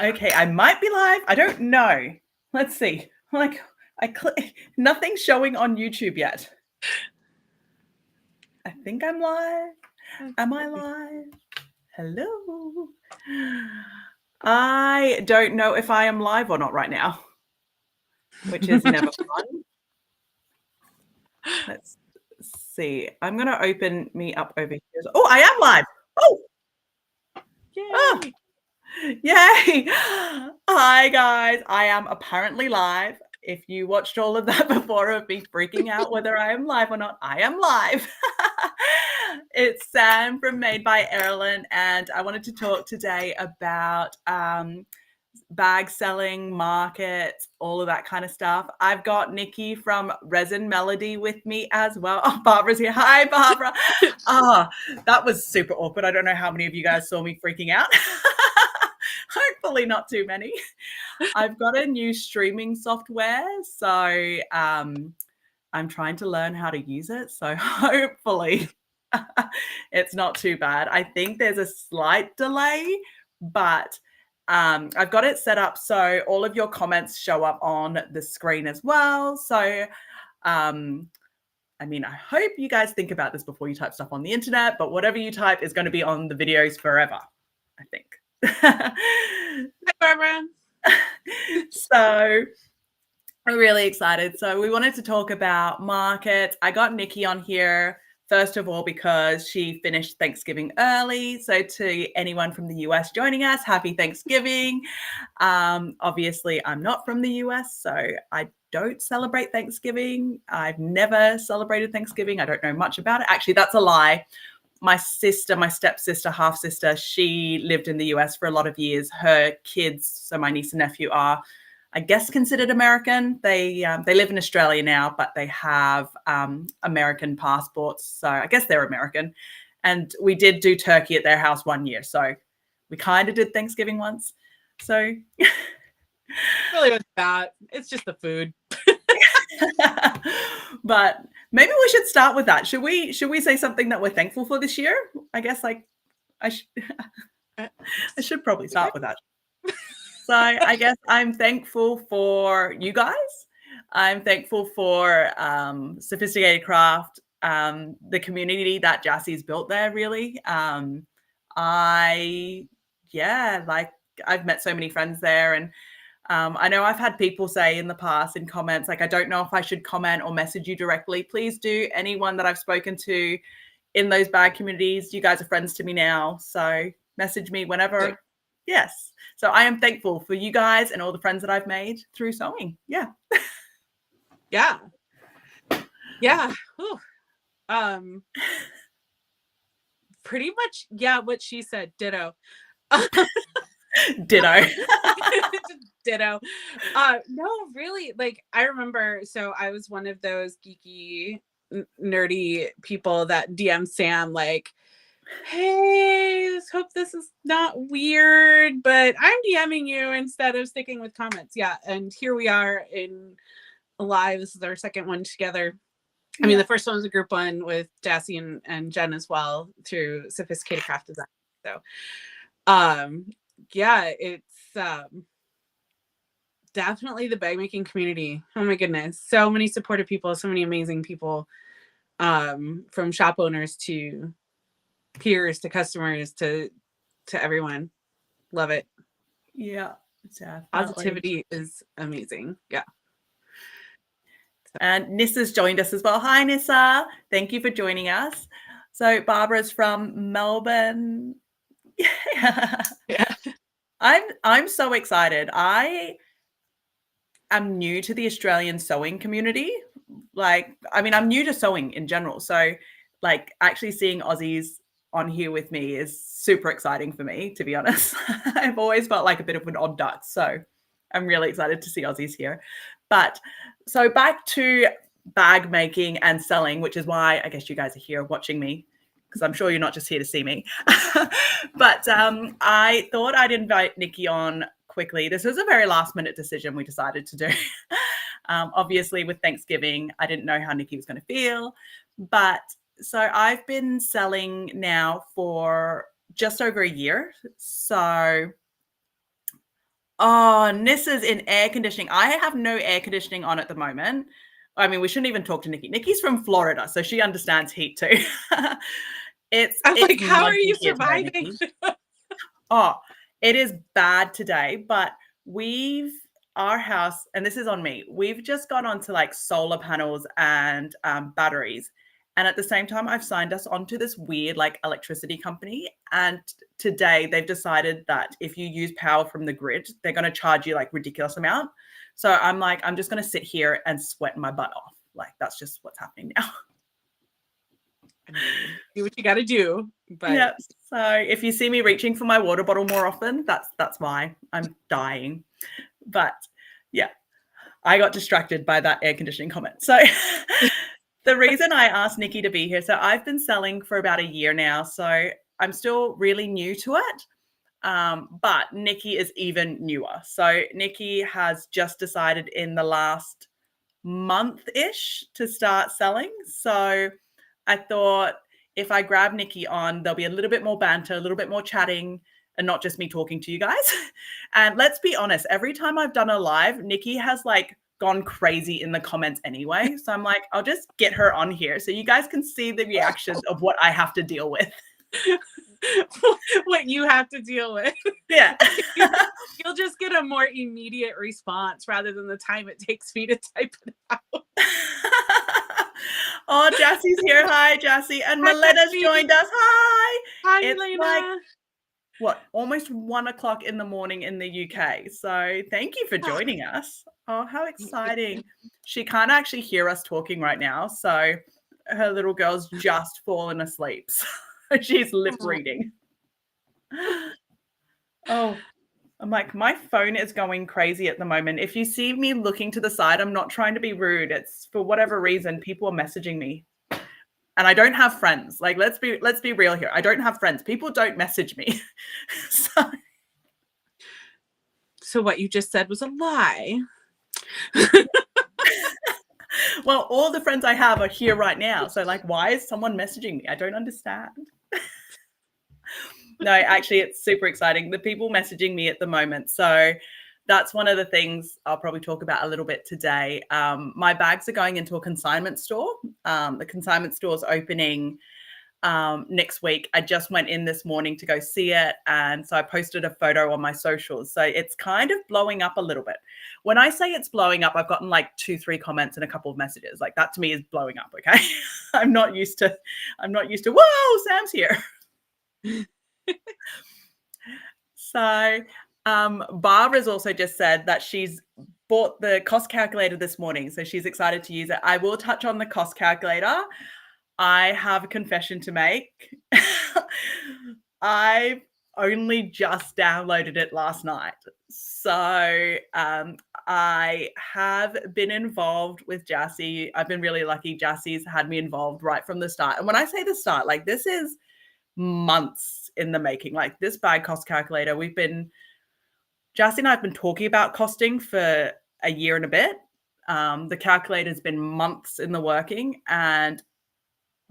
Okay, I might be live. I don't know. Let's see. Like, nothing's showing on YouTube yet. I think I'm live. Am I live? Hello. I don't know if I am live or not right now, which is never fun. Let's see. I'm going to open me up over here. Oh, I am live. Oh, oh, yay. Hi, guys. I am apparently live. If you watched all of that before of me freaking out whether I am live or not, I am live. It's Sam from Made by Erilyn, and I wanted to talk today about bag selling, markets, all of that kind of stuff. I've got Nikki from Resin Melody with me as well. Oh, Barbara's here. Hi, Barbara. That was super awkward. I don't know how many of you guys saw me freaking out. Hopefully not too many. I've got a new streaming software, so I'm trying to learn how to use it. So hopefully it's not too bad. I think there's a slight delay, but I've got it set up so all of your comments show up on the screen as well. So I mean, I hope you guys think about this before you type stuff on the internet, but whatever you type is going to be on the videos forever, I think. Hi, Barbara. So I'm really excited. So we wanted to talk about markets. I got Nikki on here, first of all, because she finished Thanksgiving early. So to anyone from the US joining us, happy Thanksgiving. Obviously, I'm not from the US, so I don't celebrate Thanksgiving. I've never celebrated Thanksgiving. I don't know much about it. Actually, that's a lie. My sister, my stepsister, half sister, she lived in the US for a lot of years. Her kids, so my niece and nephew, are, I guess, considered American. They live in Australia now, but they have American passports. So I guess they're American. And we did do turkey at their house one year. So we kind of did Thanksgiving once. So Really was that. It's just the food. But maybe we should start with that. Should we say something that we're thankful for this year? I guess I should probably start with that. So I guess I'm thankful for you guys. I'm thankful for Sophisticated Craft, the community that Jassie's built there, really. I've met so many friends there, and I know I've had people say in the past in comments, like, I don't know if I should comment or message you directly. Please do. Anyone that I've spoken to in those bag communities, you guys are friends to me now. So message me whenever. Yes. So I am thankful for you guys and all the friends that I've made through sewing. Yeah. Yeah. Yeah. Pretty much, yeah, what she said. Ditto. Ditto. Ditto. No, really, like, I remember, so I was one of those geeky, nerdy people that DM Sam, like, hey, let's hope this is not weird, but I'm DMing you instead of sticking with comments. Yeah, and here we are in live. This is our second one together. I mean, the first one was a group one with Jassie and Jen as well through Sophisticated Craft Design. So, yeah, it's definitely the bag making community. Oh my goodness, so many supportive people, so many amazing people, from shop owners to peers to customers to everyone. Love it. Yeah. Definitely. Positivity is amazing. Yeah. And Nissa's joined us as well. Hi, Nissa. Thank you for joining us. So Barbara's from Melbourne. Yeah. I'm so excited. I am new to the Australian sewing community. Like, I mean, I'm new to sewing in general. So, like, actually seeing Aussies on here with me is super exciting for me, to be honest. I've always felt like a bit of an odd duck. So I'm really excited to see Aussies here. But so back to bag making and selling, which is why I guess you guys are here watching me, because I'm sure you're not just here to see me. But I thought I'd invite Nikki on quickly. This was a very last minute decision we decided to do. Obviously, with Thanksgiving, I didn't know how Nikki was going to feel. But so I've been selling now for just over a year. So Oh, Nissa's in air conditioning. I have no air conditioning on at the moment. I mean, we shouldn't even talk to Nikki. Nikki's from Florida, so she understands heat too. I'm It's like, how are muggy you here today, surviving? Nikki. Oh, it is bad today, but our house, and this is on me, we've just gone on to like solar panels and batteries. And at the same time, I've signed us onto this weird like electricity company. And today they've decided that if you use power from the grid, they're going to charge you like ridiculous amount. So I'm like, I'm just going to sit here and sweat my butt off. Like that's just what's happening now. I mean, do what you got to do, but Yeah. So if you see me reaching for my water bottle more often, that's why I'm dying. But yeah, I got distracted by that air conditioning comment. So the reason I asked Nikki to be here, so I've been selling for about a year now, so I'm still really new to it. But Nikki is even newer. So Nikki has just decided in the last month-ish to start selling. So I thought if I grab Nikki on, there'll be a little bit more banter, a little bit more chatting, and not just me talking to you guys. And let's be honest, every time I've done a live, Nikki has like gone crazy in the comments anyway. So I'm like, I'll just get her on here so you guys can see the reactions of what I have to deal with. what you have to deal with. Yeah. You'll just get a more immediate response rather than the time it takes me to type it out. Oh, Jassie's here. Hi, Jassie. And Milena's joined us. Hi. Hi, It's Milena. like, what, almost 1 o'clock in the morning in the UK. So thank you for joining us. Oh, how exciting. She can't actually hear us talking right now. So her little girl's just fallen asleep. So she's lip reading. Oh, I'm like, my phone is going crazy at the moment. If you see me looking to the side, I'm not trying to be rude. It's for whatever reason, people are messaging me. And I don't have friends. Like, let's be real here. I don't have friends. People don't message me. So what you just said was a lie. Well, all the friends I have are here right now. So like, why is someone messaging me? I don't understand. No, actually, it's super exciting. The people messaging me at the moment. So that's one of the things I'll probably talk about a little bit today. My bags are going into a consignment store. The consignment store is opening next week. I just went in this morning to go see it. And so I posted a photo on my socials. So it's kind of blowing up a little bit. When I say it's blowing up, I've gotten like 2-3 comments and a couple of messages. Like that to me is blowing up. Okay. I'm not used to, whoa, Sam's here. So Barbara's also just said that she's bought the cost calculator this morning. So she's excited to use it. I will touch on the cost calculator. I have a confession to make. I only just downloaded it last night. So I have been involved with Jassie. I've been really lucky. Jassie's had me involved right from the start. And when I say the start, like this is months in the making. Like this bag cost calculator, Jassie and I have been talking about costing for a year and a bit. The calculator's been months in the working, and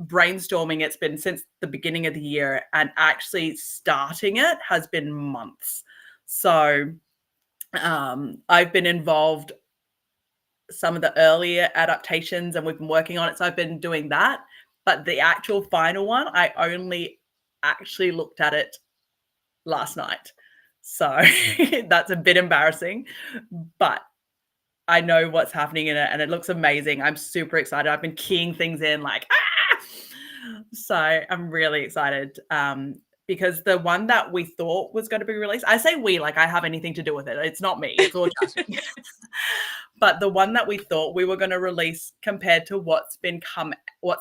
brainstorming it's been since the beginning of the year, and actually starting it has been months. So I've been involved some of the earlier adaptations and we've been working on it. So I've been doing that. But the actual final one, I only actually looked at it last night. So that's a bit embarrassing, but I know what's happening in it and it looks amazing. I'm super excited. I've been keying things in like, So I'm really excited because the one that we thought was going to be released, I say we, like I have anything to do with it. It's not me. It's all Jassie. But the one that we thought we were going to release compared to what's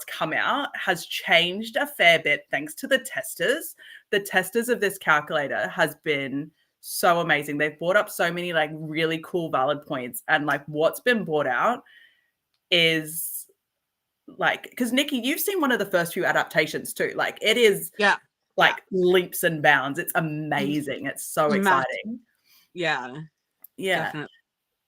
come out has changed a fair bit thanks to the testers. The testers of this calculator has been so amazing. They've brought up so many like really cool valid points, and like what's been brought out is like, because Nikki, you've seen one of the first few adaptations too. Like it is leaps and bounds. It's amazing. It's so exciting. Yeah. Definitely.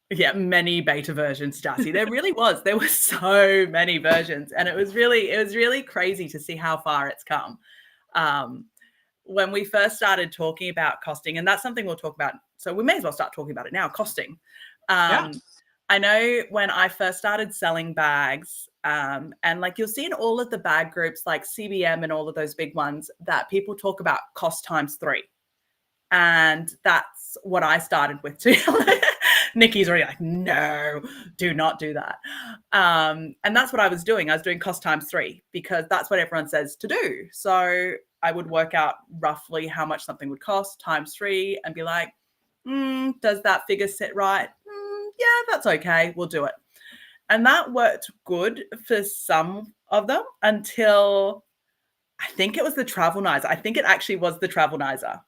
Yeah, many beta versions, Jassie. There really was. There were so many versions, and it was really crazy to see how far it's come. When we first started talking about costing, and that's something we'll talk about So we may as well start talking about it now, costing. Yeah. I know when I first started selling bags, and like you'll see in all of the bag groups like CBM and all of those big ones that people talk about cost times 3. And that's what I started with too. Nikki's already like, no, do not do that. And that's what I was doing. I was doing cost times 3 because that's what everyone says to do. So I would work out roughly how much something would cost times 3 and be like, does that figure sit right? Yeah, that's okay. We'll do it. And that worked good for some of them until I think it was the Travelnizer. I think it actually was the Travelnizer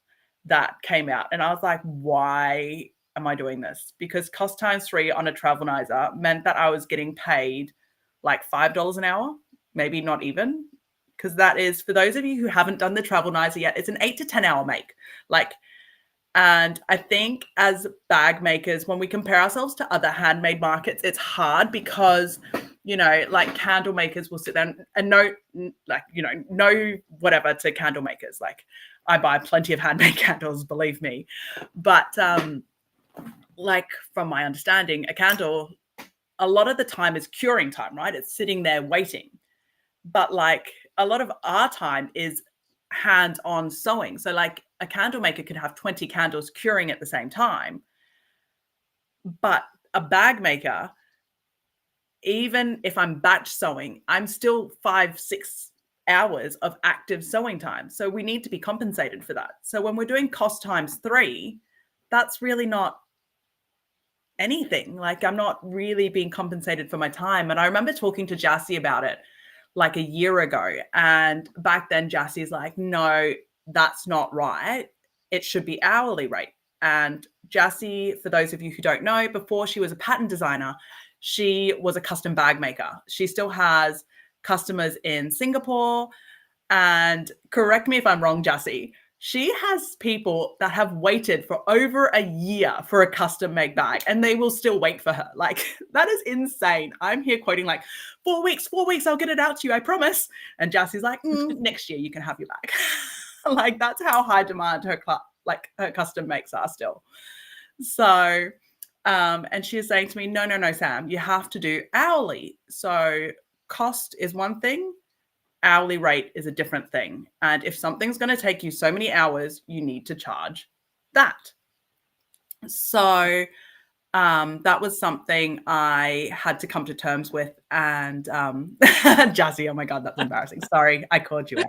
that came out. And I was like, why am I doing this? Because cost times 3 on a Travelnizer meant that I was getting paid like $5 an hour, maybe not even. Because that is, for those of you who haven't done the Travelnizer yet, it's an 8 to 10 hour make. Like, and I think as bag makers, when we compare ourselves to other handmade markets, it's hard because, you know, like candle makers will sit there and know, like, you know whatever to candle makers. Like I buy plenty of handmade candles, believe me. But like from my understanding, a candle, a lot of the time is curing time, right? It's sitting there waiting. But like a lot of our time is hands-on sewing. So like a candle maker could have 20 candles curing at the same time. But a bag maker, even if I'm batch sewing, I'm still 5-6 hours of active sewing time. So we need to be compensated for that. So when we're doing cost times 3, that's really not anything. Like I'm not really being compensated for my time. And I remember talking to Jassy about it like a year ago. And back then Jassy's like, no, that's not right. It should be hourly rate. And Jassy, for those of you who don't know, before she was a pattern designer, she was a custom bag maker. She still has customers in Singapore. And correct me if I'm wrong, Jassy, she has people that have waited for over a year for a custom made bag and they will still wait for her. Like that is insane. I'm here quoting like 4 weeks, I'll get it out to you, I promise. And Jassy's like, next year you can have your bag. Like that's how high demand her custom makes are still. So, and she is saying to me, no, Sam, you have to do hourly. So cost is one thing, hourly rate is a different thing. And if something's going to take you so many hours, you need to charge that. So that was something I had to come to terms with. And Jazzy, oh my God, that's embarrassing. Sorry, I called you out.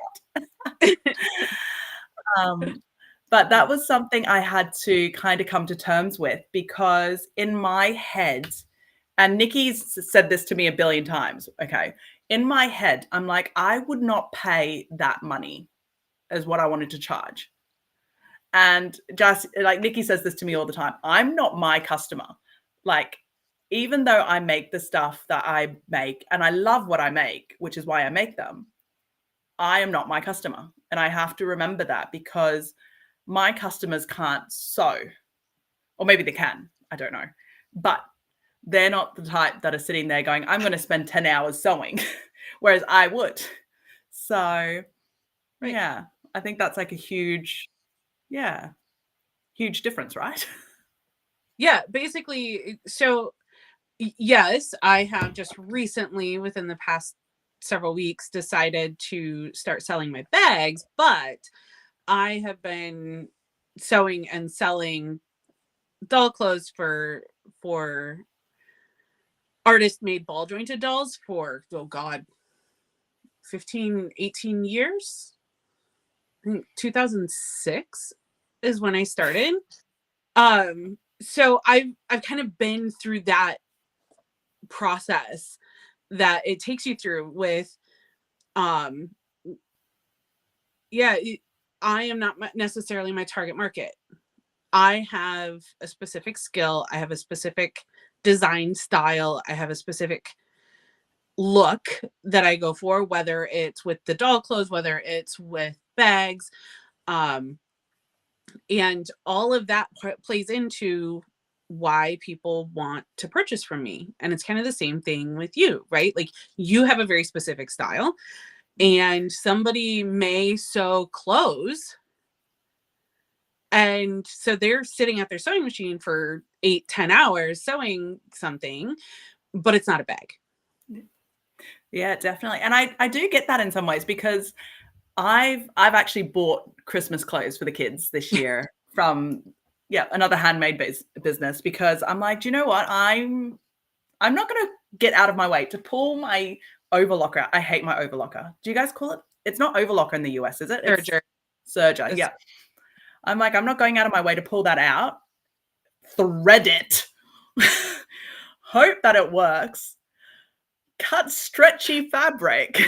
But that was something I had to kind of come to terms with because in my head, and Nikki's said this to me a billion times, okay, in my head, I'm like, I would not pay that money as what I wanted to charge. And just like Nikki says this to me all the time, I'm not my customer. Like, even though I make the stuff that I make and I love what I make, which is why I make them, I am not my customer. And I have to remember that because my customers can't sew, or maybe they can, I don't know. But they're not the type that are sitting there going, I'm going to spend 10 hours sewing, whereas I would. So, right. Yeah, I think that's like a huge difference, right? Yeah, basically. So, yes, I have just recently, within the past several weeks, decided to start selling my bags, but I have been sewing and selling doll clothes for artist made ball jointed dolls for 15, 18 years. I think 2006 is when I started. So I've kind of been through that process that it takes you through with I am not necessarily my target market. I have a specific skill, I have a specific design style, I have a specific look that I go for, whether it's with the doll clothes, whether it's with bags, and all of that plays into why people want to purchase from me. And it's kind of the same thing with you, right? Like you have a very specific style and somebody may sew clothes And so they're sitting at their sewing machine for 8-10 hours sewing something, but it's not a bag. Yeah, definitely. And I do get that in some ways because I've actually bought Christmas clothes for the kids this year from another handmade business because I'm like, do you know what? I'm not going to get out of my way to pull my overlocker out. I hate my overlocker. Do you guys call it? It's not overlocker in the US, is it? It's Serger. serger. Yeah. I'm like, I'm not going out of my way to pull that out, thread it, hope that it works, cut stretchy fabric.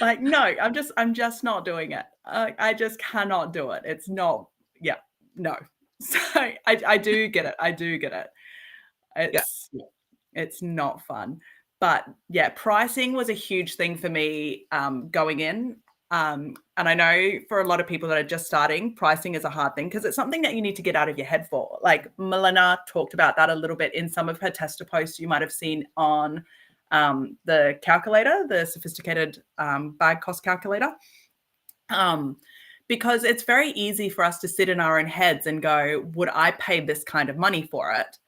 Like, no, I'm just not doing it. I just cannot do it. It's not, no. So I do get it. I do get it. It's not fun. But yeah, pricing was a huge thing for me going in. And I know for a lot of people that are just starting, pricing is a hard thing because it's something that you need to get out of your head for. Like Milena talked about that a little bit in some of her tester posts you might have seen on the calculator, the sophisticated bag cost calculator. Because it's very easy for us to sit in our own heads and go, would I pay this kind of money for it?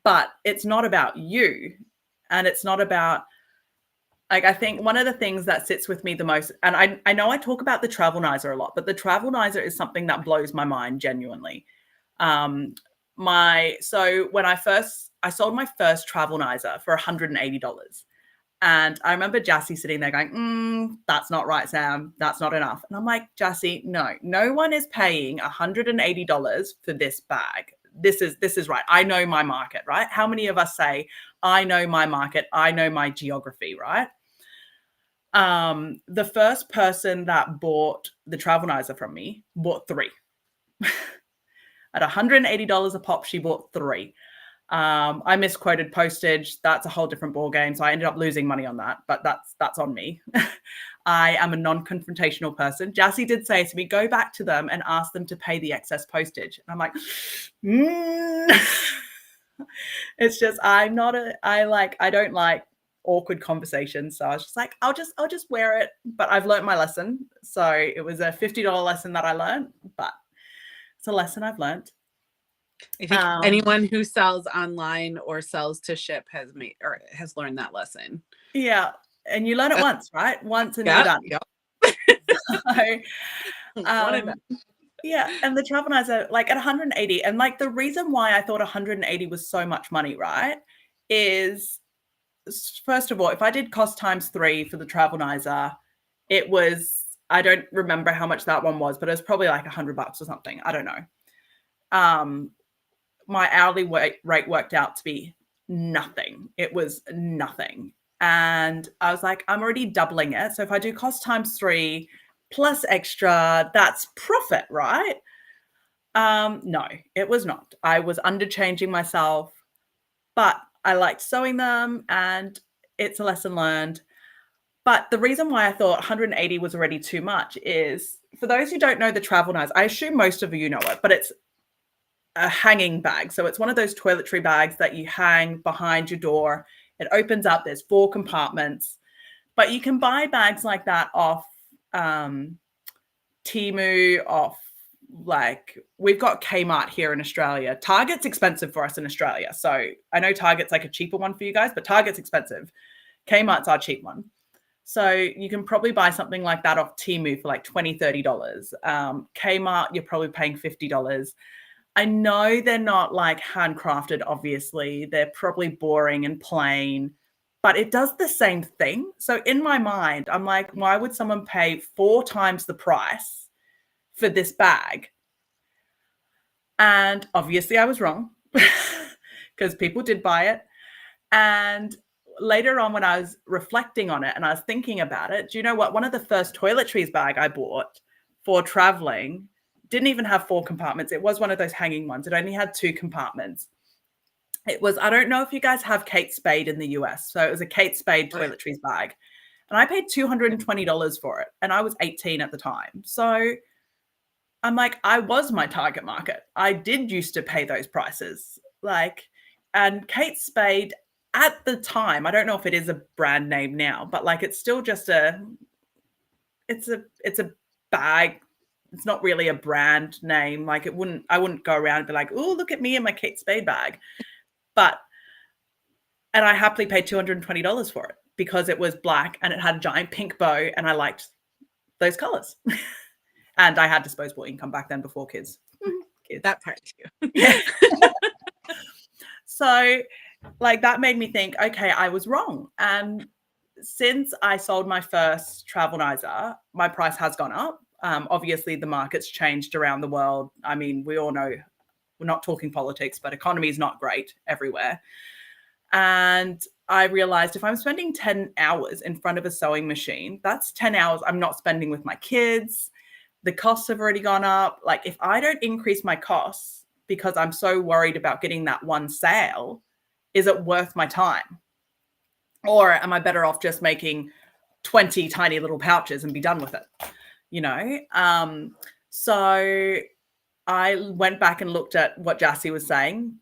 But it's not about you. And it's not about, like, I think one of the things that sits with me the most, and I know I talk about the Travelnizer a lot, but the Travelnizer is something that blows my mind genuinely. So when I sold my first Travelnizer for $180. And I remember Jassy sitting there going, that's not right, Sam. That's not enough. And I'm like, Jassy, no one is paying $180 for this bag. This is right. I know my market, right? How many of us say, I know my market, I know my geography, right? The first person that bought the Travelnizer from me bought 3. At $180 a pop, she bought 3. I misquoted postage. That's a whole different ball game. So I ended up losing money on that, but that's on me. I am a non-confrontational person. Jassy did say to me, go back to them and ask them to pay the excess postage. And I'm like, It's just, I don't like awkward conversations. So I was just like, I'll just wear it. But I've learned my lesson. So it was a $50 lesson that I learned, but it's a lesson I've learned. I think anyone who sells online or sells to ship has learned that lesson. Yeah. And you learn it once, right? Once and you're done. Yep. So, yeah. And the Travelnizer, like at 180, and like the reason why I thought 180 was so much money, right, is first of all, if I did cost times 3 for the Travelnizer, it was, I don't remember how much that one was, but it was probably like $100 or something. I don't know. My hourly rate worked out to be nothing. It was nothing. And I was like, I'm already doubling it. So if I do cost times 3 plus extra, that's profit, right? No, it was not. I was underchanging myself, but I liked sewing them and it's a lesson learned. But the reason why I thought 180 was already too much is, for those who don't know the Travelnizer, I assume most of you know it, but it's a hanging bag. So it's one of those toiletry bags that you hang behind your door. It opens up, there's 4 compartments, but you can buy bags like that off Temu, off, like, we've got Kmart here in Australia. Target's expensive for us in Australia. So I know Target's like a cheaper one for you guys, but Target's expensive. Kmart's our cheap one. So you can probably buy something like that off Temu for like $20, $30. Kmart, you're probably paying $50. I know they're not like handcrafted, obviously. They're probably boring and plain, but it does the same thing. So in my mind, I'm like, why would someone pay 4 times the price for this bag? And obviously I was wrong because people did buy it. And later on, when I was reflecting on it and I was thinking about it, do you know what? One of the first toiletries bag I bought for traveling didn't even have 4 compartments. It was one of those hanging ones. It only had 2 compartments. It was, I don't know if you guys have Kate Spade in the US. So it was a Kate Spade toiletries bag. And I paid $220 for it. And I was 18 at the time. So I'm like, I was my target market. I did used to pay those prices. Like, and Kate Spade at the time, I don't know if it is a brand name now, but like it's still just it's a bag it's not really a brand name. Like I wouldn't go around and be like, oh, look at me and my Kate Spade bag. And I happily paid $220 for it because it was black and it had a giant pink bow and I liked those colors. And I had disposable income back then before kids. That part too. Yeah. So like that made me think, okay, I was wrong. And since I sold my first Travelnizer, my price has gone up. Obviously, the market's changed around the world. I mean, we all know we're not talking politics, but economy is not great everywhere. And I realized if I'm spending 10 hours in front of a sewing machine, that's 10 hours I'm not spending with my kids. The costs have already gone up. Like if I don't increase my costs because I'm so worried about getting that one sale, is it worth my time? Or am I better off just making 20 tiny little pouches and be done with it? You know? So I went back and looked at what Jassy was saying,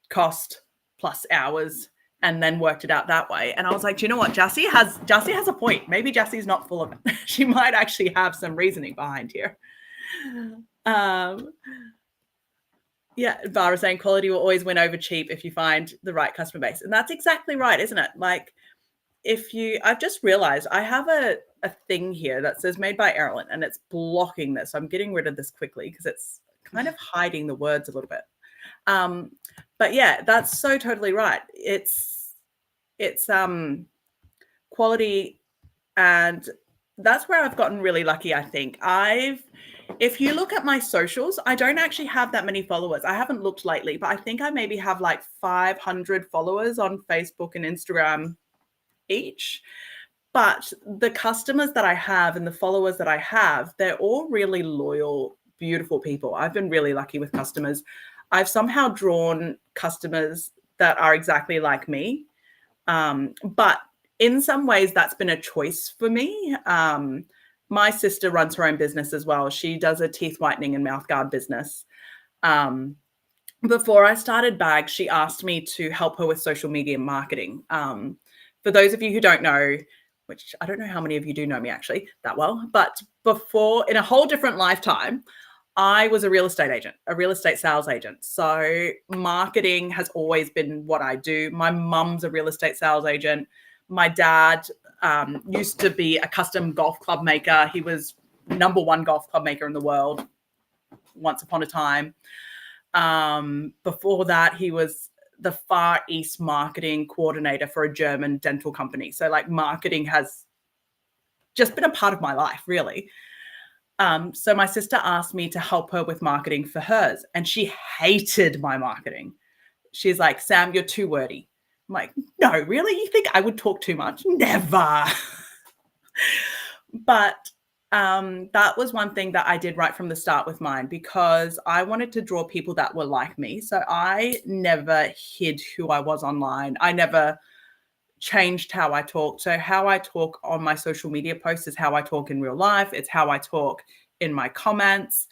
cost plus hours, and then worked it out that way. And I was like, do you know what? Jassy has a point. Maybe Jassy's not full of it. She might actually have some reasoning behind here. Yeah, Vara saying quality will always win over cheap if you find the right customer base. And that's exactly right, isn't it? Like I've just realized I have a thing here that says made by Erlen and it's blocking this. So I'm getting rid of this quickly because it's kind of hiding the words a little bit. But yeah, that's so totally right. It's quality, and that's where I've gotten really lucky. I think if you look at my socials, I don't actually have that many followers. I haven't looked lately, but I think I maybe have like 500 followers on Facebook and Instagram each. But the customers that I have and the followers that I have, they're all really loyal, beautiful people. I've been really lucky with customers. I've somehow drawn customers that are exactly like me. But in some ways, that's been a choice for me. My sister runs her own business as well. She does a teeth whitening and mouth guard business. Before I started Bag, she asked me to help her with social media marketing. For those of you who don't know, which I don't know how many of you do know me actually that well, but before, in a whole different lifetime, I was a real estate agent, a real estate sales agent. So marketing has always been what I do. My mum's a real estate sales agent. My dad used to be a custom golf club maker. He was #1 golf club maker in the world once upon a time. Before that, he was the Far East marketing coordinator for a German dental company. So like marketing has just been a part of my life, really. So my sister asked me to help her with marketing for hers, and she hated my marketing. She's like, Sam, you're too wordy. I'm like, no, really? You think I would talk too much? Never. But that was one thing that I did right from the start with mine, because I wanted to draw people that were like me. So I never hid who I was online. I never changed how I talk. So how I talk on my social media posts is how I talk in real life. It's how I talk in my comments.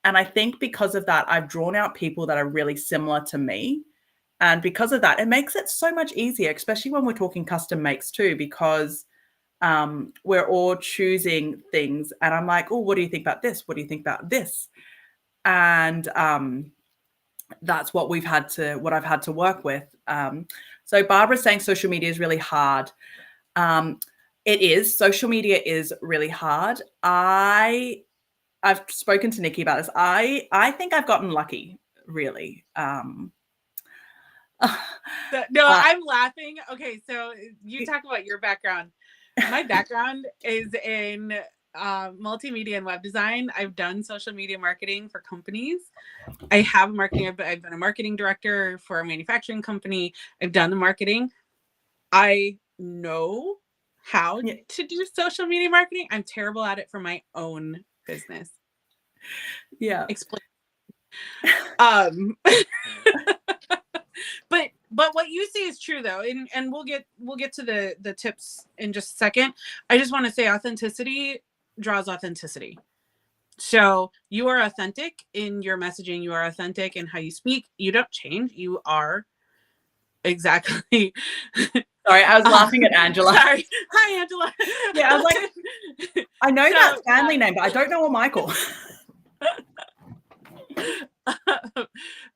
And I think because of that, I've drawn out people that are really similar to me. And because of that, it makes it so much easier, especially when we're talking custom makes too, because we're all choosing things. And I'm like, oh, what do you think about this? What do you think about this? And that's what I've had to work with. So Barbara's saying social media is really hard. It is. Social media is really hard. I've spoken to Nikki about this. I think I've gotten lucky, really. No, I'm laughing. Okay, so you talk about your background. My background is in multimedia and web design. I've done social media marketing for companies. I have marketing. I've been a marketing director for a manufacturing company. I've done the marketing. I know how to do social media marketing. I'm terrible at it for my own business. Yeah. Explain. But what you see is true though, and we'll get to the tips in just a second. I just want to say authenticity draws authenticity. So you are authentic in your messaging. You are authentic in how you speak. You don't change. You are exactly Sorry, I was laughing at Angela. Sorry. Hi, Angela. Yeah, I was like, I know that family name, but I don't know a Michael. But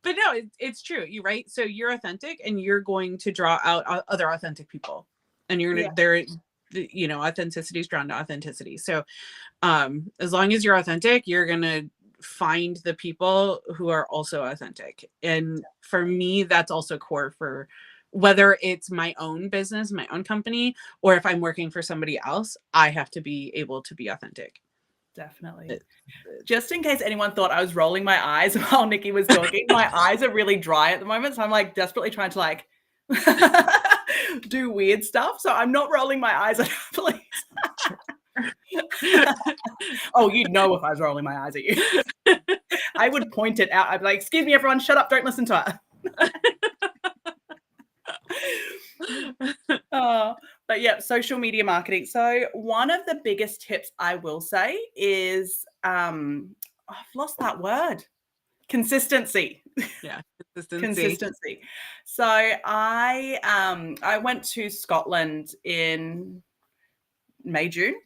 no, it's true. You're right. So you're authentic, and you're going to draw out other authentic people, and you're gonna authenticity is drawn to authenticity. So as long as you're authentic, you're gonna find the people who are also authentic. And for me, that's also core for whether it's my own business, my own company, or if I'm working for somebody else, I have to be able to be authentic. Definitely. Just in case anyone thought I was rolling my eyes while Nikki was talking, my eyes are really dry at the moment. So I'm like desperately trying to like do weird stuff. So I'm not rolling my eyes at her, please. Oh, you'd know if I was rolling my eyes at you. I would point it out. I'd be like, excuse me, everyone, shut up. Don't listen to her. But yeah, social media marketing. So one of the biggest tips I will say is, I've lost that word. Consistency. Yeah, Consistency. So I went to Scotland in May, June,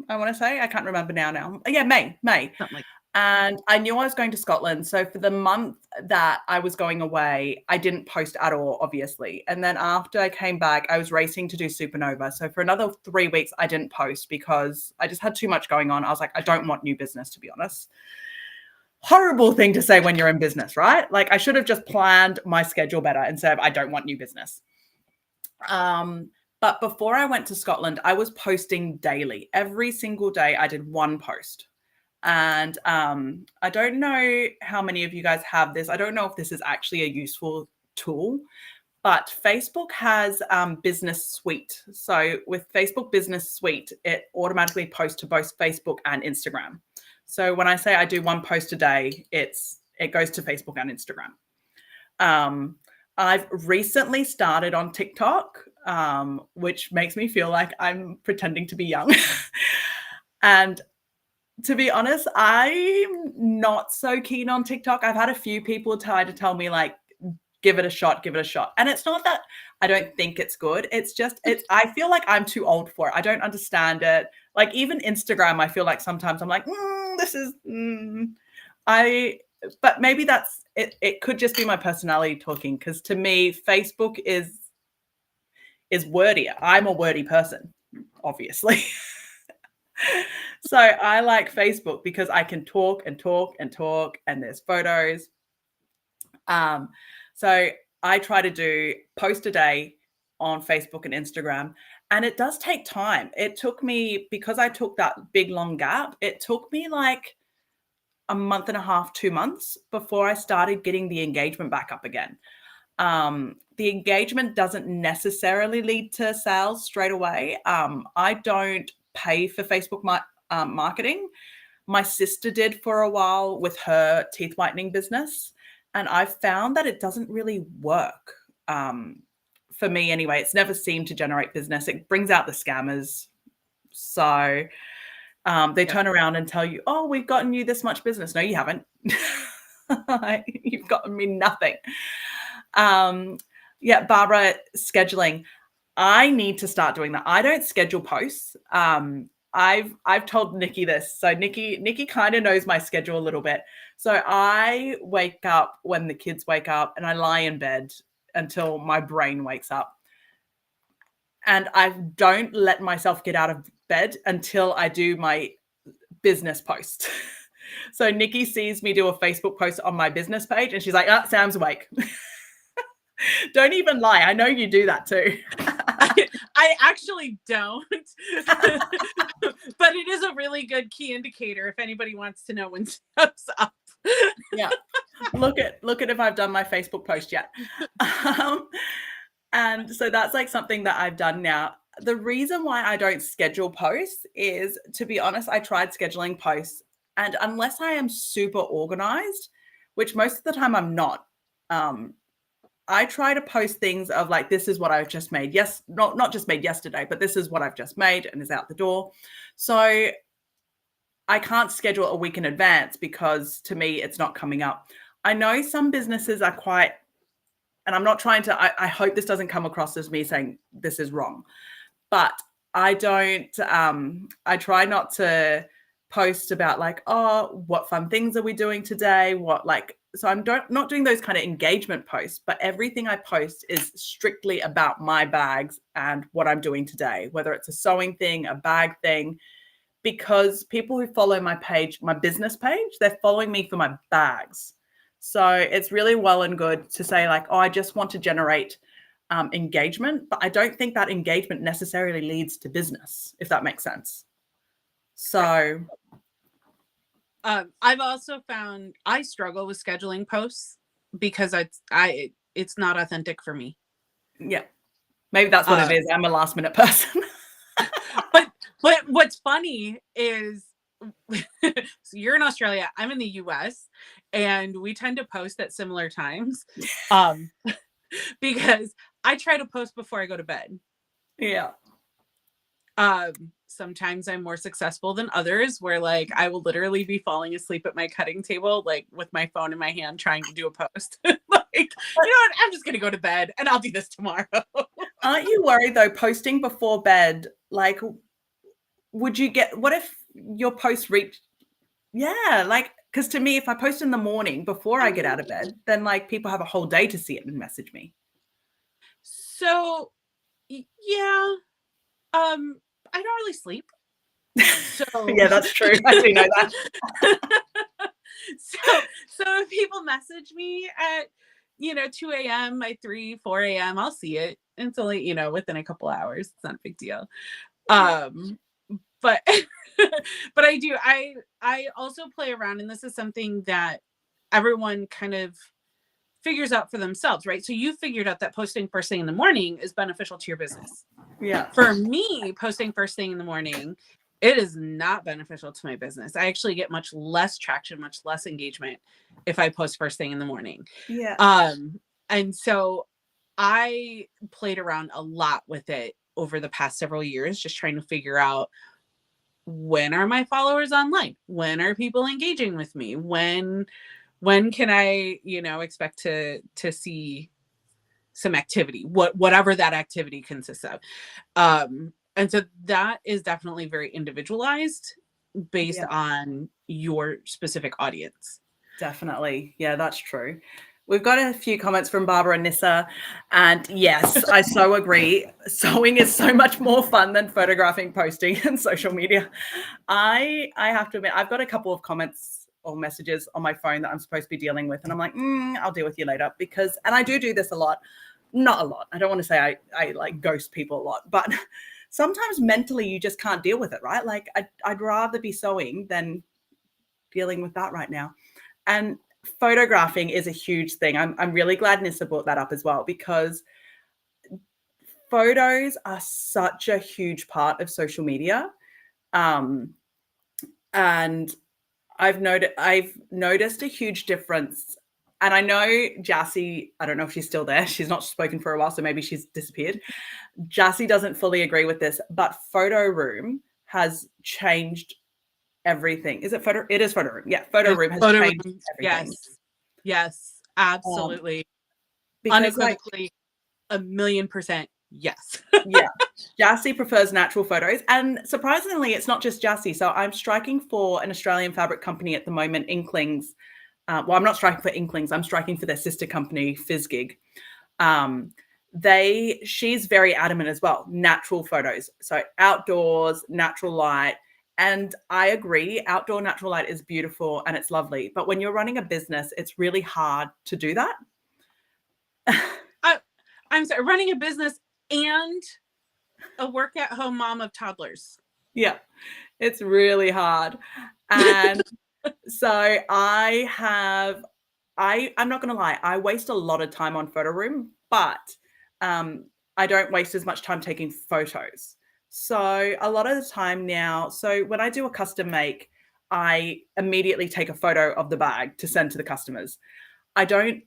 I want to say. I can't remember now. Yeah, May. Something like And I knew I was going to Scotland. So for the month that I was going away, I didn't post at all, obviously. And then after I came back, I was racing to do Supernova. So for another 3 weeks, I didn't post because I just had too much going on. I was like, I don't want new business, to be honest. Horrible thing to say when you're in business, right? Like I should have just planned my schedule better instead of I don't want new business. But before I went to Scotland, I was posting daily. Every single day I did one post. And I don't know how many of you guys have this. I don't know if this is actually a useful tool, but Facebook has Business Suite. So with Facebook Business Suite, it automatically posts to both Facebook and Instagram. So when I say I do one post a day, it goes to Facebook and Instagram. I've recently started on TikTok, which makes me feel like I'm pretending to be young. And to be honest, I'm not so keen on TikTok. I've had a few people try to tell me like, give it a shot. And it's not that I don't think it's good. It's just, I feel like I'm too old for it. I don't understand it. Like even Instagram, I feel like sometimes I'm like, but maybe that's, it could just be my personality talking. Cause to me, Facebook is wordier. I'm a wordy person, obviously. So I like Facebook because I can talk and there's photos. So I try to post a day on Facebook and Instagram, and it does take time. It took me, because I took that big long gap, it took me like a month and a half, 2 months before I started getting the engagement back up again. The engagement doesn't necessarily lead to sales straight away. I don't pay for Facebook marketing. My sister did for a while with her teeth whitening business, and I found that it doesn't really work. For me anyway, it's never seemed to generate business. It brings out the scammers. So they turn around and tell you, oh, we've gotten you this much business. No, you haven't. You've gotten me nothing. Yeah, Barbara, scheduling. I need to start doing that. I don't schedule posts. I've told Nikki this. So Nikki kind of knows my schedule a little bit. So I wake up when the kids wake up and I lie in bed until my brain wakes up. And I don't let myself get out of bed until I do my business post. So Nikki sees me do a Facebook post on my business page and she's like, Sam's awake. Don't even lie. I know you do that too. I actually don't. But it is a really good key indicator if anybody wants to know when Sam's up. Yeah. Look at if I've done my Facebook post yet. And so that's like something that I've done now. The reason why I don't schedule posts is, to be honest, I tried scheduling posts, and unless I am super organized, which most of the time I'm not, I try to post things of like, this is what I've just made. Yes, not just made yesterday, but this is what I've just made and is out the door. So I can't schedule a week in advance because to me, it's not coming up. I know some businesses are quite and I'm not trying to, I hope this doesn't come across as me saying this is wrong, but I don't, I try not to post about like, oh, what fun things are we doing today? So I'm not doing those kind of engagement posts, but everything I post is strictly about my bags and what I'm doing today, whether it's a sewing thing, a bag thing, because people who follow my page, my business page, they're following me for my bags. So it's really well and good to say like, oh, I just want to generate engagement, but I don't think that engagement necessarily leads to business, if that makes sense. So I've also found I struggle with scheduling posts because it's not authentic for me. yeah, maybe that's what it is. I'm a last minute person. But what's funny is so you're in Australia, I'm in the US, and we tend to post at similar times. Because I try to post before I go to bed. Yeah. Sometimes I'm more successful than others, where like I will literally be falling asleep at my cutting table, like with my phone in my hand trying to do a post. Like, you know what? I'm just gonna go to bed and I'll do this tomorrow. Aren't you worried though, posting before bed, like what if your post reach? Yeah, like, because to me, if I post in the morning before I get out of bed, then like people have a whole day to see it and message me. So yeah, I don't really sleep. So yeah, that's true. I do know that. so if people message me at 2 a.m., by 3, 4 a.m., I'll see it. It's only, within a couple hours. It's not a big deal. But but I also play around, and this is something that everyone kind of figures out for themselves, right? So you figured out that posting first thing in the morning is beneficial to your business. Yeah. For me, posting first thing in the morning, it is not beneficial to my business. I actually get much less traction, much less engagement if I post first thing in the morning. Yeah. And so I played around a lot with it over the past several years, just trying to figure out, when are my followers online? When are people engaging with me? When can I, expect to see some activity, whatever that activity consists of. And so that is definitely very individualized based on your specific audience. Definitely. Yeah, that's true. We've got a few comments from Barbara and Nissa, and yes, I so agree. Sewing is so much more fun than photographing, posting, and social media. I have to admit, I've got a couple of comments or messages on my phone that I'm supposed to be dealing with, and I'm like, I'll deal with you later, and I do this a lot. Not a lot. I don't want to say I like ghost people a lot, but sometimes mentally you just can't deal with it, right? Like I'd rather be sewing than dealing with that right now. And photographing is a huge thing. I'm really glad Nissa brought that up as well, because photos are such a huge part of social media. And I've noticed a huge difference. And I know Jassy, I don't know if she's still there. She's not spoken for a while, so maybe she's disappeared. Jassy doesn't fully agree with this, but Photo Room has changed everything. Is it Photo? It is Photo Room. Yeah, Photo Room has changed everything. Yes, absolutely. Unequivocally, like, 1,000,000% yes. Yeah, Jassy prefers natural photos, and surprisingly, it's not just Jassy. So I'm striking for an Australian fabric company at the moment, Inklings. Well, I'm not striking for Inklings. I'm striking for their sister company, Fizzgig. She's very adamant as well. Natural photos, so outdoors, natural light. And I agree, outdoor natural light is beautiful and it's lovely. But when you're running a business, it's really hard to do that. I'm sorry, running a business and a work-at-home mom of toddlers. Yeah, it's really hard. And so I'm not going to lie, I waste a lot of time on Photo Room, but I don't waste as much time taking photos. So a lot of the time now, so when I do a custom make, I immediately take a photo of the bag to send to the customers. When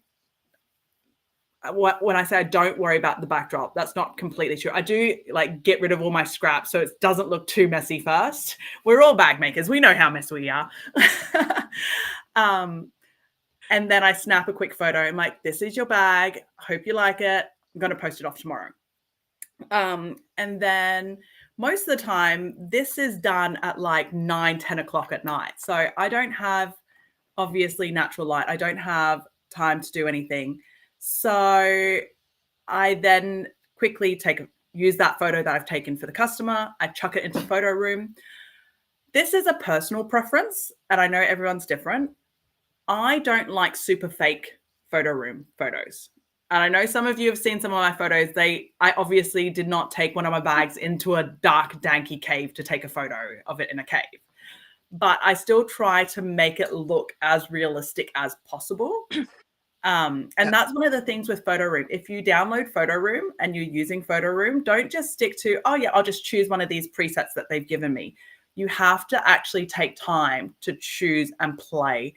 I say I don't worry about the backdrop, that's not completely true. I do like get rid of all my scraps so it doesn't look too messy first. We're all bag makers. We know how messy we are. And then I snap a quick photo. I'm like, this is your bag. Hope you like it. I'm going to post it off tomorrow. And then most of the time, this is done at like 9, 10 o'clock at night. So I don't have, obviously, natural light. I don't have time to do anything. So I then quickly use that photo that I've taken for the customer. I chuck it into photo room. This is a personal preference, and I know everyone's different. I don't like super fake photo room photos. And I know some of you have seen some of my photos. I obviously did not take one of my bags into a dark, danky cave to take a photo of it in a cave. But I still try to make it look as realistic as possible. And that's one of the things with Photo Room. If you download Photo Room and you're using Photo Room, don't just stick to, oh yeah, I'll just choose one of these presets that they've given me. You have to actually take time to choose and play.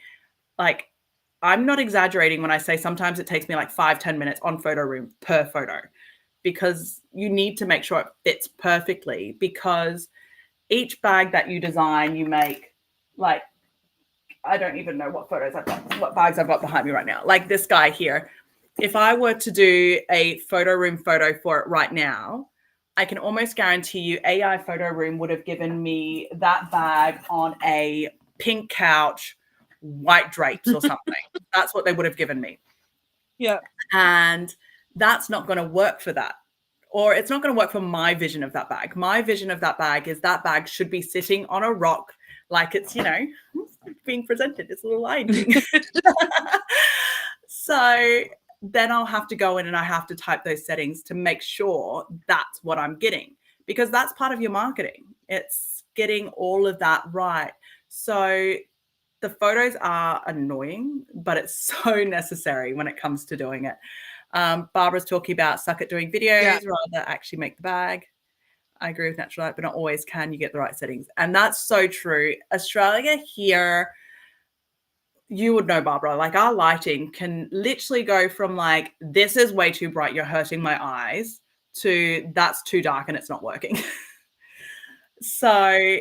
Like, I'm not exaggerating when I say sometimes it takes me like 5-10 minutes on Photo Room per photo, because you need to make sure it fits perfectly, because each bag that you design, you make, like, I don't even know what bags I've got behind me right now. Like this guy here, if I were to do a Photo Room photo for it right now, I can almost guarantee you AI Photo Room would have given me that bag on a pink couch, white drapes or something. That's what they would have given me. Yeah. And that's not going to work for that. Or it's not going to work for my vision of that bag. My vision of that bag is that bag should be sitting on a rock like it's, being presented. It's a little Lion King. So then I'll have to go in and I have to type those settings to make sure that's what I'm getting, because that's part of your marketing. It's getting all of that right. So the photos are annoying, but it's so necessary when it comes to doing it. Barbara's talking about suck at doing videos rather actually make the bag. I agree with natural light, but not always can you get the right settings. And that's so true. Australia here, you would know, Barbara, like our lighting can literally go from like, this is way too bright, you're hurting my eyes, to that's too dark and it's not working. So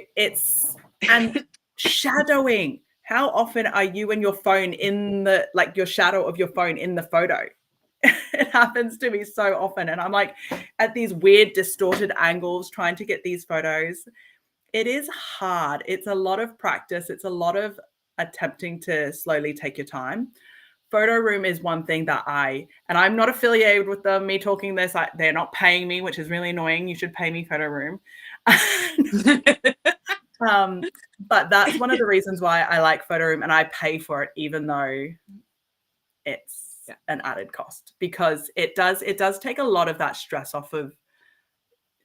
and shadowing. How often are you and your phone in the, like your shadow of your phone in the photo? It happens to me so often. And I'm like at these weird distorted angles trying to get these photos. It is hard. It's a lot of practice. It's a lot of attempting to slowly take your time. Photo Room is one thing that and I'm not affiliated with them, me talking this, they're not paying me, which is really annoying. You should pay me, Photo Room. But that's one of the reasons why I like Photo Room, and I pay for it, even though it's an added cost, because it does take a lot of that stress off of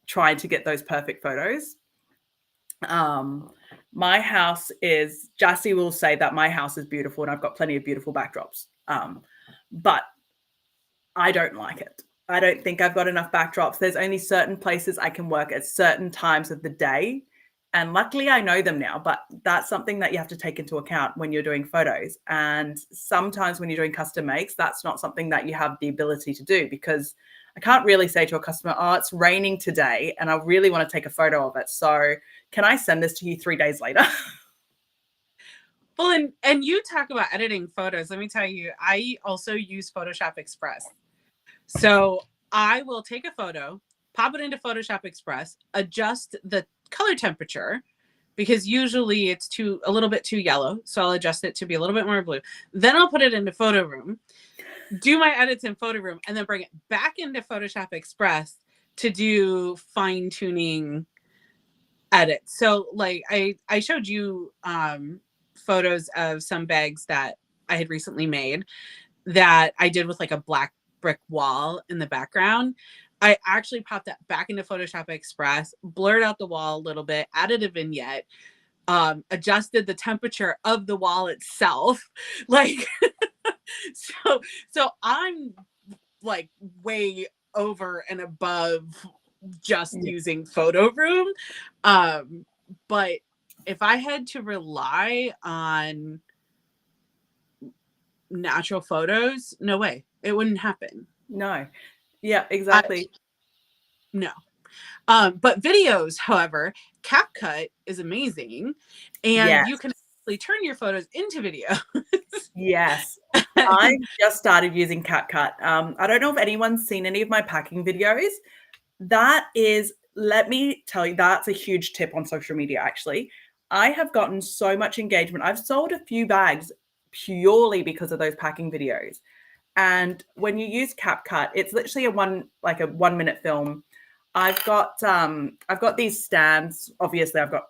trying to get those perfect photos. My house is, Jassy will say that my house is beautiful and I've got plenty of beautiful backdrops. But I don't like it. I don't think I've got enough backdrops. There's only certain places I can work at certain times of the day. And luckily I know them now, but that's something that you have to take into account when you're doing photos. And sometimes when you're doing custom makes, that's not something that you have the ability to do, because I can't really say to a customer, oh, it's raining today and I really want to take a photo of it. So can I send this to you 3 days later? Well, and you talk about editing photos. Let me tell you, I also use Photoshop Express. So I will take a photo, pop it into Photoshop Express, adjust the color temperature, because usually it's a little bit too yellow. So I'll adjust it to be a little bit more blue. Then I'll put it into Photo Room, do my edits in Photo Room, and then bring it back into Photoshop Express to do fine tuning edits. So like I showed you photos of some bags that I had recently made that I did with like a black brick wall in the background. I actually popped that back into Photoshop Express, blurred out the wall a little bit, added a vignette, adjusted the temperature of the wall itself. Like, so I'm like way over and above just using Photo Room. But if I had to rely on natural photos, no way. It wouldn't happen. No. Yeah, exactly. No. But videos, however, CapCut is amazing. And you can actually turn your photos into video. Yes. I just started using CapCut. I don't know if anyone's seen any of my packing videos. That is, let me tell you, that's a huge tip on social media, actually. I have gotten so much engagement. I've sold a few bags purely because of those packing videos. And when you use CapCut, it's literally a 1-minute film. I've got these stands. Obviously, I've got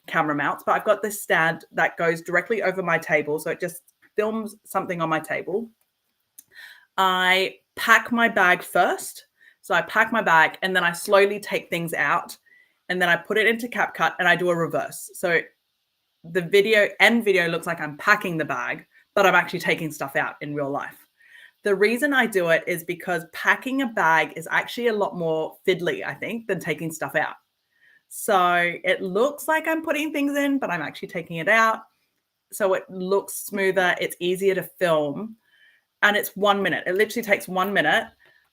camera mounts, but I've got this stand that goes directly over my table. So it just films something on my table. I pack my bag first. So I pack my bag and then I slowly take things out and then I put it into CapCut and I do a reverse. So the end video looks like I'm packing the bag, but I'm actually taking stuff out in real life. The reason I do it is because packing a bag is actually a lot more fiddly, I think, than taking stuff out. So it looks like I'm putting things in, but I'm actually taking it out. So it looks smoother. It's easier to film. And it's 1 minute. It literally takes 1 minute.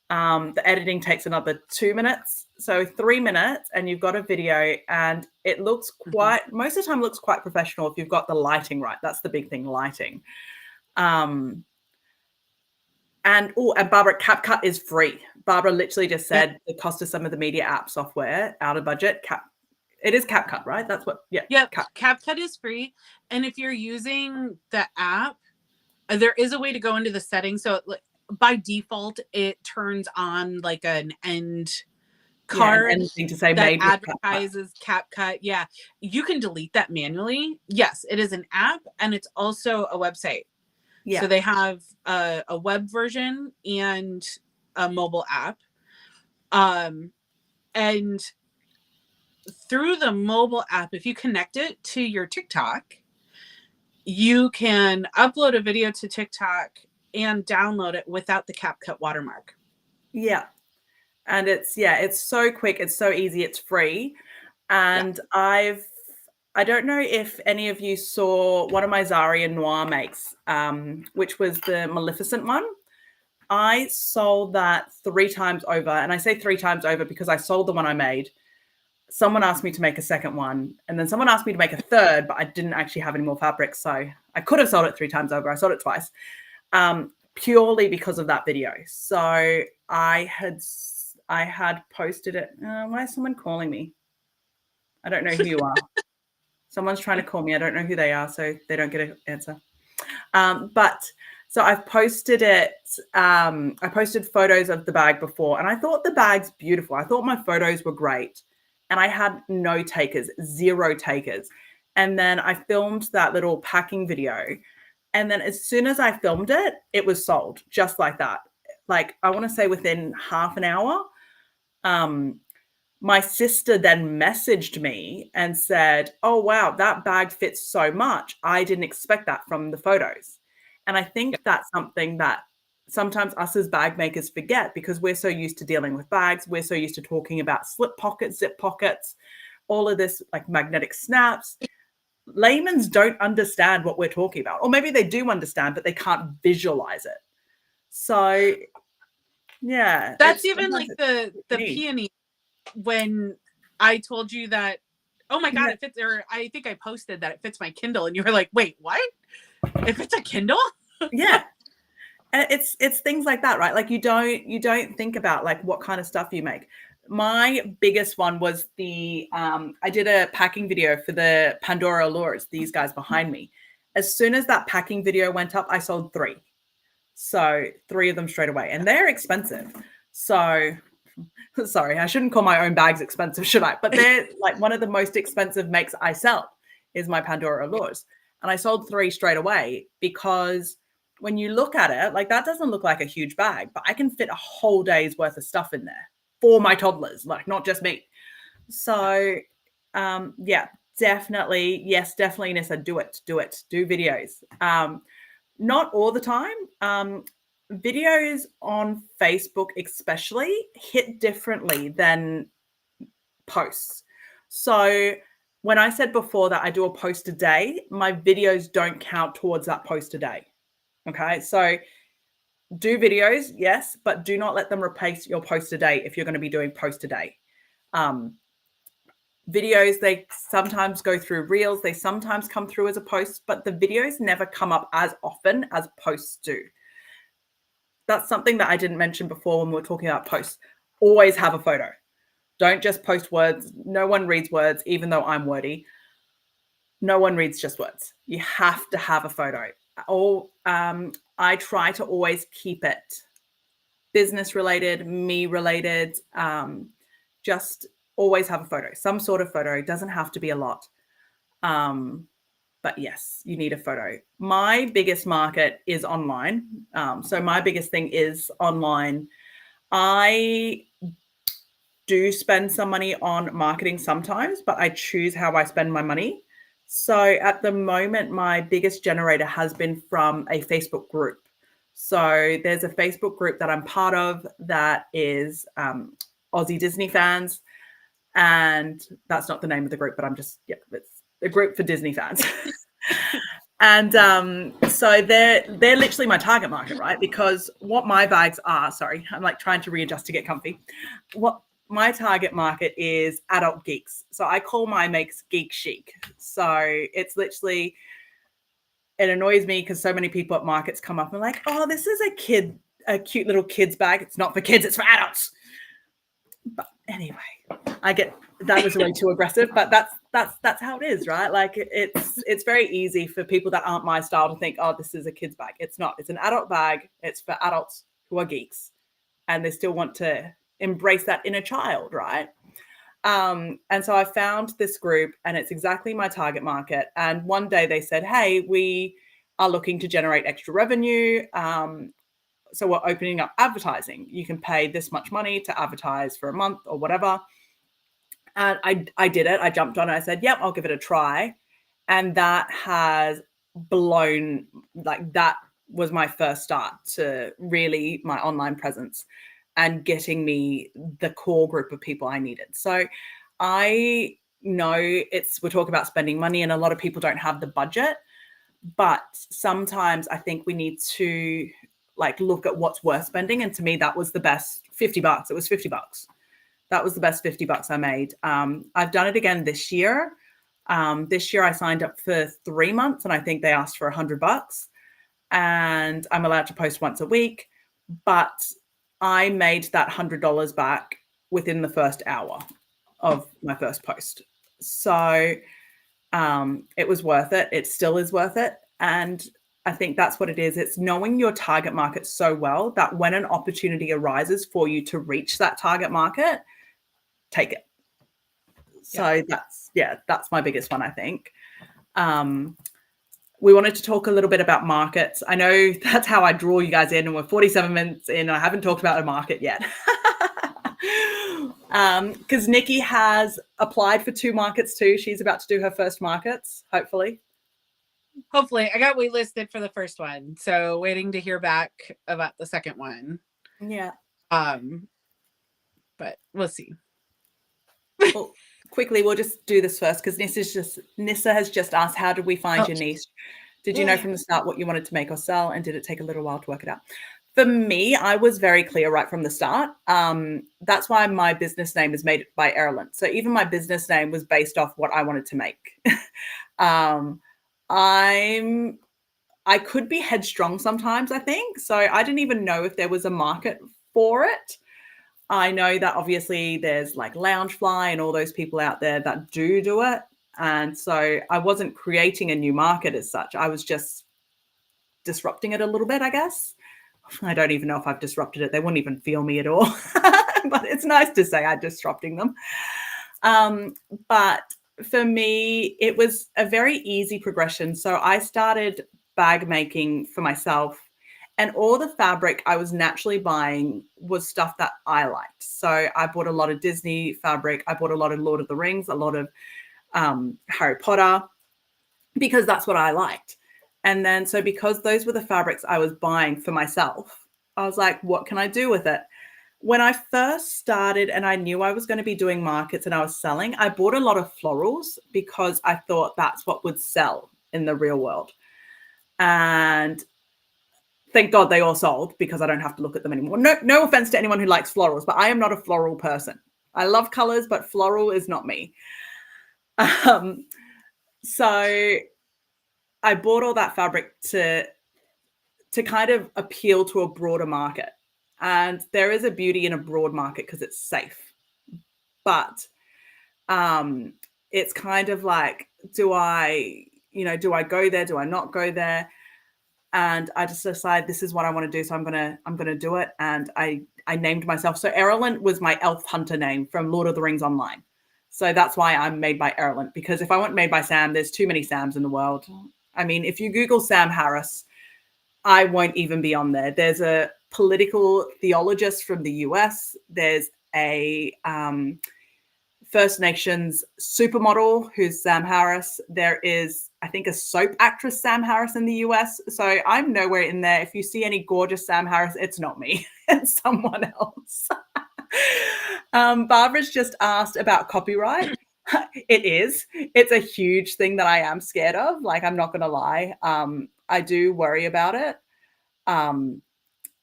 The editing takes another 2 minutes. So 3 minutes and you've got a video and it looks most of the time looks quite professional if you've got the lighting right. That's the big thing, lighting. And Barbara, CapCut is free. Barbara literally just said the cost of some of the media app software out of budget. It is CapCut, right? That's what, yeah. Yep, CapCut is free. And if you're using the app, there is a way to go into the settings. So by default, it turns on like an end card anything to say that made advertises CapCut. Yeah, you can delete that manually. Yes, it is an app and it's also a website. Yeah. So they have a web version and a mobile app. And through the mobile app, if you connect it to your TikTok, you can upload a video to TikTok and download it without the CapCut watermark. Yeah. And it's so quick. It's so easy. It's free. And I don't know if any of you saw one of my Zaria Noir makes, which was the Maleficent one. I sold that 3 times over. And I say 3 times over because I sold the one I made. Someone asked me to make a second one. And then someone asked me to make a third, but I didn't actually have any more fabric. So I could have sold it 3 times over. I sold it twice, purely because of that video. So I had posted it. Why is someone calling me? I don't know who you are. Someone's trying to call me. I don't know who they are, so they don't get an answer. But so I've posted it. I posted photos of the bag before, and I thought the bag's beautiful. I thought my photos were great, and I had no takers, 0 takers. And then I filmed that little packing video, and then as soon as I filmed it, it was sold just like that. Like I want to say within half an hour. My sister then messaged me and said, "Oh, wow, that bag fits so much. I didn't expect that from the photos." And I think that's something that sometimes us as bag makers forget because we're so used to dealing with bags. We're so used to talking about slip pockets, zip pockets, all of this like magnetic snaps. Layman's don't understand what we're talking about. Or maybe they do understand, but they can't visualize it. So, yeah. That's even like the peony. When I told you that, oh my God, it fits, or I think I posted that it fits my Kindle, and you were like, wait, what? It fits a Kindle? Yeah. And it's things like that, right? Like you don't think about like what kind of stuff you make. My biggest one was I did a packing video for the Pandora Allures, these guys behind me. As soon as that packing video went up, I sold 3. So 3 of them straight away, and they're expensive. So sorry, I shouldn't call my own bags expensive, should I? But they're like one of the most expensive makes I sell is my Pandora Allures. And I sold 3 straight away because when you look at it, like that doesn't look like a huge bag, but I can fit a whole day's worth of stuff in there for my toddlers, like not just me. So definitely. Yes, definitely, Nessa, do videos. Not all the time. Videos on Facebook especially hit differently than posts. So when I said before that I do a post a day, my videos don't count towards that post a day. Okay, so do videos, yes, but do not let them replace your post a day if you're going to be doing post a day. Videos, they sometimes go through reels, they sometimes come through as a post, but the videos never come up as often as posts do. That's something that I didn't mention before when we were talking about posts. Always have a photo. Don't just post words. No one reads words, even though I'm wordy. No one reads just words. You have to have a photo. I try to always keep it business related, me related. Just always have a photo, some sort of photo. It doesn't have to be a lot. But yes, you need a photo. My biggest market is online. So my biggest thing is online. I do spend some money on marketing sometimes, but I choose how I spend my money. So at the moment, my biggest generator has been from a Facebook group. So there's a Facebook group that I'm part of that is Aussie Disney fans. And that's not the name of the group, but it's a group for Disney fans. And so they're literally my target market, right? Because what my bags are, sorry, I'm like trying to readjust to get comfy. What my target market is adult geeks. So I call my makes geek chic. So it's literally, it annoys me because so many people at markets come up and like, oh, this is a cute little kid's bag. It's not for kids, it's for adults. But anyway, I get that was way too aggressive, but that's how it is, right? Like it's very easy for people that aren't my style to think, oh, this is a kid's bag. It's not. It's an adult bag. It's for adults who are geeks, and they still want to embrace that inner child, right? And so I found this group, and it's exactly my target market. And one day they said, hey, we are looking to generate extra revenue. So we're opening up advertising. You can pay this much money to advertise for a month or whatever. And I did it. I jumped on it. I said, yep, I'll give it a try. And that has blown, like that was my first start to really my online presence and getting me the core group of people I needed. So I know we're talking about spending money and a lot of people don't have the budget, but sometimes I think we need to like look at what's worth spending. And to me, that was the best $50. It was $50. That was the best $50 I made. I've done it again this year. This year I signed up for 3 months and I think they asked for $100 and I'm allowed to post once a week, but I made that $100 back within the first hour of my first post. So it was worth it. It still is worth it. And I think that's what it is. It's knowing your target market so well that when an opportunity arises for you to reach that target market, take it. So that's my biggest one, I think. We wanted to talk a little bit about markets. I know that's how I draw you guys in, and we're 47 minutes in. I haven't talked about a market yet. Because Nikki has applied for 2 markets too. She's about to do her first markets, hopefully. I got waitlisted for the first one, so waiting to hear back about the second one. Yeah. But we'll see. Well, quickly, we'll just do this first because Nissa has just asked, how did we find your niche? Did you know from the start what you wanted to make or sell, and did it take a little while to work it out? For me, I was very clear right from the start. That's why my business name is Made by Erilyn. So even my business name was based off what I wanted to make. I could be headstrong sometimes, I think. So I didn't even know if there was a market for it. I know that obviously there's like Loungefly and all those people out there that do it. And so I wasn't creating a new market as such. I was just disrupting it a little bit, I guess. I don't even know if I've disrupted it. They wouldn't even feel me at all. But it's nice to say I'm disrupting them. But for me, it was a very easy progression. So I started bag making for myself, and all the fabric I was naturally buying was stuff that I liked. So I bought a lot of Disney fabric. I bought a lot of Lord of the Rings, a lot of Harry Potter, because that's what I liked. And then, so because those were the fabrics I was buying for myself, I was like, what can I do with it? When I first started and I knew I was going to be doing markets and I was selling, I bought a lot of florals because I thought that's what would sell in the real world. And thank God they all sold because I don't have to look at them anymore. No offense to anyone who likes florals, but I am not a floral person. I love colors, but floral is not me. Um, so I bought all that fabric to kind of appeal to a broader market. And there is a beauty in a broad market because it's safe. But um, it's kind of like, do I go there? Do I not go there? And I just decided this is what I want to do. So I'm gonna do it. And I named myself. So Erland was my elf hunter name from Lord of the Rings Online. So that's why I'm made by Erland. Because if I weren't made by Sam, there's too many Sams in the world. I mean, if you Google Sam Harris, I won't even be on there. There's a political theologist from the US. There's a First Nations supermodel who's Sam Harris. There is, I think, a soap actress, Sam Harris, in the US. So I'm nowhere in there. If you see any gorgeous Sam Harris, it's not me, it's someone else. Barbara's just asked about copyright. It is. It's a huge thing that I am scared of. Like, I'm not going to lie. I do worry about it.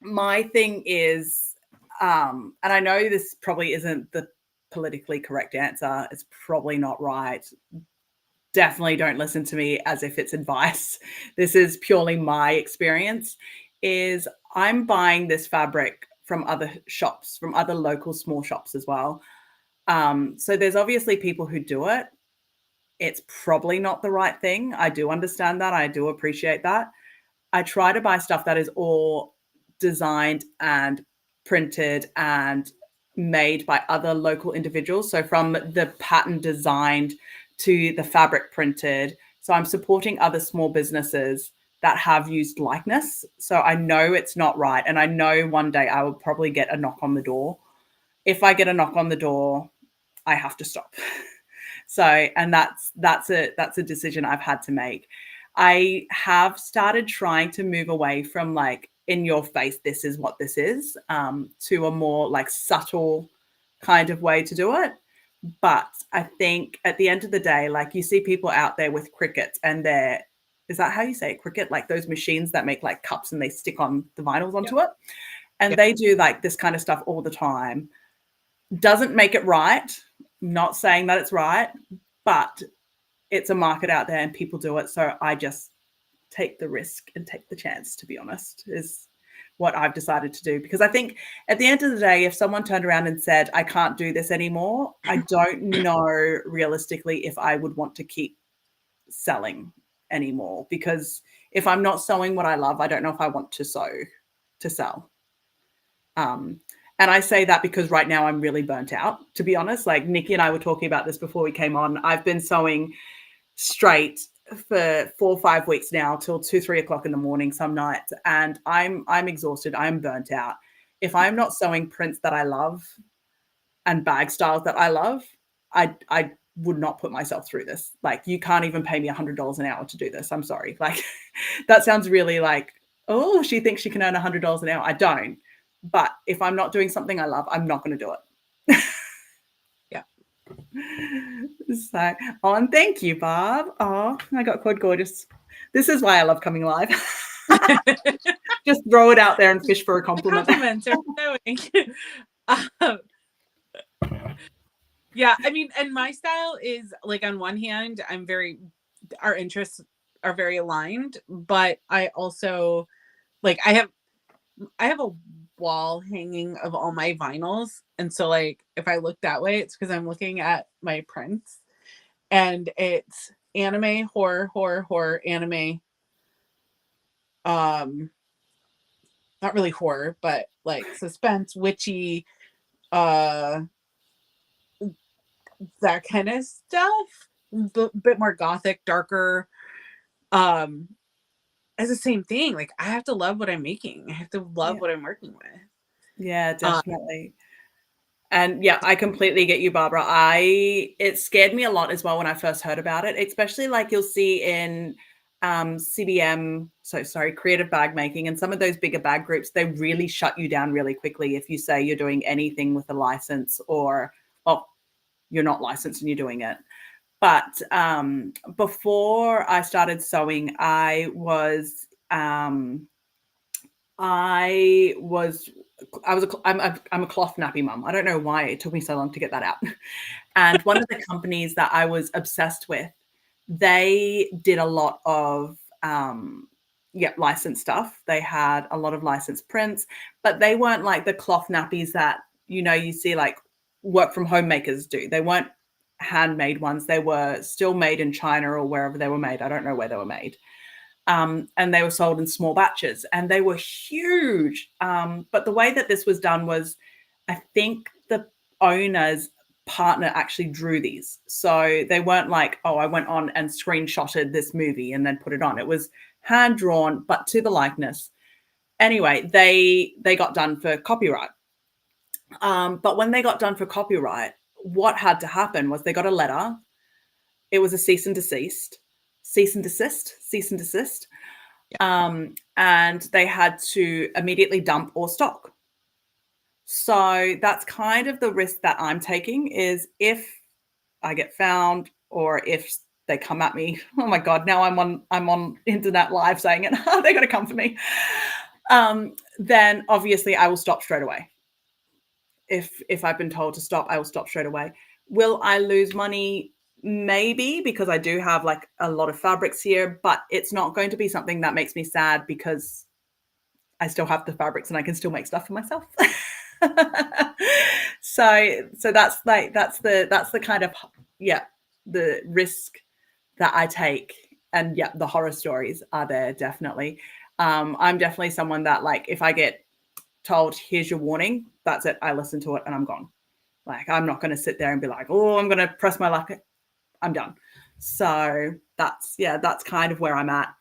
My thing is, and I know this probably isn't the politically correct answer. It's probably not right. Definitely don't listen to me as if it's advice. This is purely my experience. Is I'm buying this fabric from other shops, from other local small shops as well. So there's obviously people who do it. It's probably not the right thing. I do understand that. I do appreciate that. I try to buy stuff that is all designed and printed and made by other local individuals. So from the pattern designed to the fabric printed. So I'm supporting other small businesses that have used likeness. So I know it's not right. And I know one day I will probably get a knock on the door. If I get a knock on the door, I have to stop. So, and that's a decision I've had to make. I have started trying to move away from like in your face, this is what this is, to a more like subtle kind of way to do it. But I think at the end of the day, like you see people out there with crickets and is that how you say it? Cricket, like those machines that make like cups and they stick on the vinyls onto it. And they do like this kind of stuff all the time. Doesn't make it right. Not saying that it's right, but it's a market out there and people do it. So I just take the risk and take the chance, to be honest, is what I've decided to do. Because I think at the end of the day, if someone turned around and said, I can't do this anymore, I don't know realistically if I would want to keep selling anymore. Because if I'm not sewing what I love, I don't know if I want to sell. And I say that because right now I'm really burnt out, to be honest. Like Nikki and I were talking about this before we came on. I've been sewing straight for 4 or 5 weeks now till 2, 3 o'clock in the morning some nights. And I'm exhausted. I'm burnt out. If I'm not sewing prints that I love and bag styles that I love, I would not put myself through this. Like you can't even pay me $100 an hour to do this. I'm sorry. Like that sounds really like, oh, she thinks she can earn $100 an hour. I don't. But if I'm not doing something I love, I'm not going to do it. Yeah. So, and thank you, Barb. Oh, I got called gorgeous. This is why I love coming live. Just throw it out there and fish for a compliment. Compliments are knowing. Yeah, I mean, and my style is like on one hand, our interests are very aligned, but I also like I have a wall hanging of all my vinyls. And so like if I look that way, it's because I'm looking at my prints and it's anime, horror, anime. Not really horror, but like suspense, witchy, that kind of stuff. Bit more gothic, darker. As the same thing, like I have to love what I'm making. I have to love what I'm working with. Yeah, definitely. And yeah, I completely get you, Barbara. It scared me a lot as well when I first heard about it, especially like you'll see in CBM, creative bag making, and some of those bigger bag groups, they really shut you down really quickly if you say you're doing anything with a license or, oh, you're not licensed and you're doing it. But before I started sewing, I was I'm a cloth nappy mum. I don't know why it took me so long to get that out. And one of the companies that I was obsessed with, they did a lot of licensed stuff. They had a lot of licensed prints, but they weren't like the cloth nappies that you see like work from home makers do. They weren't handmade ones. They were still made in China or wherever they were made. I don't know where they were made. And they were sold in small batches and they were huge. But the way that this was done was, I think the owner's partner actually drew these. So they weren't like, oh, I went on and screenshotted this movie and then put it on. It was hand drawn, but to the likeness. Anyway, they got done for copyright. But when they got done for copyright, what had to happen was they got a letter. It was a cease and desist. Yeah. And they had to immediately dump or stock. So that's kind of the risk that I'm taking, is if I get found or if they come at me, oh my God, now I'm on internet live saying it, they're going to come for me. Then obviously I will stop straight away. If I've been told to stop, I will stop straight away. Will I lose money? Maybe, because I do have like a lot of fabrics here, but it's not going to be something that makes me sad because I still have the fabrics and I can still make stuff for myself. so that's the kind of the risk that I take. And the horror stories are there, definitely. I'm definitely someone that, like, if I get told here's your warning, that's it, I listen to it and I'm gone. Like, I'm not going to sit there and be like, oh, I'm going to press my luck. I'm done. So that's kind of where I'm at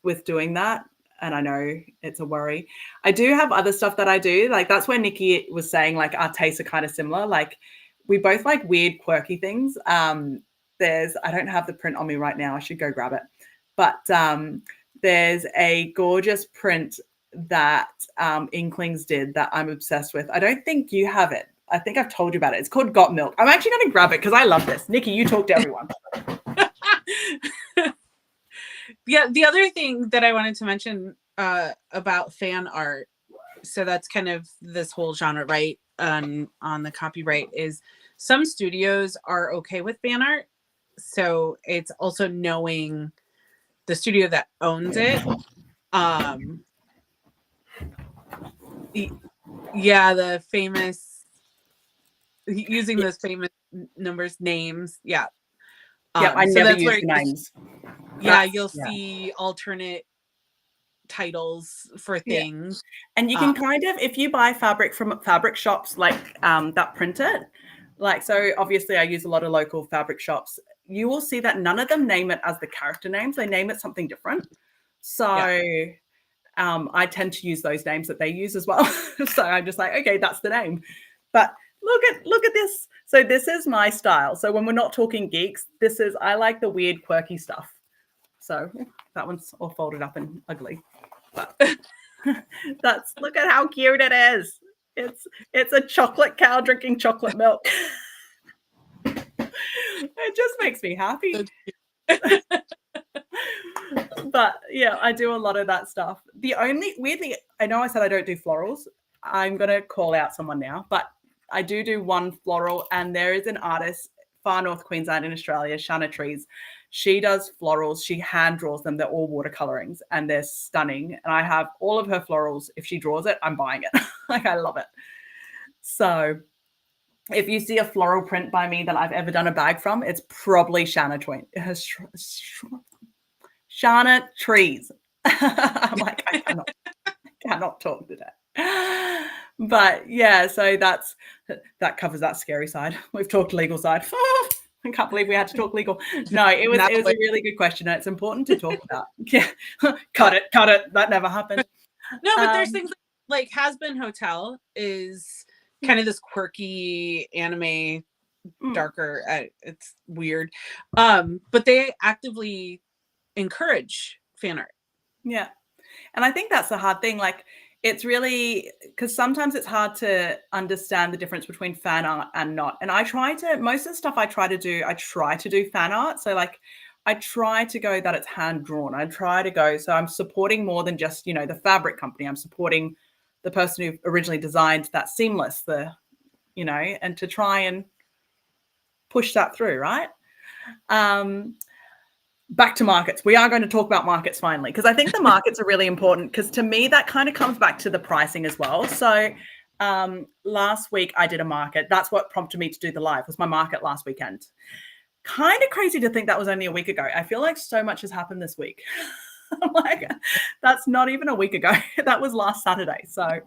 with doing that. And I know it's a worry. I do have other stuff that I do. Like, that's where Nikki was saying, like, our tastes are kind of similar. Like, we both like weird, quirky things. I don't have the print on me right now. I should go grab it. But there's a gorgeous print that Inklings did that I'm obsessed with. I don't think you have it. I think I've told you about it. It's called Got Milk. I'm actually going to grab it because I love this. Nikki, you talk to everyone. Yeah, the other thing that I wanted to mention about fan art, so that's kind of this whole genre, right, on the copyright, is some studios are okay with fan art. So it's also knowing the studio that owns it. The famous, using those famous numbers, names. Yeah. I never use the names. You'll see alternate titles for things. And you can kind of, if you buy fabric from fabric shops like that print it, like, so obviously I use a lot of local fabric shops, you will see that none of them name it as the character names. They name it something different. So I tend to use those names that they use as well. So I'm just like, okay, that's the name. But look at this. So this is my style. So when we're not talking geeks, I like the weird, quirky stuff. So that one's all folded up and ugly. But look at how cute it is. It's a chocolate cow drinking chocolate milk. It just makes me happy. But yeah, I do a lot of that stuff. The only weirdly, I know I said I don't do florals. I'm gonna call out someone now, but I do one floral, and there is an artist, far north Queensland in Australia, Shanna Trees. She does florals. She hand draws them. They're all watercolorings and they're stunning. And I have all of her florals. If she draws it, I'm buying it. Like, I love it. So if you see a floral print by me that I've ever done a bag from, it's probably Shanna Trees. I'm like, I cannot talk today. But yeah, so that covers that scary side. We've talked legal side. I can't believe we had to talk legal. No, it was a really good question, and it's important to talk about. Yeah, cut it. That never happened. No, but there's things like Has Been Hotel is kind of this quirky anime, darker. It's weird, but they actively encourage fan art. Yeah, and I think that's the hard thing. Like, it's really, because sometimes it's hard to understand the difference between fan art and not. And most of the stuff I try to do fan art. So like, I try to go that it's hand drawn. So I'm supporting more than just, the fabric company. I'm supporting the person who originally designed that seamless, and to try and push that through, right? Back to markets. We are going to talk about markets finally, because I think the markets are really important, because to me that kind of comes back to the pricing as well. So last week I did a market. That's what prompted me to do the live, was my market last weekend. Kind of crazy to think that was only a week ago. I feel like so much has happened this week. Like, that's not even a week ago. That was last Saturday. So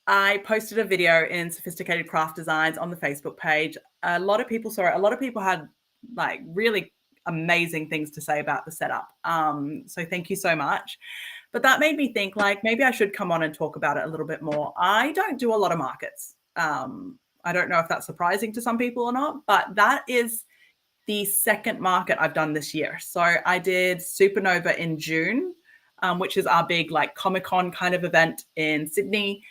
I posted a video in Sophisticated Craft Designs on the Facebook page. A lot of people saw it. A lot of people had like really amazing things to say about the setup. So thank you so much. But that made me think, like, maybe I should come on and talk about it a little bit more. I don't do a lot of markets. I don't know if that's surprising to some people or not, but that is the second market I've done this year. So I did Supernova in June, which is our big like Comic-Con kind of event in Sydney.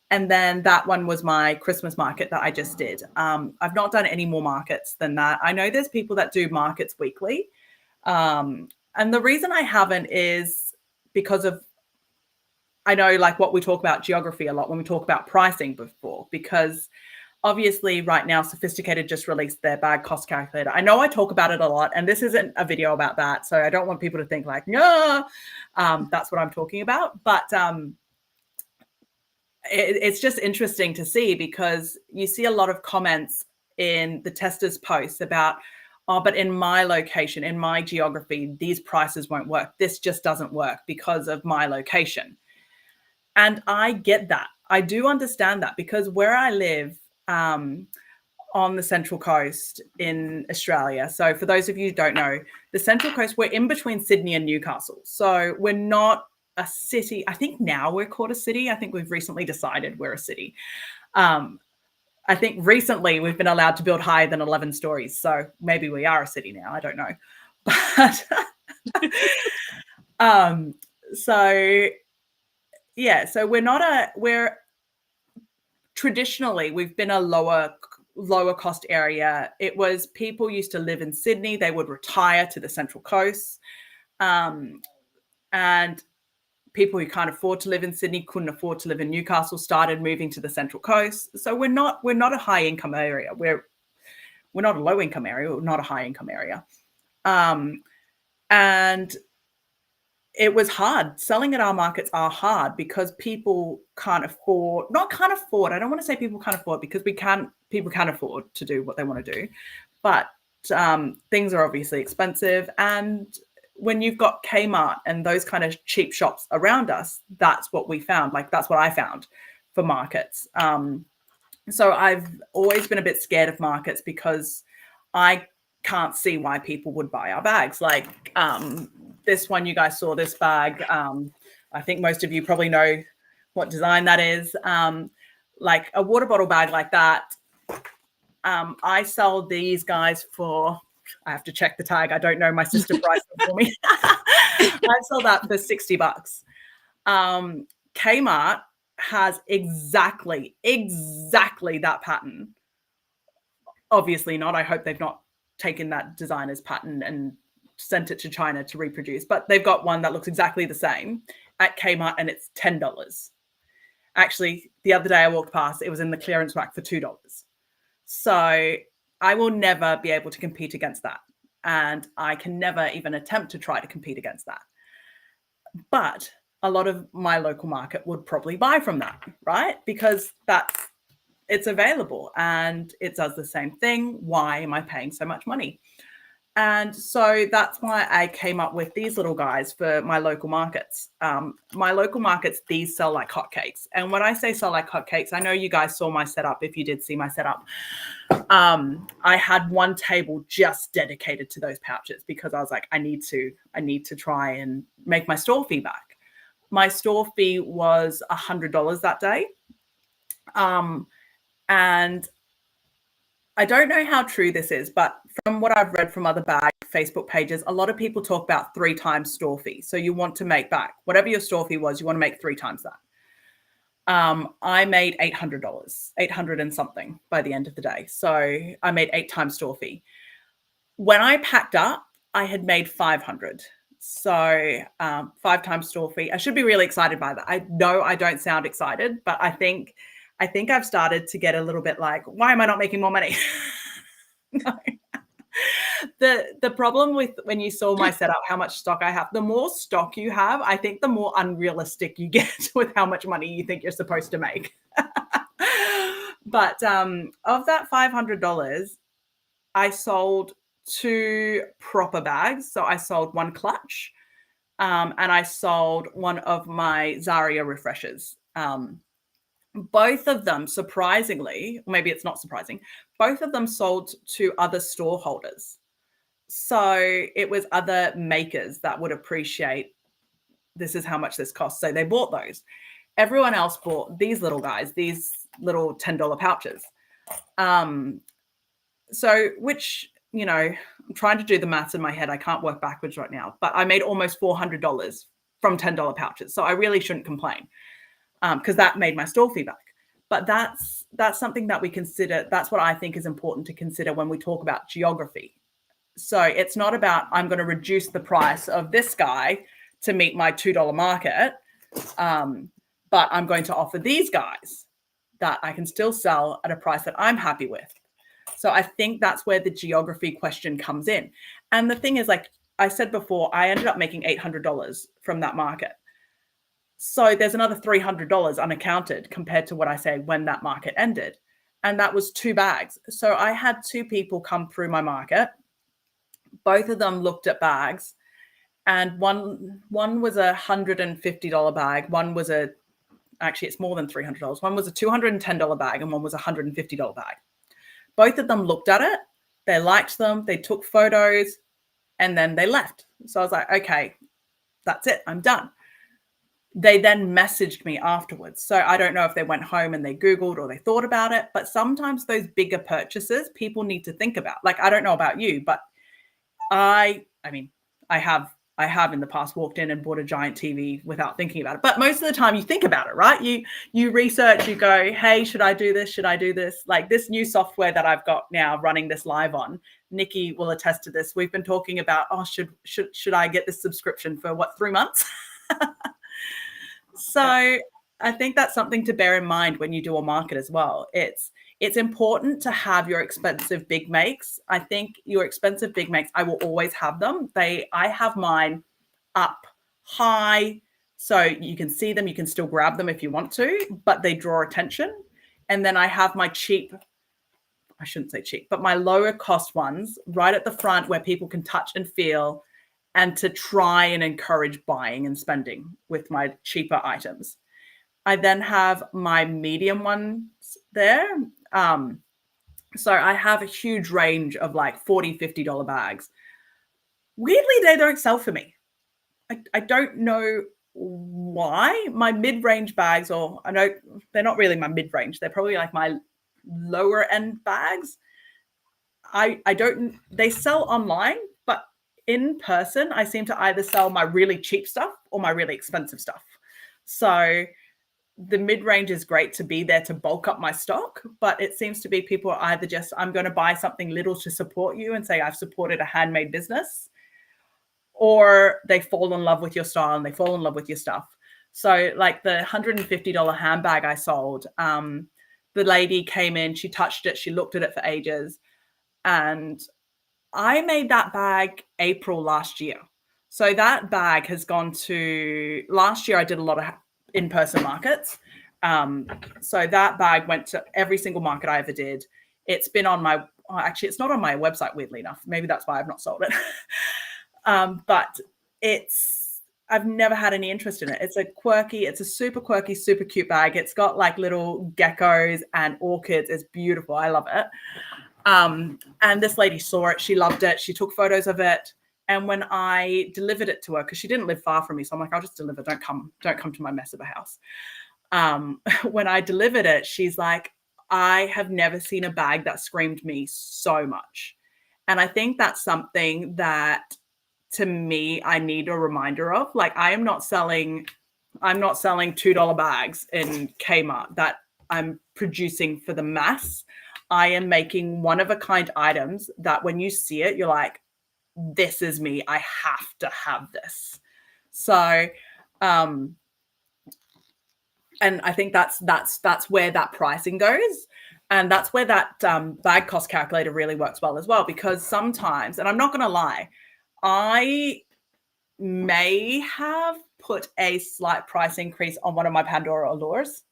And then that one was my Christmas market that I just did. I've not done any more markets than that. I know there's people that do markets weekly. And the reason I haven't is because of, I know like what we talk about geography a lot when we talk about pricing before, because obviously right now Sophisticated just released their bag cost calculator. I know I talk about it a lot, and this isn't a video about that. So I don't want people to think like, no, that's what I'm talking about. But it's just interesting to see, because you see a lot of comments in the testers posts about, oh, but in my location, in my geography, these prices won't work. This just doesn't work because of my location. And I get that. I do understand that, because where I live on the Central Coast in Australia. So for those of you who don't know, the Central Coast, we're in between Sydney and Newcastle. So we're not a city. I think now we're called a city. I think we've recently decided we're a city. I think recently we've been allowed to build higher than 11 stories. So maybe we are a city now. I don't know. But so yeah, so we're traditionally, we've been a lower cost area. It was people used to live in Sydney. They would retire to the Central Coast. And people who can't afford to live in Sydney, couldn't afford to live in Newcastle, started moving to the Central Coast. So we're not a high income area. We're not a low income area. We're not a high income area. And it was hard. Selling at our markets are hard because people can't afford. I don't want to say people can't afford, because people can afford to do what they want to do. But things are obviously expensive. And when you've got Kmart and those kind of cheap shops around us, that's what we found. Like, that's what I found for markets. So I've always been a bit scared of markets, because I can't see why people would buy our bags. Like this one, you guys saw this bag. I think most of you probably know what design that is. Like a water bottle bag like that. I sold these guys for, I have to check the tag. I don't know. My sister priced them for me. I sold that for $60. Kmart has exactly that pattern. Obviously not. I hope they've not taken that designer's pattern and sent it to China to reproduce, but they've got one that looks exactly the same at Kmart, and it's $10. Actually, the other day I walked past, it was in the clearance rack for $2. So I will never be able to compete against that. And I can never even attempt to try to compete against that. But a lot of my local market would probably buy from that, right? Because it's available and it does the same thing. Why am I paying so much money? And so that's why I came up with these little guys for my local markets. My local markets, these sell like hotcakes. And when I say sell like hotcakes, I know you guys saw my setup. If you did see my setup, I had one table just dedicated to those pouches, because I was like, I need to try and make my store fee back. My store fee was $100 that day. And I don't know how true this is, but from what I've read from other bag Facebook pages, a lot of people talk about 3 times store fee. So you want to make back whatever your store fee was, you want to make 3 times that. I made $800, 800 and something by the end of the day. So I made 8 times store fee. When I packed up, I had made 500. So 5 times store fee. I should be really excited by that. I know I don't sound excited, but I think I've started to get a little bit like, why am I not making more money? No. The problem with when you saw my setup, how much stock I have, the more stock you have, I think the more unrealistic you get with how much money you think you're supposed to make. But of that $500, I sold 2 proper bags. So I sold 1 clutch, and I sold one of my Zaria refreshers. Both of them, surprisingly, maybe it's not surprising, both of them sold to other store holders. So it was other makers that would appreciate this is how much this costs. So they bought those. Everyone else bought these little guys, these little $10 pouches. So which, you know, I'm trying to do the maths in my head. I can't work backwards right now, but I made almost $400 from $10 pouches. So I really shouldn't complain because that made my store fee back. But that's something that we consider. That's what I think is important to consider when we talk about geography. So it's not about I'm going to reduce the price of this guy to meet my $2 market, but I'm going to offer these guys that I can still sell at a price that I'm happy with. So I think that's where the geography question comes in. And the thing is, like I said before, I ended up making $800 from that market. So there's another $300 unaccounted compared to what I say when that market ended. And that was 2 bags. So I had 2 people come through my market. Both of them looked at bags, and one was a $150 bag. One was actually it's more than $300. One was a $210 bag and one was a $150 bag. Both of them looked at it. They liked them. They took photos and then they left. So I was like, okay, that's it. I'm done. They then messaged me afterwards. So I don't know if they went home and they Googled or they thought about it, but sometimes those bigger purchases people need to think about. Like, I don't know about you, but I mean, I have in the past walked in and bought a giant TV without thinking about it. But most of the time you think about it, right? You research, you go, hey, should I do this? Should I do this? Like this new software that I've got now running this live on, Nikki will attest to this. We've been talking about, oh, should I get this subscription for 3 months? So I think that's something to bear in mind when you do a market as well. It's important to have your expensive big makes. I think your expensive big makes, I will always have them. I have mine up high, so you can see them. You can still grab them if you want to, but they draw attention. And then I have my cheap, I shouldn't say cheap, but my lower cost ones right at the front where people can touch and feel, and to try and encourage buying and spending with my cheaper items. I then have my medium ones there. So I have a huge range of like $40, $50 bags. Weirdly, they don't sell for me. I don't know why. My mid-range bags, or I know they're not really my mid-range. They're probably like my lower end bags. They sell online, but in person, I seem to either sell my really cheap stuff or my really expensive stuff. So the mid-range is great to be there to bulk up my stock, but it seems to be people are either just, I'm going to buy something little to support you and say I've supported a handmade business, or they fall in love with your style and they fall in love with your stuff. So like the $150 handbag I sold, the lady came in, she touched it, she looked at it for ages, and I made that bag April last year. So that bag has gone to, last year I did a lot of in-person markets. So that bag went to every single market I ever did. It's been on my, actually it's not on my website, weirdly enough. Maybe that's why I've not sold it. But I've never had any interest in it. It's a super quirky, super cute bag. It's got like little geckos and orchids. It's beautiful. I love it. And this lady saw it. She loved it. She took photos of it. And when I delivered it to her, because she didn't live far from me, so I'm like, I'll just deliver. Don't come to my mess of a house. When I delivered it, she's like, I have never seen a bag that screamed me so much. And I think that's something that, to me, I need a reminder of. Like, I'm not selling $2 bags in Kmart that I'm producing for the mass. I am making one-of-a-kind items that when you see it, you're like, this is me. I have to have this. So, and I think that's where that pricing goes. And that's where that bag cost calculator really works well as well, because sometimes, and I'm not going to lie, I may have put a slight price increase on one of my Pandora Allures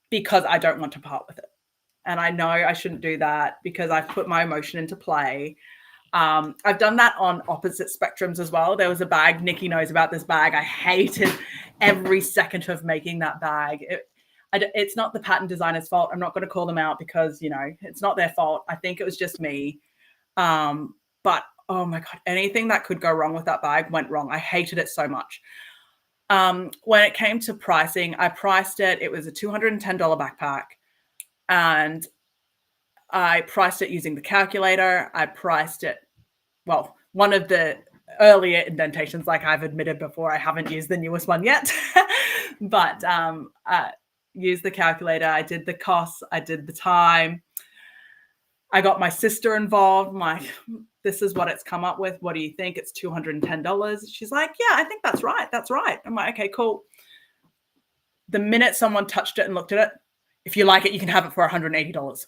because I don't want to part with it. And I know I shouldn't do that because I've put my emotion into play. I've done that on opposite spectrums as well. There was a bag, Nikki knows about this bag. I hated every second of making that bag. It's not the pattern designer's fault. I'm not going to call them out because, it's not their fault. I think it was just me. But oh my God, anything that could go wrong with that bag went wrong. I hated it so much. When it came to pricing, I priced it. It was a $210 backpack. And I priced it using the calculator. I priced it, well, one of the earlier indentations, like I've admitted before, I haven't used the newest one yet, but used the calculator. I did the costs. I did the time. I got my sister involved. This is what it's come up with. What do you think? It's $210. She's like, yeah, I think that's right. That's right. I'm like, okay, cool. The minute someone touched it and looked at it, if you like it, you can have it for $180.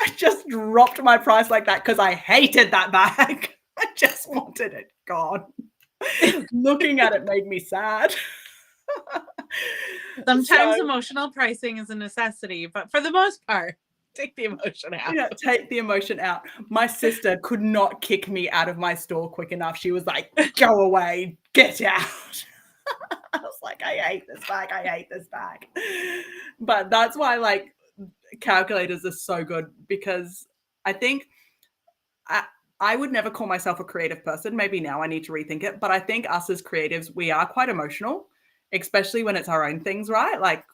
I just dropped my price like that because I hated that bag. I just wanted it gone. Looking at it made me sad. Sometimes emotional pricing is a necessity, but for the most part, take the emotion out. Yeah, take the emotion out. My sister could not kick me out of my store quick enough. She was like, go away, get out. I was like, I hate this bag. I hate this bag. But that's why calculators are so good, because I think I would never call myself a creative person. Maybe now I need to rethink it. But I think us as creatives, we are quite emotional, especially when it's our own things, right? Like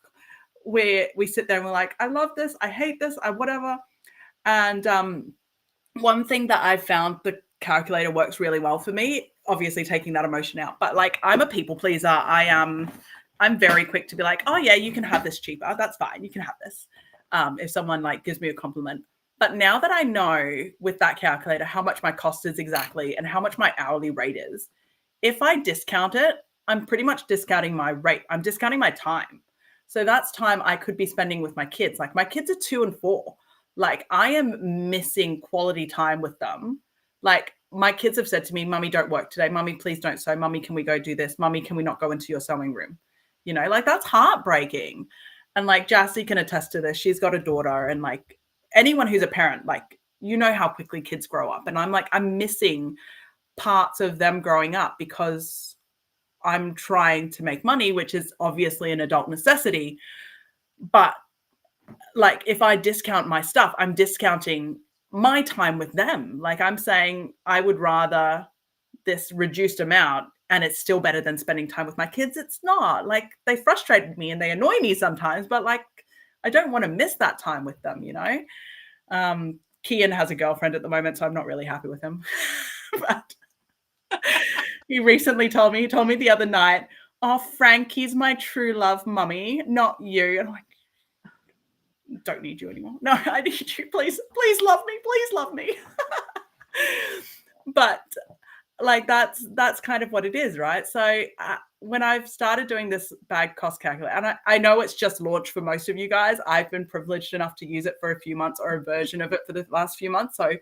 we sit there and we're like, I love this. I hate this. I whatever. And one thing that I've found the calculator works really well for me, obviously taking that emotion out. But I'm a people pleaser. I'm very quick to be like, oh yeah, you can have this cheaper. That's fine. You can have this. If someone gives me a compliment. But now that I know with that calculator how much my cost is exactly and how much my hourly rate is, if I discount it, I'm pretty much discounting my rate. I'm discounting my time. So that's time I could be spending with my kids. My kids are 2 and 4. I am missing quality time with them. My kids have said to me, Mummy, don't work today. Mummy, please don't sew. Mummy, can we go do this? Mummy, can we not go into your sewing room? That's heartbreaking. And Jassy can attest to this. She's got a daughter, and anyone who's a parent, how quickly kids grow up. And I'm missing parts of them growing up because I'm trying to make money, which is obviously an adult necessity. But if I discount my stuff, I'm discounting my time with them. I'm saying I would rather this reduced amount, and it's still better than spending time with my kids. It's not. They frustrate me and they annoy me sometimes, but I don't want to miss that time with them, Kian has a girlfriend at the moment, so I'm not really happy with him. But he recently told me the other night, oh, Frankie's my true love, Mummy, not you. And I'm like, don't need you anymore. No, I need you. Please love me. Please love me. But that's kind of what it is, right? So when I've started doing this bag cost calculator, and I know it's just launched for most of you guys, I've been privileged enough to use it for a few months, or a version of it for the last few months. So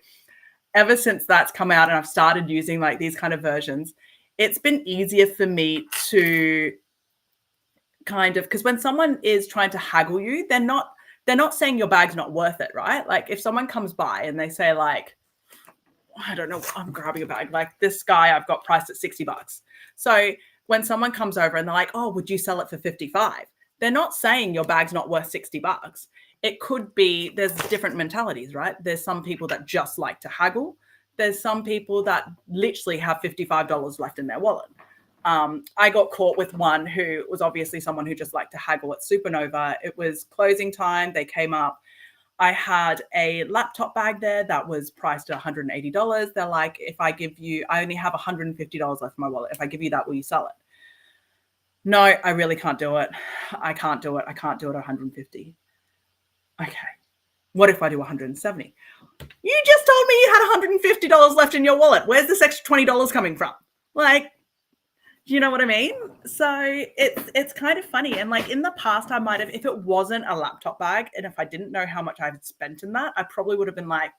ever since that's come out and I've started using these kind of versions, it's been easier for me to because when someone is trying to haggle you, they're not saying your bag's not worth it, right? If someone comes by and they say I don't know, I'm grabbing a bag. This guy I've got priced at $60. So when someone comes over and they're like, oh, would you sell it for 55? They're not saying your bag's not worth $60. It could be, there's different mentalities, right? There's some people that just like to haggle. There's some people that literally have $55 left in their wallet. I got caught with one who was obviously someone who just liked to haggle at Supernova. It was closing time. They came up. I had a laptop bag there that was priced at $180. They're like, if I give you, I only have $150 left in my wallet. If I give you that, will you sell it? No, I really can't do it. I can't do it. I can't do it at 150. Okay. What if I do 170? You just told me you had $150 left in your wallet. Where's this extra $20 coming from? Like, do you know what I mean? So it's kind of funny. And like in the past, I might have, if it wasn't a laptop bag and if I didn't know how much I had spent in that, I probably would have been like,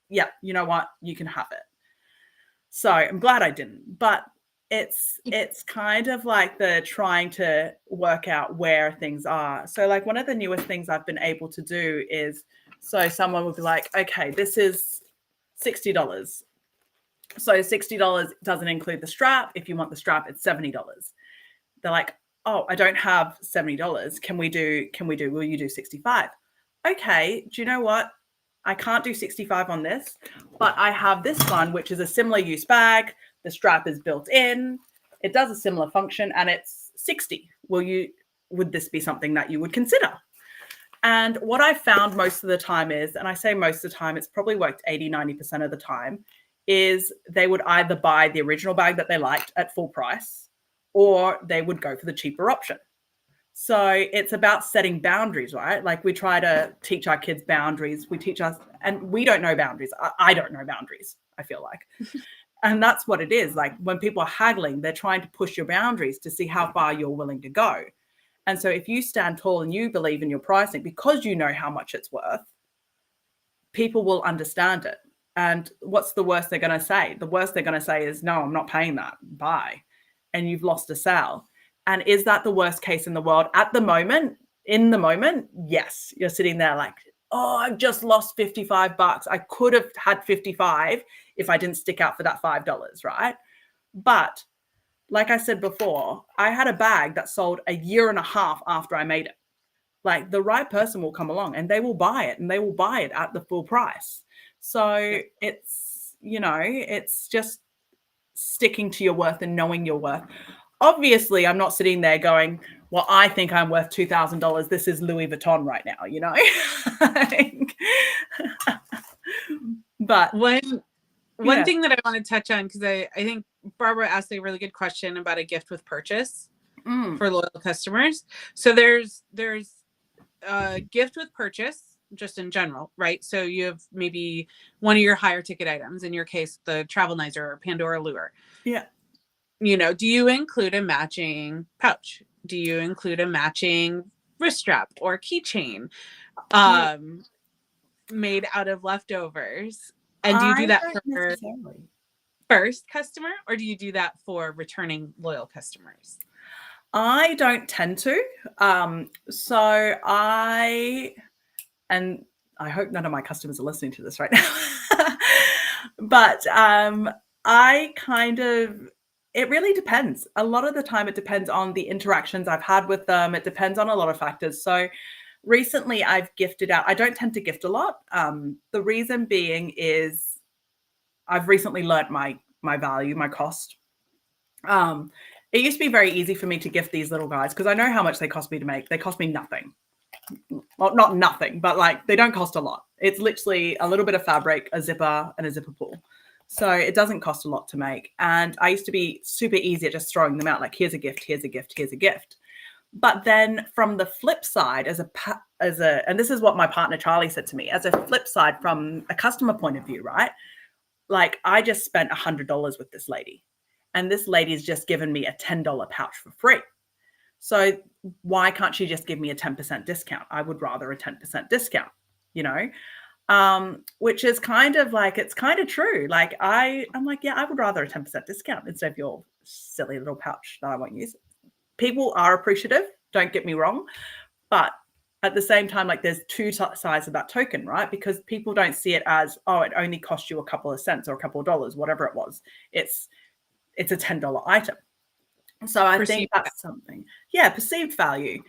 yeah, you know what? You can have it. So I'm glad I didn't. But it's kind of like the trying to work out where things are. So like one of the newest things I've been able to do is, so someone would be like, okay, this is $60. So $60 doesn't include the strap. If you want the strap, it's $70. They're like, oh, I don't have $70. Will you do 65? Okay, do you know what? I can't do 65 on this, but I have this one, which is a similar use bag. The strap is built in. It does a similar function and it's 60. Would this be something that you would consider? And what I found most of the time is, and I say most of the time, it's probably worked 80, 90% of the time, is they would either buy the original bag that they liked at full price or they would go for the cheaper option. So it's about setting boundaries, right? Like we try to teach our kids boundaries. And we don't know boundaries. I don't know boundaries, I feel like. And that's what it is. Like when people are haggling, they're trying to push your boundaries to see how far you're willing to go. And so if you stand tall and you believe in your pricing because you know how much it's worth, people will understand it. And what's the worst they're going to say? The worst they're going to say is, no, I'm not paying that. Bye. And you've lost a sale. And is that the worst case in the world? At the moment, in the moment, yes. You're sitting there like, oh, I've just lost $55. I could have had 55 if I didn't stick out for that $5, right? But like I said before, I had a bag that sold a year and a half after I made it. Like the right person will come along and they will buy it and they will buy it at the full price. So it's just sticking to your worth and knowing your worth. Obviously, I'm not sitting there going, well, I think I'm worth $2,000. This is Louis Vuitton right now, you know? But one thing that I want to touch on, because I think Barbara asked a really good question about a gift with purchase for loyal customers. So there's a gift with purchase just in general, right? So you have maybe one of your higher ticket items, in your case, the Travelnizer or Pandora Lure. Yeah. Do you include a matching pouch? Do you include a matching wrist strap or keychain made out of leftovers? And do you do that for first customer or do you do that for returning loyal customers? I don't tend to. And I hope none of my customers are listening to this right now. But it really depends. A lot of the time it depends on the interactions I've had with them. It depends on a lot of factors. So recently I've gifted out. I don't tend to gift a lot. The reason being is I've recently learnt my value, my cost. It used to be very easy for me to gift these little guys because I know how much they cost me to make. They cost me nothing. Well, not nothing, but like they don't cost a lot. It's literally a little bit of fabric, a zipper, and a zipper pull. So it doesn't cost a lot to make. And I used to be super easy at just throwing them out. Like, here's a gift, here's a gift, here's a gift. But then from the flip side, and this is what my partner Charlie said to me, as a flip side from a customer point of view, right? Like I just spent $100 with this lady and this lady's just given me a $10 pouch for free. So why can't she just give me a 10% discount? I would rather a 10% discount, which is kind of like, it's kind of true. Like I'm like, yeah, I would rather a 10% discount instead of your silly little pouch that I won't use. People are appreciative, don't get me wrong. But at the same time, like there's two sides of that token, right? Because people don't see it as, oh, it only cost you a couple of cents or a couple of dollars, whatever it was. It's a $10 item. So I think that's something, perceived value.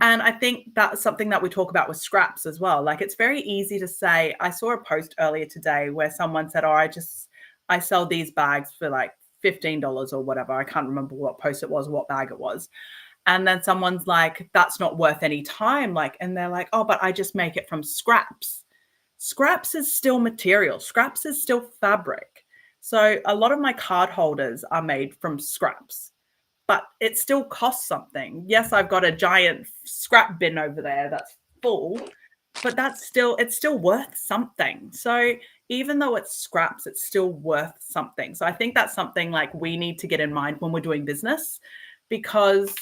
And I think that's something that we talk about with scraps as well. Like it's very easy to say, I saw a post earlier today where someone said, oh, I sell these bags for like $15 or whatever. I can't remember what post it was, what bag it was. And then someone's like, that's not worth any time. Like, and they're like, oh, but I just make it from scraps. Scraps is still material. Scraps is still fabric. So a lot of my card holders are made from scraps, but it still costs something. Yes, I've got a giant scrap bin over there that's full, but it's still worth something. So even though it's scraps, it's still worth something. So I think that's something like we need to get in mind when we're doing business, because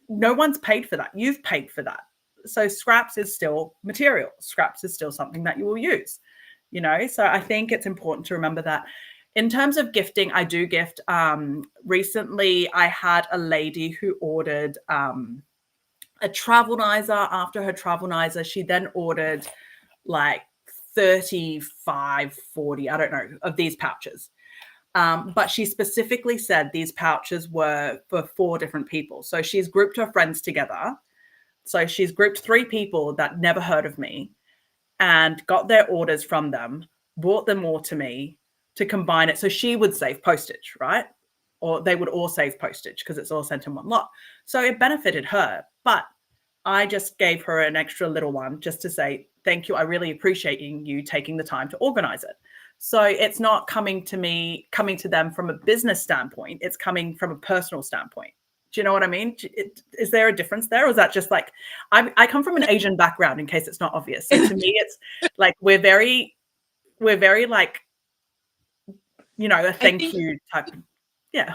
no one's paid for that. You've paid for that. So scraps is still material. Scraps is still something that you will use, you know? So I think it's important to remember that. In terms of gifting, I do gift. Recently, I had a lady who ordered a Travelnizer. After her Travelnizer, she then ordered like 35, 40, I don't know, of these pouches. But she specifically said these pouches were for 4 different people. So she's grouped her friends together. So she's grouped 3 people that never heard of me and got their orders from them, brought them all to me to combine it. So she would save postage, right? Or they would all save postage because it's all sent in one lot. So it benefited her. But I just gave her an extra little one just to say, thank you. I really appreciate you taking the time to organize it. So it's not coming to them from a business standpoint. It's coming from a personal standpoint. Do you know what I mean? Is there a difference there? Or is that just like, I come from an Asian background, in case it's not obvious. So to me, it's like, we're very like, you know, a thank you type. Yeah.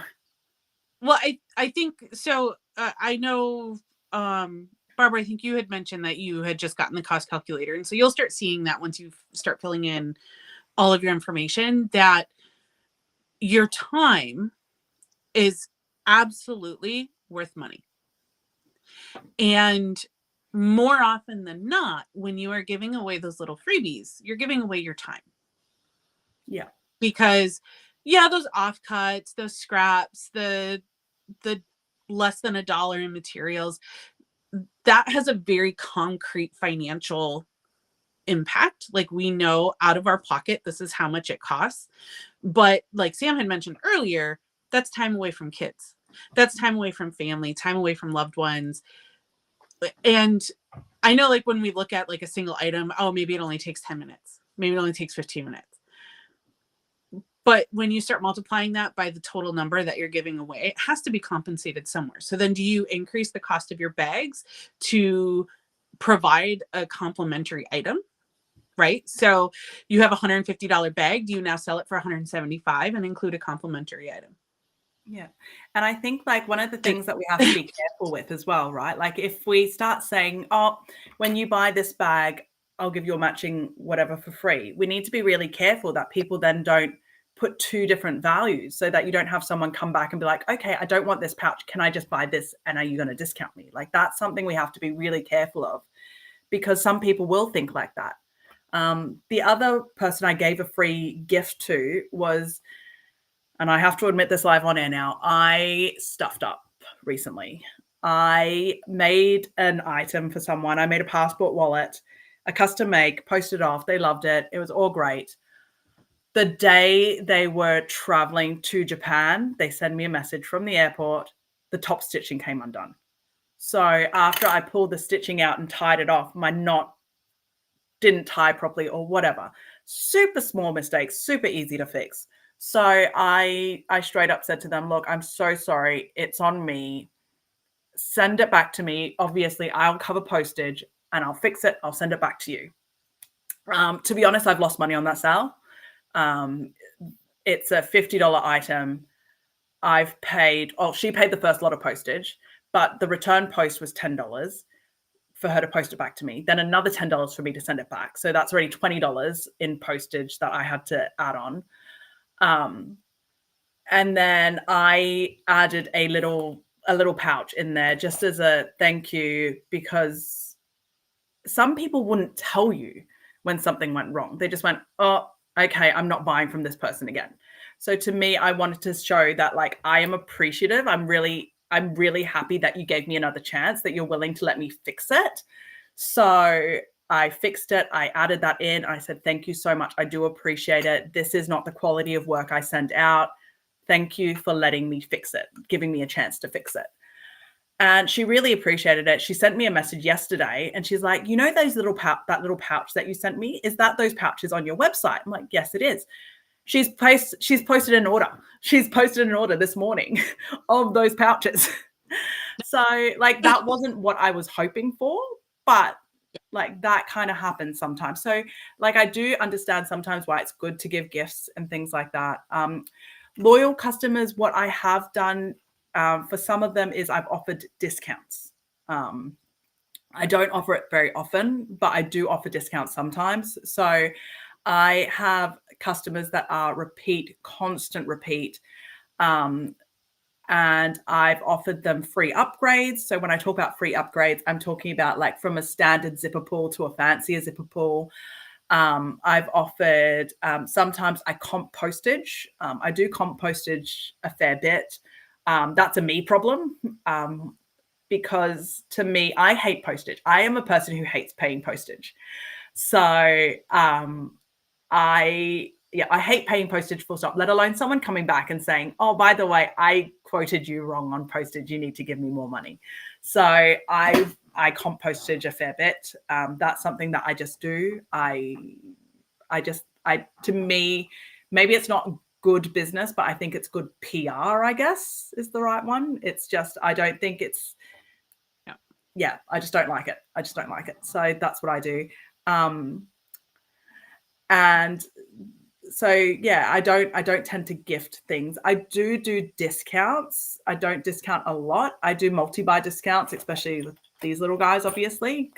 Well, I think so. I know, Barbara, I think you had mentioned that you had just gotten the cost calculator. And so you'll start seeing that once you start filling in all of your information, that your time is absolutely worth money. And more often than not, when you are giving away those little freebies, you're giving away your time. Yeah. Because those offcuts, those scraps, the less than $1 in materials, that has a very concrete financial impact. Like, we know out of our pocket, this is how much it costs. But like Sam had mentioned earlier, that's time away from kids. That's time away from family, time away from loved ones. And I know, like, when we look at like a single item, oh, maybe it only takes 10 minutes. Maybe it only takes 15 minutes. But when you start multiplying that by the total number that you're giving away, it has to be compensated somewhere. So then do you increase the cost of your bags to provide a complimentary item? Right? So you have a $150 bag. Do you now sell it for $175 and include a complimentary item? Yeah. And I think like one of the things that we have to be careful with as well, right? Like if we start saying, oh, when you buy this bag, I'll give you a matching whatever for free. We need to be really careful that people then don't put 2 different values, so that you don't have someone come back and be like, okay, I don't want this pouch. Can I just buy this? And are you going to discount me? Like, that's something we have to be really careful of, because some people will think like that. The other person I gave a free gift to was, and I have to admit this live on air now, I stuffed up recently. I made an item for someone. I made a passport wallet, a custom make, posted off. They loved it. It was all great. The day they were traveling to Japan, they sent me a message from the airport. The top stitching came undone. So after I pulled the stitching out and tied it off, my knot didn't tie properly or whatever. Super small mistakes, super easy to fix. So I straight up said to them, look, I'm so sorry. It's on me. Send it back to me. Obviously, I'll cover postage and I'll fix it. I'll send it back to you. To be honest, I've lost money on that sale. It's a $50 item. She paid the first lot of postage, but the return post was $10 for her to post it back to me. Then another $10 for me to send it back. So that's already $20 in postage that I had to add on. And then I added a little pouch in there just as a thank you, because some people wouldn't tell you when something went wrong. They just went, oh, okay, I'm not buying from this person again. So to me, I wanted to show that like I am appreciative. I'm really happy that you gave me another chance, that you're willing to let me fix it. So I fixed it. I added that in. I said, thank you so much. I do appreciate it. This is not the quality of work I sent out. Thank you for letting me fix it, giving me a chance to fix it. And she really appreciated it. She sent me a message yesterday and she's like, you know, that little pouch that you sent me, is that those pouches on your website? I'm like, yes, it is. She's posted an order. She's posted an order this morning of those pouches. So like, that wasn't what I was hoping for, but Like that kind of happens sometimes. So like I do understand sometimes why it's good to give gifts and things like that. Loyal customers, what I have done for some of them is I've offered discounts. I don't offer it very often, but I do offer discounts sometimes. So I have customers that are constant repeat. And I've offered them free upgrades. So when I talk about free upgrades, I'm talking about like from a standard zipper pull to a fancier zipper pull. I've offered, sometimes I comp postage. I do comp postage a fair bit. That's a me problem. Because to me, I hate postage. I am a person who hates paying postage. So I hate paying postage full stop, let alone someone coming back and saying, oh, by the way, I quoted you wrong on postage. You need to give me more money. So I comp postage a fair bit. That's something that I just do. To me, maybe it's not good business, but I think it's good PR, I guess, is the right one. It's just, I don't think it's, I just don't like it. So that's what I do. And so, yeah, I don't tend to gift things. I do discounts. I don't discount a lot. I do multi-buy discounts, especially with these little guys, obviously,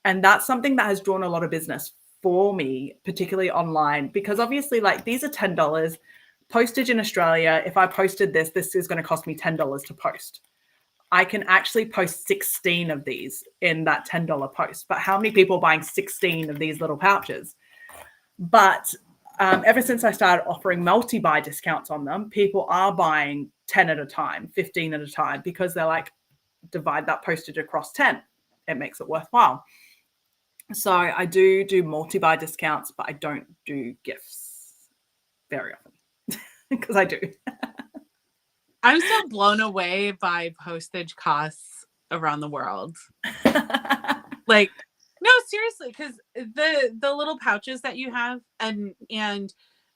and that's something that has drawn a lot of business for me, particularly online, because obviously like these are $10 postage in Australia. If I posted this is going to cost me $10 to post. I can actually post 16 of these in that $10 post. But how many people are buying 16 of these little pouches? But ever since I started offering multi-buy discounts on them, people are buying 10 at a time, 15 at a time, because they're like, divide that postage across 10. It makes it worthwhile. So I do multi-buy discounts, but I don't do gifts very often because I do. I'm still blown away by postage costs around the world. Like, no, seriously, because the little pouches that you have, and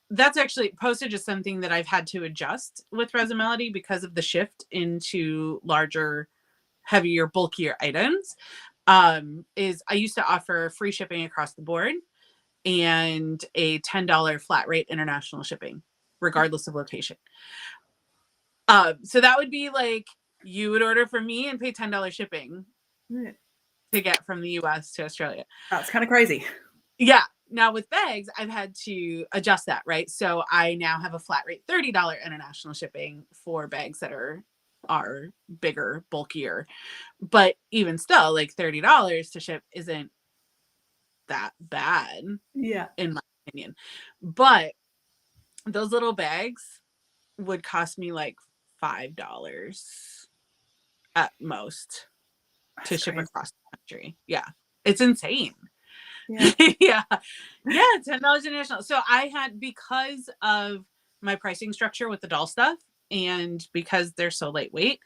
that's actually, postage is something that I've had to adjust with Resin Melody because of the shift into larger, heavier, bulkier items. Is I used to offer free shipping across the board and a $10 flat rate international shipping, regardless of location. So that would be like you would order from me and pay $10 shipping to get from the US to Australia. That's kind of crazy. Yeah. Now with bags, I've had to adjust that, right? So I now have a flat rate $30 international shipping for bags that are bigger, bulkier. But even still, like $30 to ship isn't that bad, in my opinion. But those little bags would cost me like $5 at most to ship across the country. Yeah, it's insane. Yeah, $10 international. So I had, because of my pricing structure with the doll stuff, and because they're so lightweight,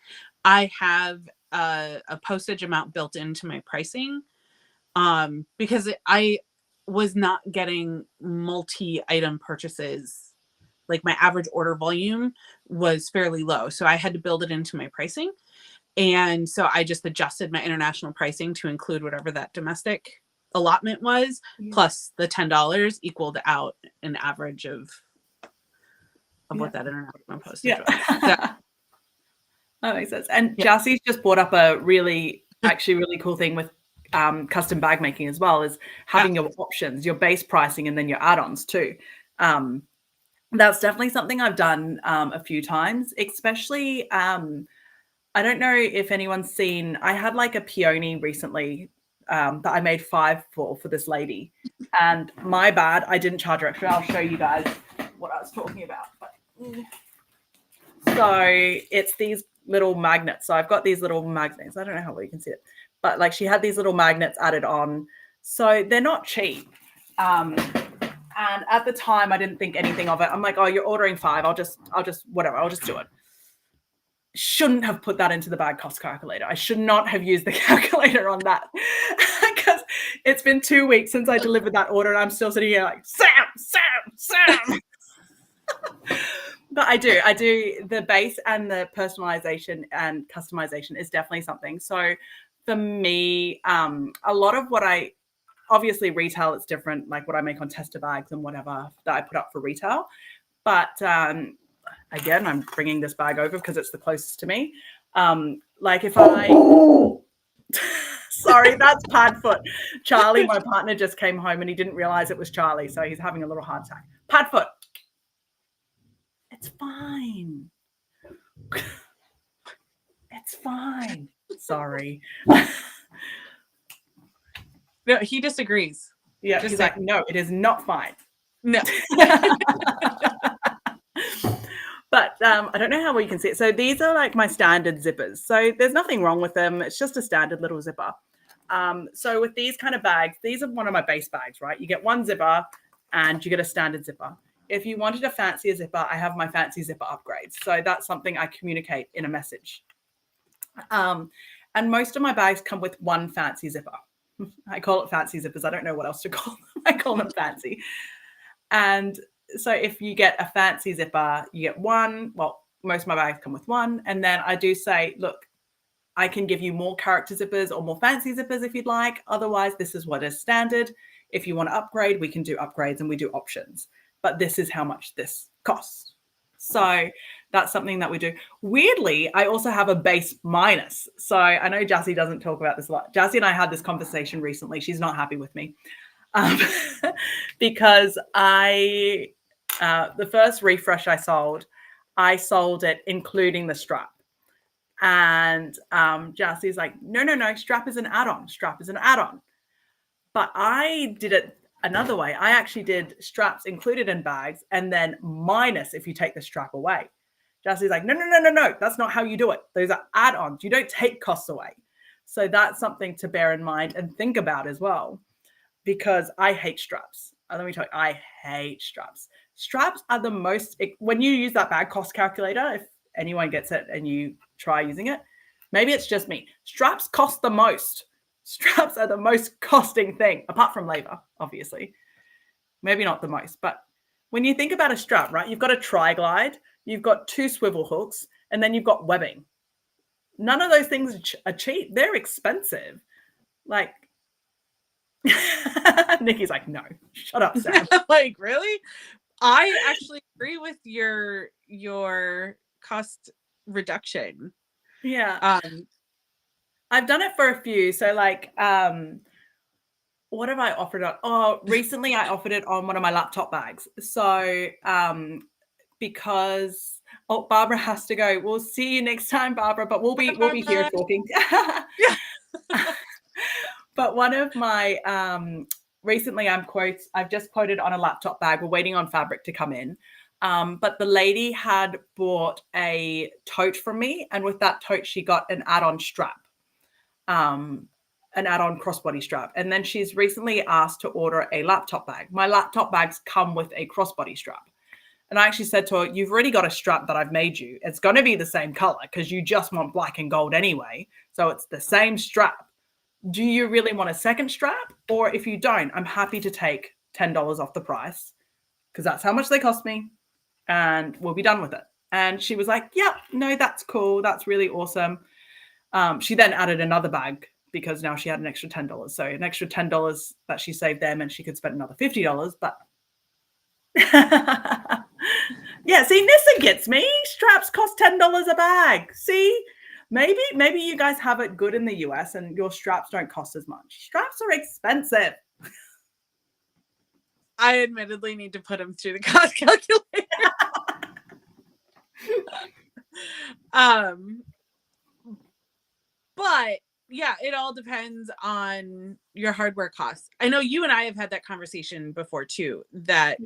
I have a postage amount built into my pricing, because I was not getting multi-item purchases. Like my average order volume was fairly low, so I had to build it into my pricing. And so I just adjusted my international pricing to include whatever that domestic allotment was, plus the $10 equaled out an average of what that international postage was. So, that makes sense. And Jassie's just brought up a really cool thing with custom bag making as well, is having your options, your base pricing, and then your add-ons too. That's definitely something I've done a few times, especially, I don't know if anyone's seen, I had like a peony recently that I made 5 for this lady. And my bad, I didn't charge her extra. I'll show you guys what I was talking about. So it's these little magnets. So I've got these little magnets. I don't know how well you can see it, but like she had these little magnets added on. So they're not cheap. And at the time I didn't think anything of it. I'm like, oh, you're ordering 5. I'll just do it. Shouldn't have put that into the bag cost calculator. I should not have used the calculator on that, because it's been 2 weeks since I delivered that order and I'm still sitting here like, Sam. But I do the base, and the personalization and customization is definitely something. So for me, a lot of what I obviously retail, it's different, like what I make on tester bags and whatever that I put up for retail. But again, I'm bringing this bag over because it's the closest to me. Like if I, sorry, that's Padfoot. Charlie, my partner, just came home and he didn't realize it was Charlie, so he's having a little heart attack. Padfoot, it's fine. It's fine. Sorry. No, he disagrees. Yeah, he's like, no, it is not fine. No. But I don't know how well you can see it. So these are like my standard zippers. So there's nothing wrong with them. It's just a standard little zipper. So with these kind of bags, these are one of my base bags, right? You get one zipper and you get a standard zipper. If you wanted a fancier zipper, I have my fancy zipper upgrades. So that's something I communicate in a message. And most of my bags come with one fancy zipper. I call it fancy zippers. I don't know what else to call them. I call them fancy. And so if you get a fancy zipper, you get one. Well, most of my bags come with one. And then I do say, look, I can give you more character zippers or more fancy zippers if you'd like. Otherwise, this is what is standard. If you want to upgrade, we can do upgrades and we do options. But this is how much this costs. So that's something that we do. Weirdly, I also have a base minus. So I know Jassy doesn't talk about this a lot. Jassy and I had this conversation recently. She's not happy with me because the first refresh I sold it including the strap. And Jassy's like, no, strap is an add-on. Strap is an add-on. But I did it another way. I actually did straps included in bags and then minus if you take the strap away. Jassy's like, no. That's not how you do it. Those are add-ons. You don't take costs away. So that's something to bear in mind and think about as well, because I hate straps. Let me tell you, I hate straps. Straps are the most, when you use that bag cost calculator, if anyone gets it and you try using it, maybe it's just me. Straps cost the most. Straps are the most costing thing, apart from labor, obviously. Maybe not the most, but when you think about a strap, right, you've got a tri-glide, you've got 2 swivel hooks, and then you've got webbing. None of those things are cheap. They're expensive. Like, Nikki's like, no, shut up, Sam. Like, really? I actually agree with your cost reduction. Yeah. I've done it for a few. So like, what have I offered on? Oh, recently I offered it on one of my laptop bags. So because Barbara has to go. We'll see you next time, Barbara, but we'll be here talking. But one of my recently I've just quoted on a laptop bag. We're waiting on fabric to come in. But the lady had bought a tote from me, and with that tote, she got an add-on strap, an add-on crossbody strap. And then she's recently asked to order a laptop bag. My laptop bags come with a crossbody strap. And I actually said to her, you've already got a strap that I've made you. It's going to be the same color because you just want black and gold anyway. So it's the same strap. Do you really want a second strap? Or if you don't, I'm happy to take $10 off the price because that's how much they cost me. And we'll be done with it. And she was like, yeah, no, that's cool. That's really awesome. She then added another bag because now she had an extra $10. So an extra $10 that she saved there meant she could spend another $50. But yeah, see, Nissa gets me. Straps cost $10 a bag. See, maybe you guys have it good in the US and your straps don't cost as much. Straps are expensive. I admittedly need to put them through the cost calculator. But yeah, it all depends on your hardware costs. I know you and I have had that conversation before too, that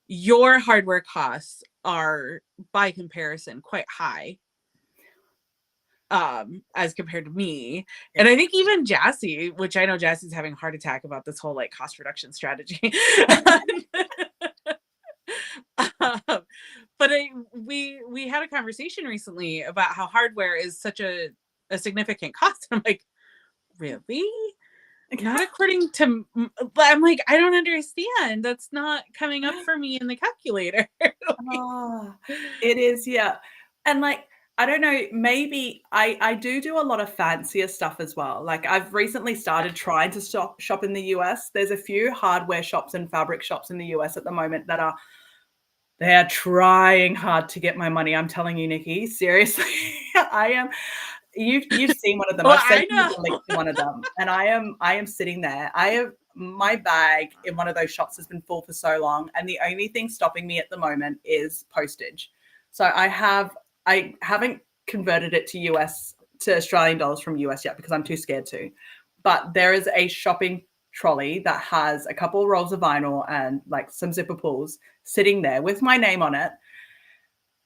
your hardware costs are by comparison quite high as compared to me. And I think even Jassy, which I know Jassy's having a heart attack about this whole like cost reduction strategy. But we had a conversation recently about how hardware is such a significant cost. I'm like, really? Not according to, I'm like, I don't understand. That's not coming up for me in the calculator. Oh, it is, yeah. And like, I don't know, maybe I do a lot of fancier stuff as well. Like, I've recently started trying to shop in the US. There's a few hardware shops and fabric shops in the US at the moment that are they're trying hard to get my money. I'm telling you, Nikki, seriously. I am you've seen one of them. Well, I've I sent you the link know. to one of them, and I am sitting there. I have my bag in one of those shops has been full for so long, and the only thing stopping me at the moment is postage. So I haven't converted it to US to Australian dollars from US yet because I'm too scared to. But there is a shopping trolley that has a couple of rolls of vinyl and like some zipper pulls sitting there with my name on it.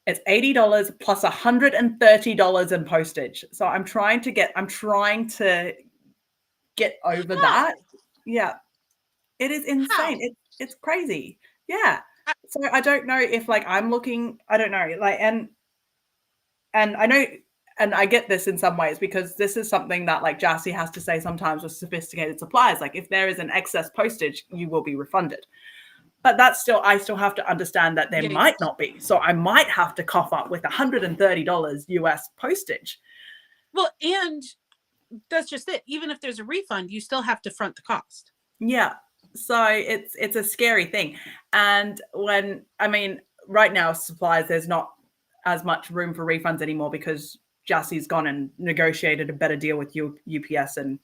It's $80 plus $130 in postage. So I'm trying to get over How? that. Yeah. It is insane. How? It's crazy. Yeah. I- So I don't know if like I'm looking, I don't know, like and I know and I get this in some ways because this is something that like Jassy has to say sometimes with sophisticated suppliers. Like if there is an excess postage, you will be refunded. But that's still, I still have to understand that there Yeah. might not be. So I might have to cough up with $130 US postage. Well, and that's just it. Even if there's a refund, you still have to front the cost. Yeah. So it's a scary thing. And when I mean, right now, supplies, there's not as much room for refunds anymore because Jassy's gone and negotiated a better deal with UPS. And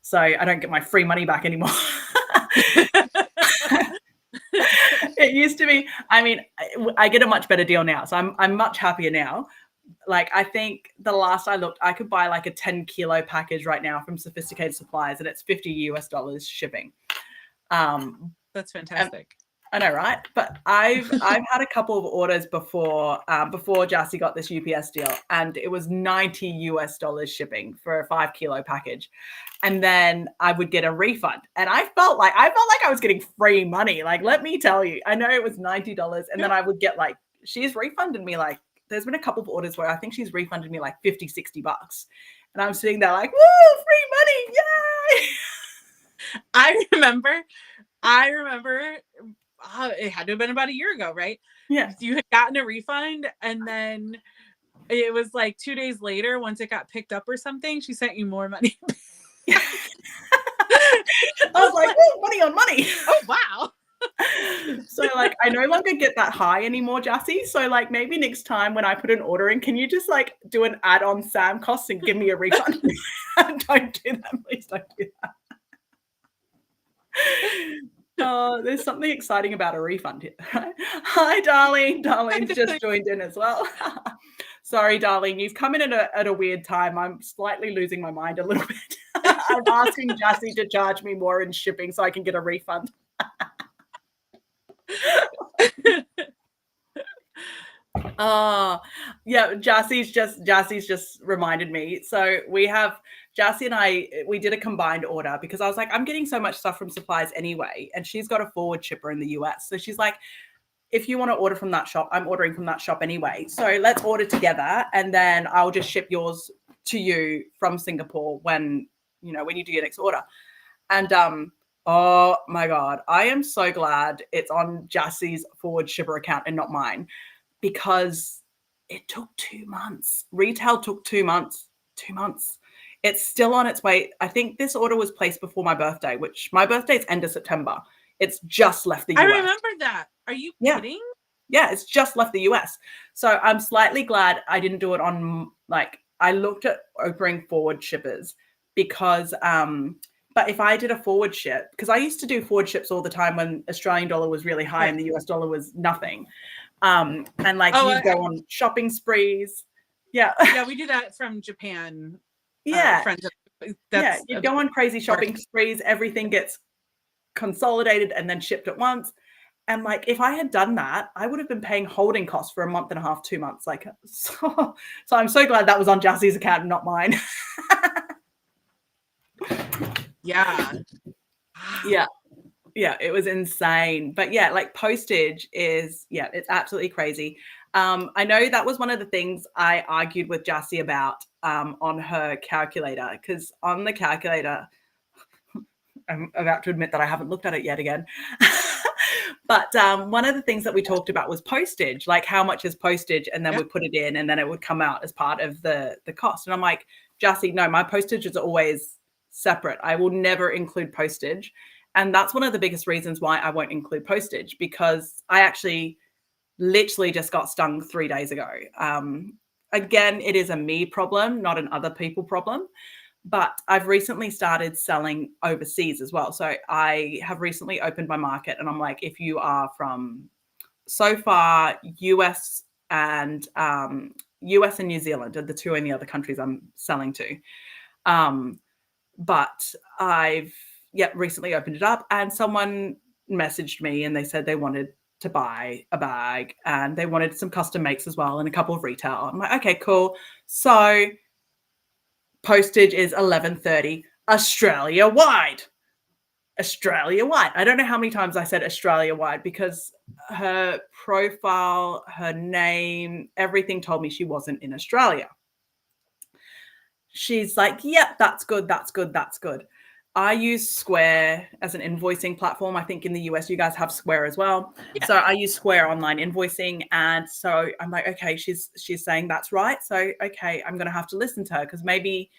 so I don't get my free money back anymore. It used to be, I mean, I get a much better deal now. So I'm much happier now. Like, I think the last I looked, I could buy like a 10-kilo package right now from Sophisticated Supplies and it's 50 US dollars shipping. That's fantastic. I know, right? But I've had a couple of orders before Jassy got this UPS deal, and it was 90 US dollars shipping for a 5-kilo package. And then I would get a refund. And I felt like I was getting free money. Like, let me tell you, I know it was $90, and then I would get like, she's refunded me like, there's been a couple of orders where I think she's refunded me like 50, $60. And I'm sitting there like, woo, free money, yay! I remember it had to have been about a year ago, right? Yeah. You had gotten a refund and then it was like 2 days later, once it got picked up or something, she sent you more money. I was like, whoa, money on money. Oh, wow. So like I no longer get that high anymore, Jassy. So like maybe next time when I put an order in, can you just like do an add-on Sam cost and give me a refund? Don't do that. Please don't do that. Oh, there's something exciting about a refund here. Right? Hi, darling. Darlene's just joined in as well. Sorry, darling. You've come in at a weird time. I'm slightly losing my mind a little bit. I'm asking Jassy to charge me more in shipping so I can get a refund. Oh, yeah, Jassy's just reminded me. So Jassy and we did a combined order because I was like, I'm getting so much stuff from supplies anyway, and she's got a forward shipper in the US. So she's like, if you want to order from that shop, I'm ordering from that shop anyway. So let's order together, and then I'll just ship yours to you from Singapore when you do your next order. And oh my God, I am so glad it's on Jassy's forward shipper account and not mine, because it took 2 months. Retail took 2 months. 2 months. It's still on its way. I think this order was placed before my birthday, which my birthday's end of September. It's just left the US. I remember that. Are you kidding? Yeah, it's just left the US. So I'm slightly glad I didn't do it on, like, I looked at opening forward shippers because but if I did a forward ship, because I used to do forward ships all the time when Australian dollar was really high and the US dollar was nothing. And like you go on shopping sprees. Yeah. Yeah, we do that from Japan. Yeah. Friends. You go on crazy shopping sprees, everything gets consolidated and then shipped at once. And like if I had done that, I would have been paying holding costs for a month and a half, 2 months. Like so I'm so glad that was on Jassy's account and not mine. Yeah. Yeah, it was insane. But yeah, like postage is, it's absolutely crazy. I know that was one of the things I argued with Jassy about on her calculator, because on the calculator, I'm about to admit that I haven't looked at it yet again. But one of the things that we talked about was postage, like how much is postage, and then Yep. we put it in, and then it would come out as part of the cost. And I'm like, Jassy, no, my postage is always separate. I will never include postage, and that's one of the biggest reasons why I won't include postage, because I actually literally just got stung 3 days ago. Again, it is a me problem, not an other people problem. But I've recently started selling overseas as well. So I have recently opened my market, and I'm like, if you are from so far US and US and New Zealand are the two only other countries I'm selling to. But I've recently opened it up, and someone messaged me and they said they wanted to buy a bag and they wanted some custom makes as well and a couple of retail. I'm like, okay, cool. So postage is $11.30 Australia wide. Australia wide. I don't know how many times I said Australia wide, because her profile, her name, everything told me she wasn't in Australia. She's like, yep, that's good, that's good, that's good. I use Square as an invoicing platform. I think in the US, you guys have Square as well. Yeah. So I use Square online invoicing. And so I'm like, okay, she's saying that's right. So, okay, I'm going to have to listen to her, because maybe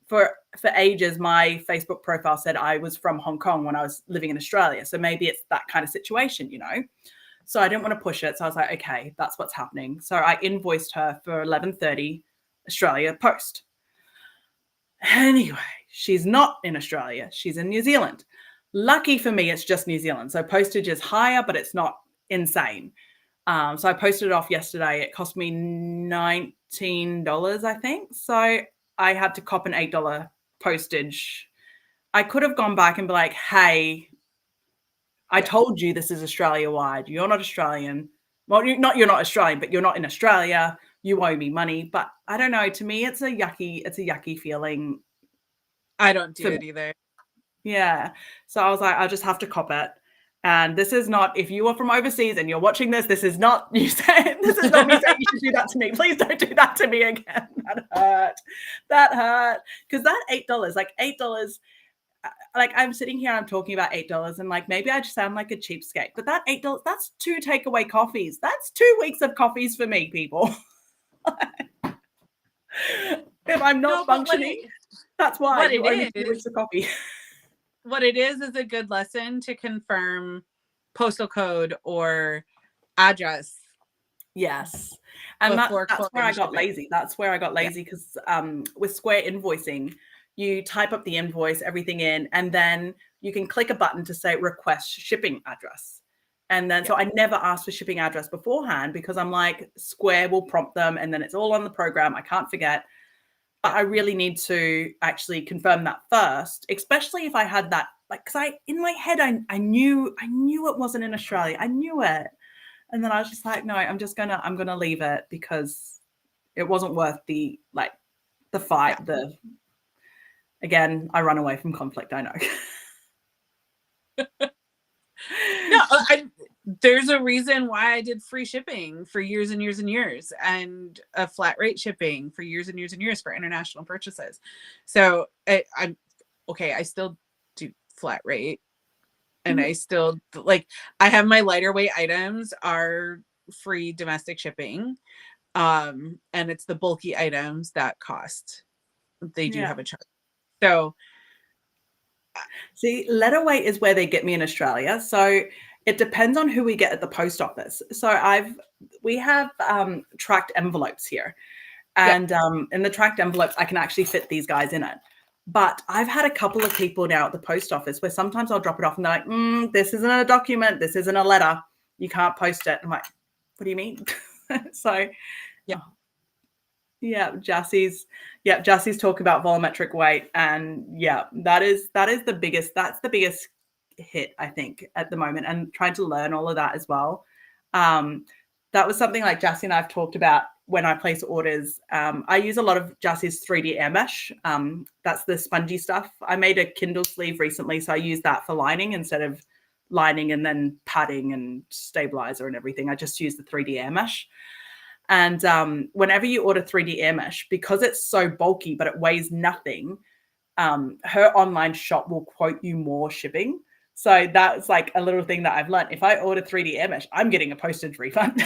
for ages, my Facebook profile said I was from Hong Kong when I was living in Australia. So maybe it's that kind of situation, you know? So I didn't want to push it. So I was like, okay, that's what's happening. So I invoiced her for $11.30 Australia post. Anyway, she's not in Australia. She's in New Zealand. Lucky for me, it's just New Zealand. So postage is higher, but it's not insane. So I posted it off yesterday. It cost me $19, I think. So I had to cop an $8 postage. I could have gone back and be like, hey, I told you this is Australia wide. You're not Australian. Well, you're not Australian, but you're not in Australia. You owe me money. But I don't know. To me, it's a yucky feeling. I don't do it either. Yeah. So I was like, I just have to cop it. And this is not, if you are from overseas and you're watching this, this is not you saying, this is not me saying you should do that to me. Please don't do that to me again. That hurt. That hurt. Because that $8, like $8, like I'm sitting here, I'm talking about $8, and like maybe I just sound like a cheapskate, but that $8, that's 2 takeaway coffees. That's 2 weeks of coffees for me, people. If I'm not functioning, that's why you owe me 2 weeks of coffee. What it is a good lesson to confirm postal code or address. Yes. And that's where I got lazy. That's where I got lazy, because with Square invoicing, you type up the invoice, everything in, and then you can click a button to say request shipping address. And then, so I never asked for shipping address beforehand, because I'm like, Square will prompt them and then it's all on the program. I can't forget. But I really need to actually confirm that first, especially if I had that, like, because in my head, I knew it wasn't in Australia. I knew it. And then I was just like, no, I'm gonna leave it, because it wasn't worth the fight. Again, I run away from conflict, I know. No, there's a reason why I did free shipping for years and years and years, and a flat rate shipping for years and years and years for international purchases. So I'm okay. I still do flat rate, and I still I have my lighter weight items are free domestic shipping, and it's the bulky items that cost. They do have a charge. So see, letter weight is where they get me in Australia. So it depends on who we get at the post office. So we have tracked envelopes here, and in the tracked envelopes, I can actually fit these guys in it. But I've had a couple of people now at the post office where sometimes I'll drop it off and they're like, this isn't a document, this isn't a letter, you can't post it. I'm like, what do you mean? So Jassy's talk about volumetric weight, and that is the biggest hit, I think, at the moment, and trying to learn all of that as well. That was something like Jassy and I've talked about when I place orders. I use a lot of Jassy's 3D air mesh. That's the spongy stuff. I made a Kindle sleeve recently, so I use that for lining instead of lining and then padding and stabilizer and everything. I just use the 3D air mesh. And whenever you order 3D air mesh, because it's so bulky but it weighs nothing, her online shop will quote you more shipping. So that's like a little thing that I've learned. If I order 3D air mesh, I'm getting a postage refund.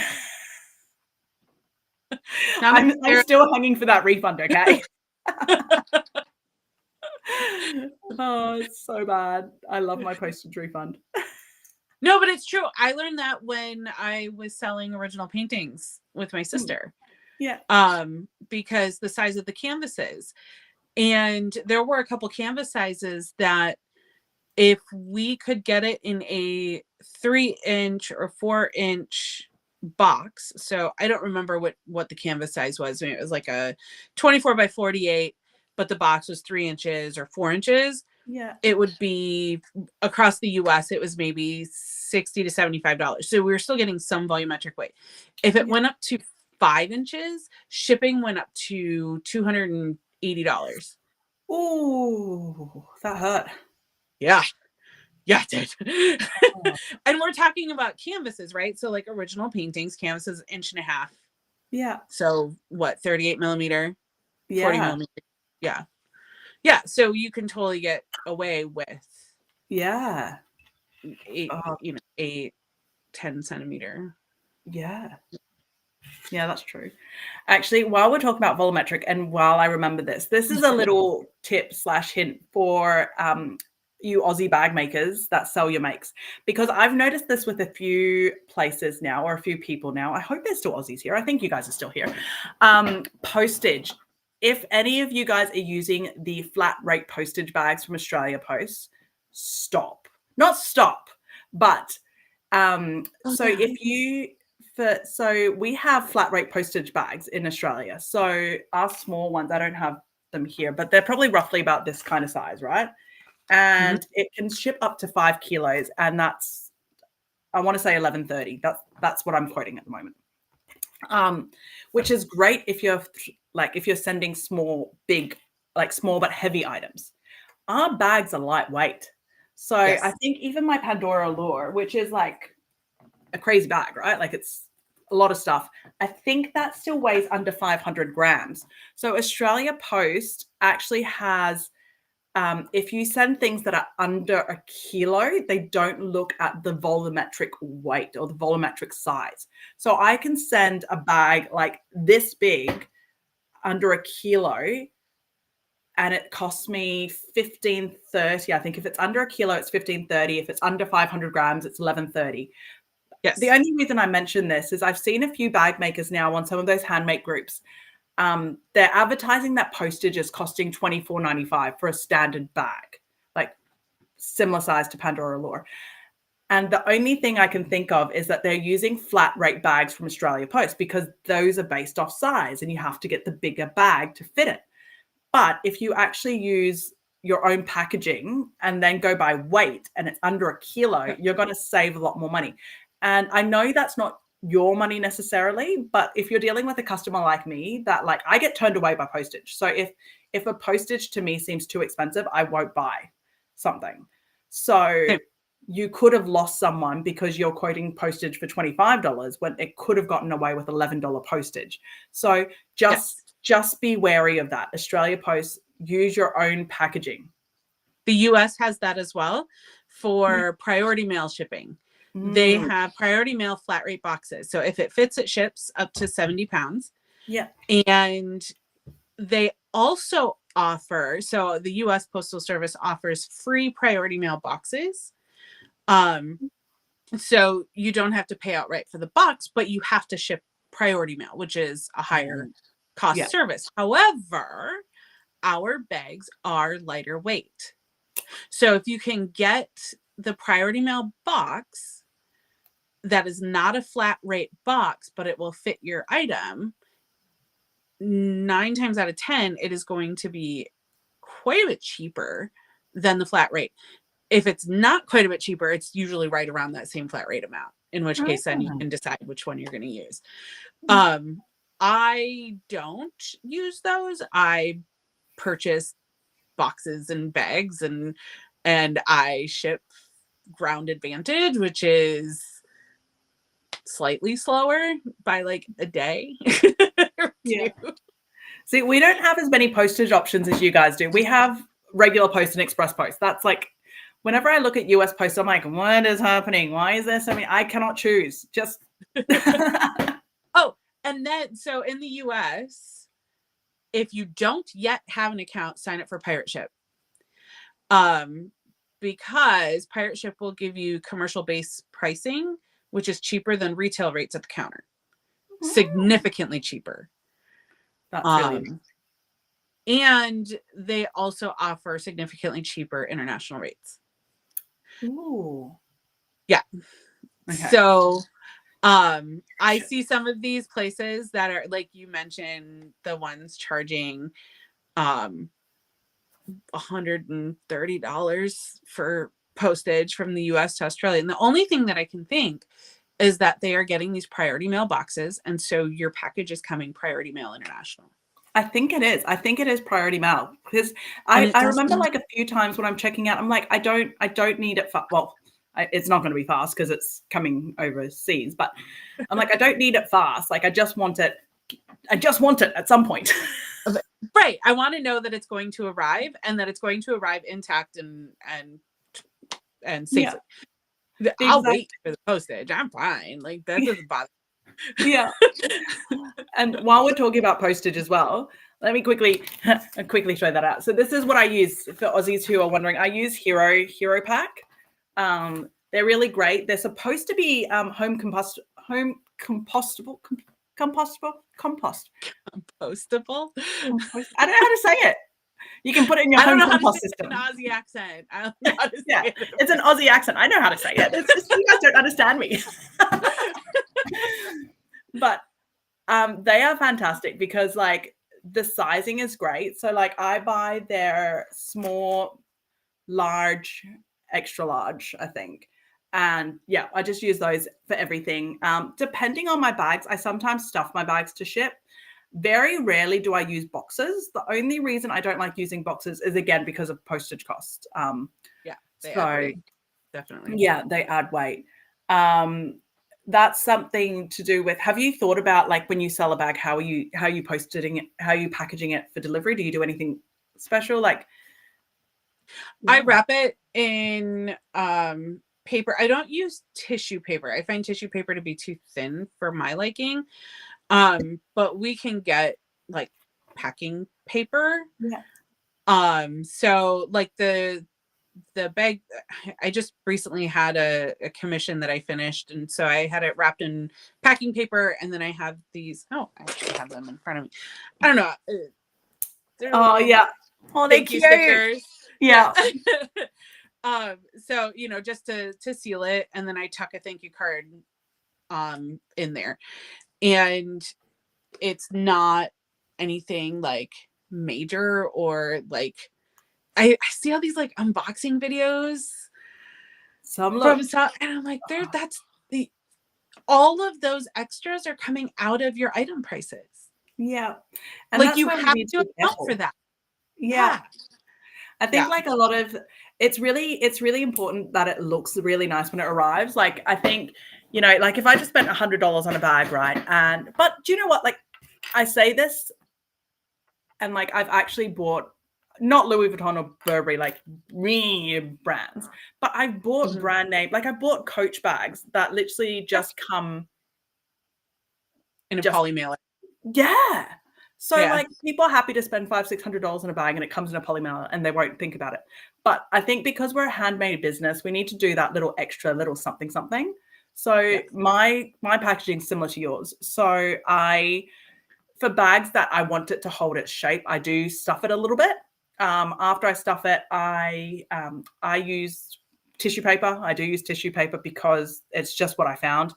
I'm still hanging for that refund, okay? Oh, it's so bad. I love my postage refund. No, but it's true. I learned that when I was selling original paintings with my sister. Yeah. Because the size of the canvases. And there were a couple canvas sizes that if we could get it in a 3-inch or 4-inch box. So I don't remember what the canvas size was. I mean, it was like a 24 by 48, but the box was 3 inches or 4 inches. Yeah. It would be across the US, it was maybe $60 to $75. So we were still getting some volumetric weight. If it went up to 5 inches, shipping went up to $280. Ooh, that hurt. Yeah. Yeah, it did. And we're talking about canvases, right? So like original paintings, canvases 1.5 inches. Yeah. So what, 38 millimeter, 40 Yeah. millimeter. Yeah. Yeah. So you can totally get away with Yeah. 8, 10 centimeter. Yeah. Yeah, that's true. Actually, while we're talking about volumetric and while I remember this is a little tip / hint for you Aussie bag makers that sell your makes, because I've noticed this with a few places now, or a few people now. I hope there's still Aussies here. I think you guys are still here. Postage. If any of you guys are using the flat rate postage bags from Australia Post, stop. Not stop, but so we have flat rate postage bags in Australia. So our small ones, I don't have them here, but they're probably roughly about this kind of size, right? And it can ship up to 5 kilos, and that's, I want to say 11.30. That's what I'm quoting at the moment. Which is great if you're sending small but heavy items. Our bags are lightweight. So yes. I think even my Pandora Allure, which is like a crazy bag, right? Like it's a lot of stuff. I think that still weighs under 500 grams. So Australia Post actually has, if you send things that are under a kilo, they don't look at the volumetric weight or the volumetric size. So I can send a bag like this big under a kilo, and it costs me $15.30. I think if it's under a kilo, it's $15.30. If it's under 500 grams, it's $11.30. Yes. The only reason I mention this is I've seen a few bag makers now on some of those handmade groups. They're advertising that postage is costing $24.95 for a standard bag, like similar size to Pandora Allure. And the only thing I can think of is that they're using flat rate bags from Australia Post, because those are based off size and you have to get the bigger bag to fit it. But if you actually use your own packaging and then go by weight and it's under a kilo, you're going to save a lot more money. And I know that's not your money necessarily, but if you're dealing with a customer like me, that like I get turned away by postage. So if a postage to me seems too expensive, I won't buy something. So you could have lost someone because you're quoting postage for $25 when it could have gotten away with $11 postage. So just be wary of that. Australia Post, use your own packaging. The US has that as well for priority mail shipping. They have priority mail flat rate boxes. So if it fits, it ships up to 70 pounds. Yeah. And they also offer, so the US Postal Service offers free priority mail boxes. So you don't have to pay outright for the box, but you have to ship priority mail, which is a higher cost service. However, our bags are lighter weight. So if you can get the priority mail box that is not a flat rate box, but it will fit your item, 9 times out of 10, it is going to be quite a bit cheaper than the flat rate. If it's not quite a bit cheaper, it's usually right around that same flat rate amount, in which case then you can decide which one you're going to use. I don't use those. I purchase boxes and bags, and I ship Ground Advantage, which is slightly slower by like a day. See, we don't have as many postage options as you guys do. We have regular post and express post. That's like whenever I look at US posts, I'm like, what is happening? Why is there so many? I cannot choose. Just Oh, and then so in the US, if you don't yet have an account, sign up for Pirate Ship. Because Pirate Ship will give you commercial based pricing, which is cheaper than retail rates at the counter. Significantly cheaper. That's really interesting. And they also offer significantly cheaper international rates. Ooh. Yeah. Okay. So I see some of these places that are, like you mentioned, the ones charging $130 for postage from the US to Australia. And the only thing that I can think is that they are getting these priority mail boxes. And so your package is coming priority mail international. I think it is. I think it is priority mail because I remember like a few times when I'm checking out, I'm like, I don't need it for, well, it's not going to be fast because it's coming overseas, but I'm like, I don't need it fast. Like, I just want it at some point. Right. I want to know that it's going to arrive and that it's going to arrive intact and safely. Yeah. I'll wait for the postage. I'm fine. Like, that doesn't bother me. Yeah. And while we're talking about postage as well, let me quickly show that out. So this is what I use for Aussies who are wondering. I use Hero Pack. They're really great. They're supposed to be compostable. Compost. Compostable. I don't know how to say it. You can put it in your home compost system. An Aussie accent. I don't know how to say it. It's an Aussie accent. I know how to say it. It's just you guys don't understand me. But they are fantastic because like the sizing is great. So like I buy their small, large, extra large, I think. And yeah, I just use those for everything. Depending on my bags, I sometimes stuff my bags to ship. Very rarely do I use boxes. The only reason I don't like using boxes is again because of postage cost. Yeah, they add weight. Definitely. Yeah, they add weight. That's something to do with. Have you thought about like when you sell a bag, how are you packaging it for delivery? Do you do anything special? Like, I wrap it in paper. I don't use tissue paper. I find tissue paper to be too thin for my liking. But we can get like packing paper. Yeah. So like the bag, I just recently had a commission that I finished, and so I had it wrapped in packing paper, and then I have these. Oh, I actually have them in front of me. I don't know. Oh yeah. Oh, they cute. Stickers. Yeah. So just to seal it, and then I tuck a thank you card in there, and it's not anything like major or like I see all these like unboxing videos from some, and I'm like, that's all of those extras are coming out of your item prices. Yeah. And like you have to account for that. Yeah. I think like a lot of it's really important that it looks really nice when it arrives. Like I think, like if I just spent $100 on a bag, right? But do you know what? Like I say this and like I've actually bought not Louis Vuitton or Burberry, like brands, but I've bought brand name, like I bought Coach bags that literally just come in a poly mailer. Yeah. So like people are happy to spend $500-$600 on a bag and it comes in a poly mailer and they won't think about it. But I think because we're a handmade business, we need to do that little extra, little something. So my packaging is similar to yours. So for bags that I want it to hold its shape, I do stuff it a little bit. After I stuff it, I use tissue paper. I do use tissue paper because it's just what I found.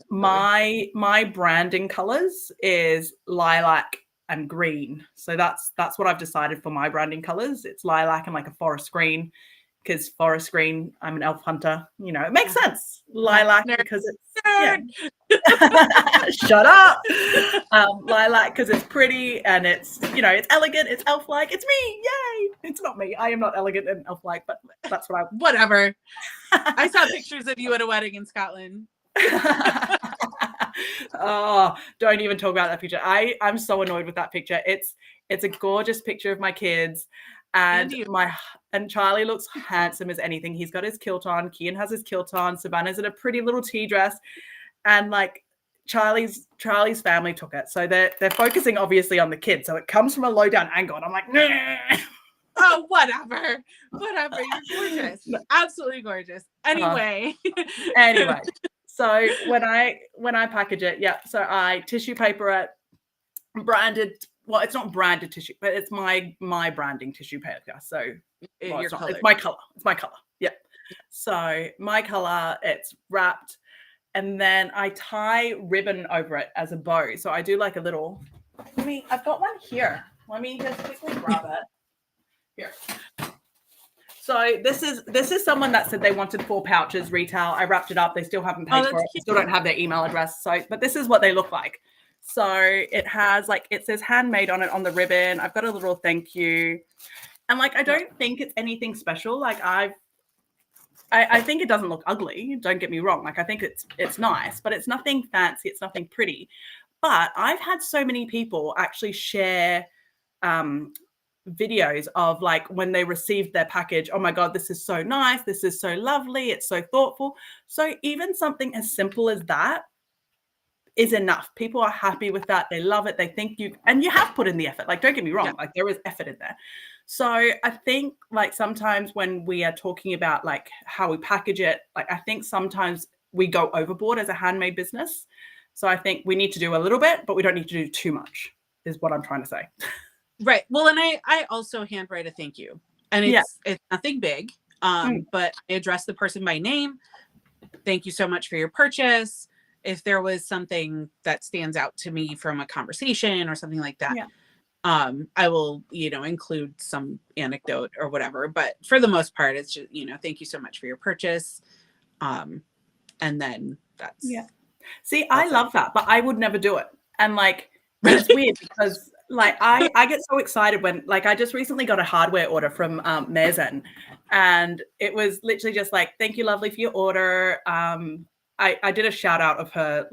My branding colors is lilac and green. So that's what I've decided for my branding colors. It's lilac and like a forest green, because forest green, I'm an elf hunter. It makes sense. Lilac because it's shut up. Lilac because it's pretty and it's it's elegant, it's elf-like. It's me, yay! It's not me. I am not elegant and elf-like, but that's what whatever. I saw pictures of you at a wedding in Scotland. Oh, don't even talk about that picture. I'm so annoyed with that picture. It's a gorgeous picture of my kids And you. and Charlie looks handsome as anything. He's got his kilt on. Kian has his kilt on. Savannah's in a pretty little tea dress, and like Charlie's family took it, so they're focusing obviously on the kids. So it comes from a low down angle, and I'm like, nah. Oh, whatever. You're gorgeous. Absolutely gorgeous. Anyway. Anyway. So when I package it, yeah. So I tissue paper it, branded. Well, it's not branded tissue, but it's my branding tissue paper. So it's my color. It's my color. Yeah. So my color, it's wrapped, and then I tie ribbon over it as a bow. So I do like a little. I've got one here. Let me just quickly grab it. Here. So this is someone that said they wanted 4 pouches retail. I wrapped it up. They still haven't paid for it. Still don't have their email address. So, but this is what they look like. So it has it says handmade on it on the ribbon. I've got a little thank you, and I don't think it's anything special. I think it doesn't look ugly. Don't get me wrong. I think it's nice, but it's nothing fancy. It's nothing pretty. But I've had so many people actually share videos of when they received their package. Oh my God, this is so nice. This is so lovely. It's so thoughtful. So even something as simple as that is enough. People are happy with that. They love it. They think you have put in the effort. Don't get me wrong. Yeah. There is effort in there. So I think sometimes when we are talking about how we package it, I think sometimes we go overboard as a handmade business. So I think we need to do a little bit, but we don't need to do too much is what I'm trying to say. Right. Well, and I also handwrite a thank you, and it's nothing big, but I address the person by name. Thank you so much for your purchase. If there was something that stands out to me from a conversation or something like that, I will, include some anecdote or whatever. But for the most part, it's just, thank you so much for your purchase. And then that's See, I love that, but I would never do it. And it's weird because I get so excited when I just recently got a hardware order from Mezen, and it was literally just thank you, lovely, for your order. I did a shout out of her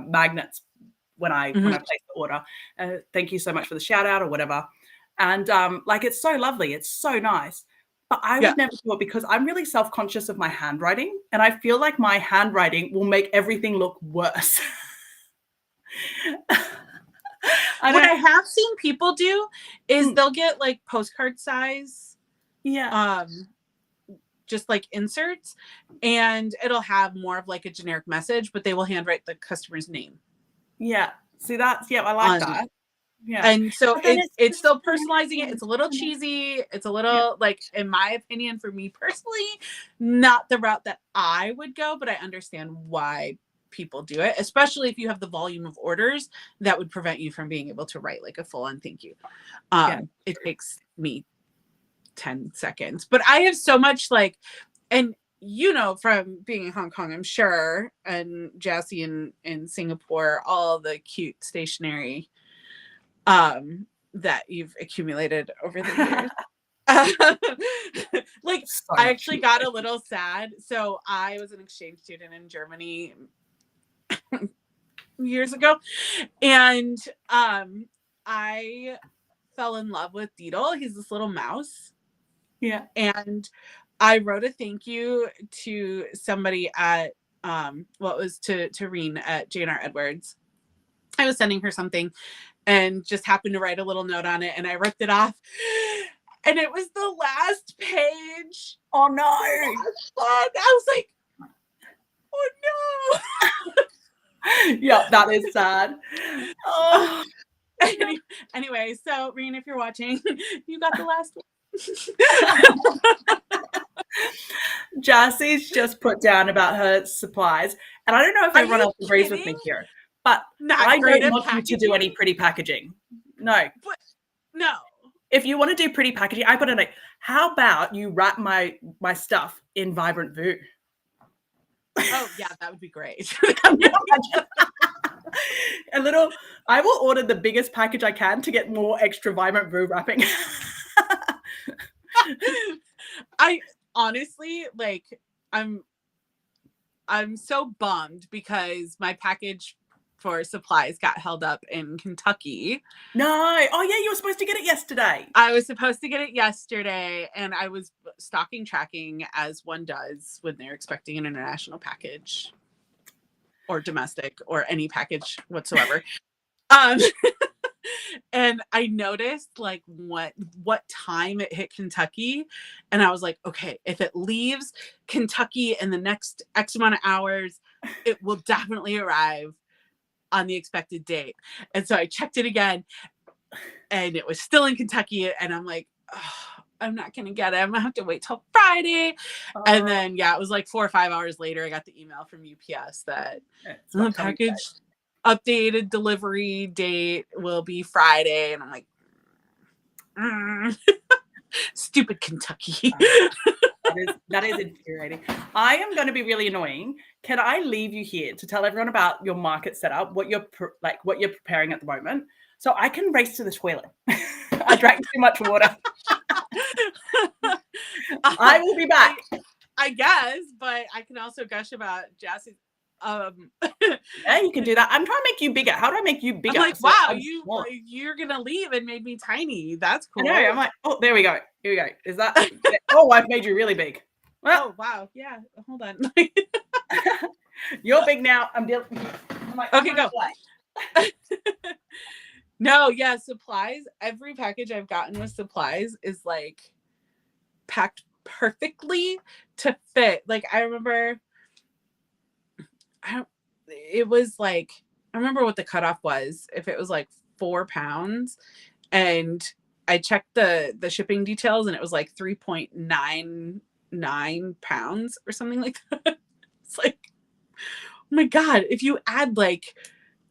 magnets when I placed the order. Thank you so much for the shout out or whatever. And it's so lovely. It's so nice. But I would never do it because I'm really self-conscious of my handwriting. And I feel like my handwriting will make everything look worse. What I have seen people do is they'll get postcard size. Yeah. Just inserts, and it'll have more of a generic message, but they will handwrite the customer's name. Yeah. See, that's, I like that. Yeah. And so it's still personalizing it. It's a little cheesy. It's a little in my opinion, for me personally, not the route that I would go, but I understand why people do it, especially if you have the volume of orders that would prevent you from being able to write a full-on thank you. It takes me 10 seconds, but I have so much and from being in Hong Kong, I'm sure, and Jassy in Singapore, all the cute stationery that you've accumulated over the years. I actually got a little sad. So I was an exchange student in Germany years ago, and I fell in love with Deedle. He's this little mouse. Yeah. And I wrote a thank you to somebody at it was to Reen at J&R Edwards. I was sending her something and just happened to write a little note on it, and I ripped it off. And it was the last page. Oh no. I was like, oh no. Yeah, that is sad. Oh. Anyway, so Reen, if you're watching, you got the last one. Jassy's just put down about her supplies, and I don't know if everyone else agrees with me here, but I don't want you to do any pretty packaging. No. No. If you want to do pretty packaging, I gotta know, how about you wrap my stuff in Vibrant Vu? Oh yeah, that would be great. I will order the biggest package I can to get more extra Vibrant Vu wrapping. I honestly I'm so bummed because my package for supplies got held up in Kentucky. No. Oh yeah, you were supposed to get it yesterday. I was supposed to get it yesterday, and I was stocking tracking as one does when they're expecting an international package or domestic or any package whatsoever. And I noticed like what time it hit Kentucky, and I was like, okay, if it leaves Kentucky in the next X amount of hours, it will definitely arrive on the expected date. And so I checked it again, and it was still in Kentucky, and I'm like, oh, I'm not gonna get it. I'm gonna have to wait till Friday. And then it was like 4 or 5 hours later, I got the email from UPS that the package updated delivery date will be Friday. And I'm like, stupid Kentucky. That is infuriating. I am going to be really annoying. Can I leave you here to tell everyone about your market setup, what you're preparing at the moment, so I can race to the toilet? I drank too much water. I will be back. I guess, but I can also gush about Jassie's. Yeah, you can do that. I'm trying to make you bigger. How do I make you bigger? I'm like, wow, you're gonna leave and made me tiny. That's cool. I know. I'm like, oh, there we go. Here we go. Is that? Oh, I've made you really big. Well, oh wow, yeah. Hold on. You're big now. I'm like, okay, go. No, yeah, supplies. Every package I've gotten with supplies is like packed perfectly to fit. Like I remember. It was like, I remember what the cutoff was. If it was like 4 pounds, and I checked the shipping details, and it was like 3.99 pounds or something like that. It's like, oh my God, if you add like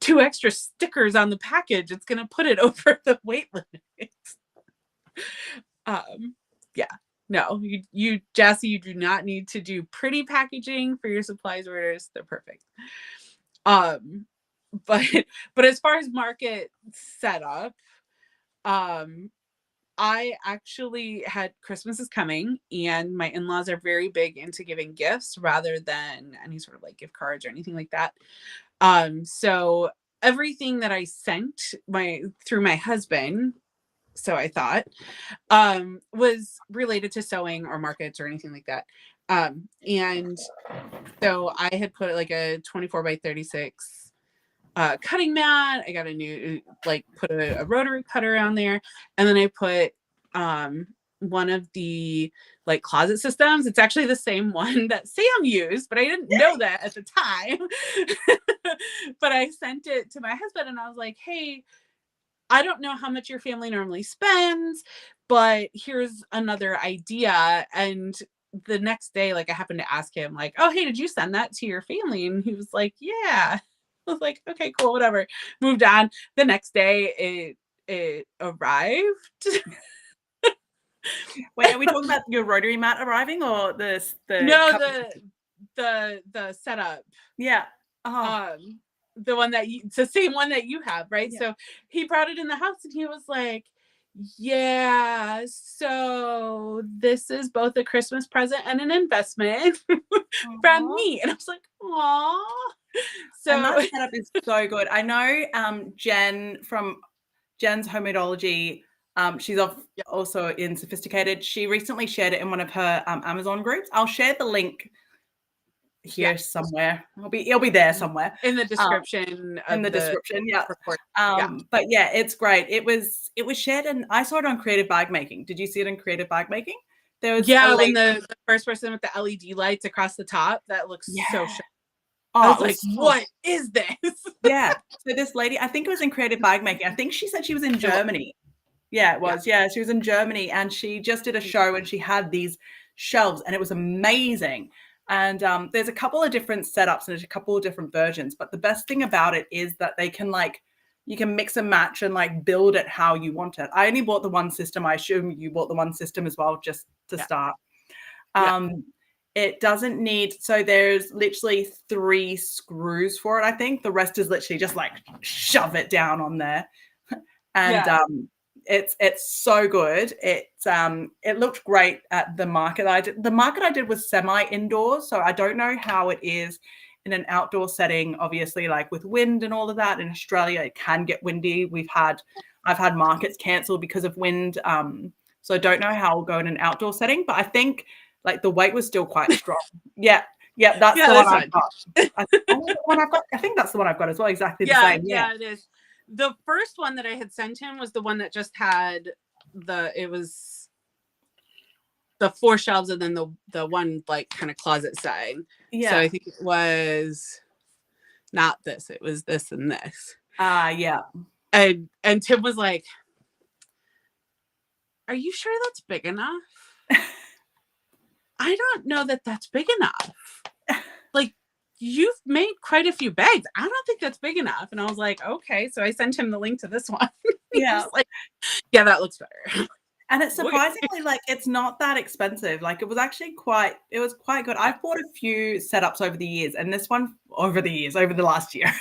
2 extra stickers on the package, it's going to put it over the weight limit. Yeah. No, you Jassie, you do not need to do pretty packaging for your supplies orders. They're perfect. But as far as market setup, I actually had Christmas is coming, and my in-laws are very big into giving gifts rather than any sort of like gift cards or anything like that. So everything that I sent through my husband, so I thought, was related to sewing or markets or anything like that. And so I had put like a 24 by 36 cutting mat. I got a new, put a rotary cutter on there. And then I put one of the closet systems. It's actually the same one that Sam used, but I didn't know that at the time. But I sent it to my husband, and I was like, hey, I don't know how much your family normally spends, but here's another idea. And the next day, I happened to ask him, oh, hey, did you send that to your family? And he was like, yeah. I was like, okay, cool, whatever. Moved on. The next day, it arrived. Wait, are we talking about your rotary mat arriving, or the setup? Yeah. The one that it's the same one that you have, right? Yeah. So he brought it in the house, and he was like, yeah, so this is both a Christmas present and an investment from me. And I was like, aw. So and that setup is so good. I know Jen from Jen's Homodology, she's also in Sophisticated. She recently shared it in one of her Amazon groups. I'll share the link here somewhere. It'll be there somewhere in the description. Yeah. But yeah, it's great. It was shared, and I saw it on Creative Bag Making. Did you see it in Creative Bag Making? There was when the first person with the LED lights across the top, that looks so sharp. I was like, what is this? Yeah. So this lady, I think it was in Creative Bag Making. I think she said she was in Germany. Yeah, it was. Yeah, she was in Germany, and she just did a show, and she had these shelves, and it was amazing. And there's a couple of different setups and there's a couple of different versions, but the best thing about it is that they can you can mix and match and build it how you want it. I only bought the one system. I assume you bought the one system as well, just to start. It doesn't need, so there's literally 3 screws for it, I think. The rest is literally just shove it down on there. And it's so good. It looked great at the market I did. The market I did was semi indoors, so I don't know how it is in an outdoor setting, obviously, like with wind and all of that. In Australia, it can get windy. I've had markets cancelled because of wind. So I don't know how I'll go in an outdoor setting, but I think like the weight was still quite strong. Yeah, that's the one I've got. I think that's the one I've got as well. Exactly the same. Yeah, it is. The first one that I had sent him was the one that just had it was the 4 shelves and then the one like kind of closet side. Yeah. So I think it was not this. It was this and this. Yeah. And Tim was like, "Are you sure that's big enough?" I don't know that that's big enough. Like, you've made quite a few bags. I don't think that's big enough. And I was like, okay. So I sent him the link to this one. Yeah. Like, yeah, that looks better. And it's surprisingly like it's not that expensive. Like it was quite good. I've bought a few setups over the years, and this one over the last year.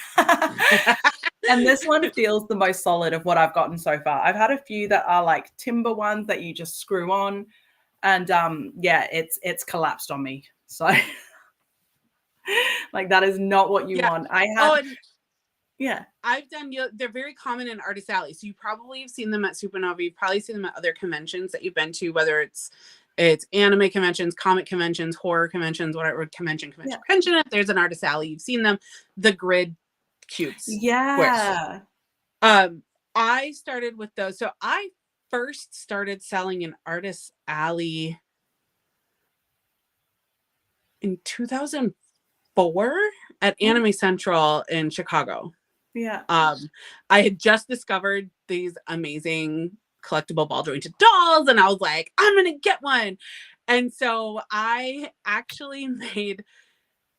And this one feels the most solid of what I've gotten so far. I've had a few that are like timber ones that you just screw on, and it's collapsed on me. So like that is not what you want. I've done, they're very common in Artist Alley. So you probably have seen them at Supernova. You've probably seen them at other conventions that you've been to, whether it's anime conventions, comic conventions, horror conventions, whatever convention. If there's an Artist Alley, you've seen them, the grid cubes. Yeah. I started with those. So I first started selling in Artist Alley in 2004 at Anime Central in Chicago. Yeah. I had just discovered these amazing collectible ball jointed dolls, and I was like, I'm gonna get one. And so I actually made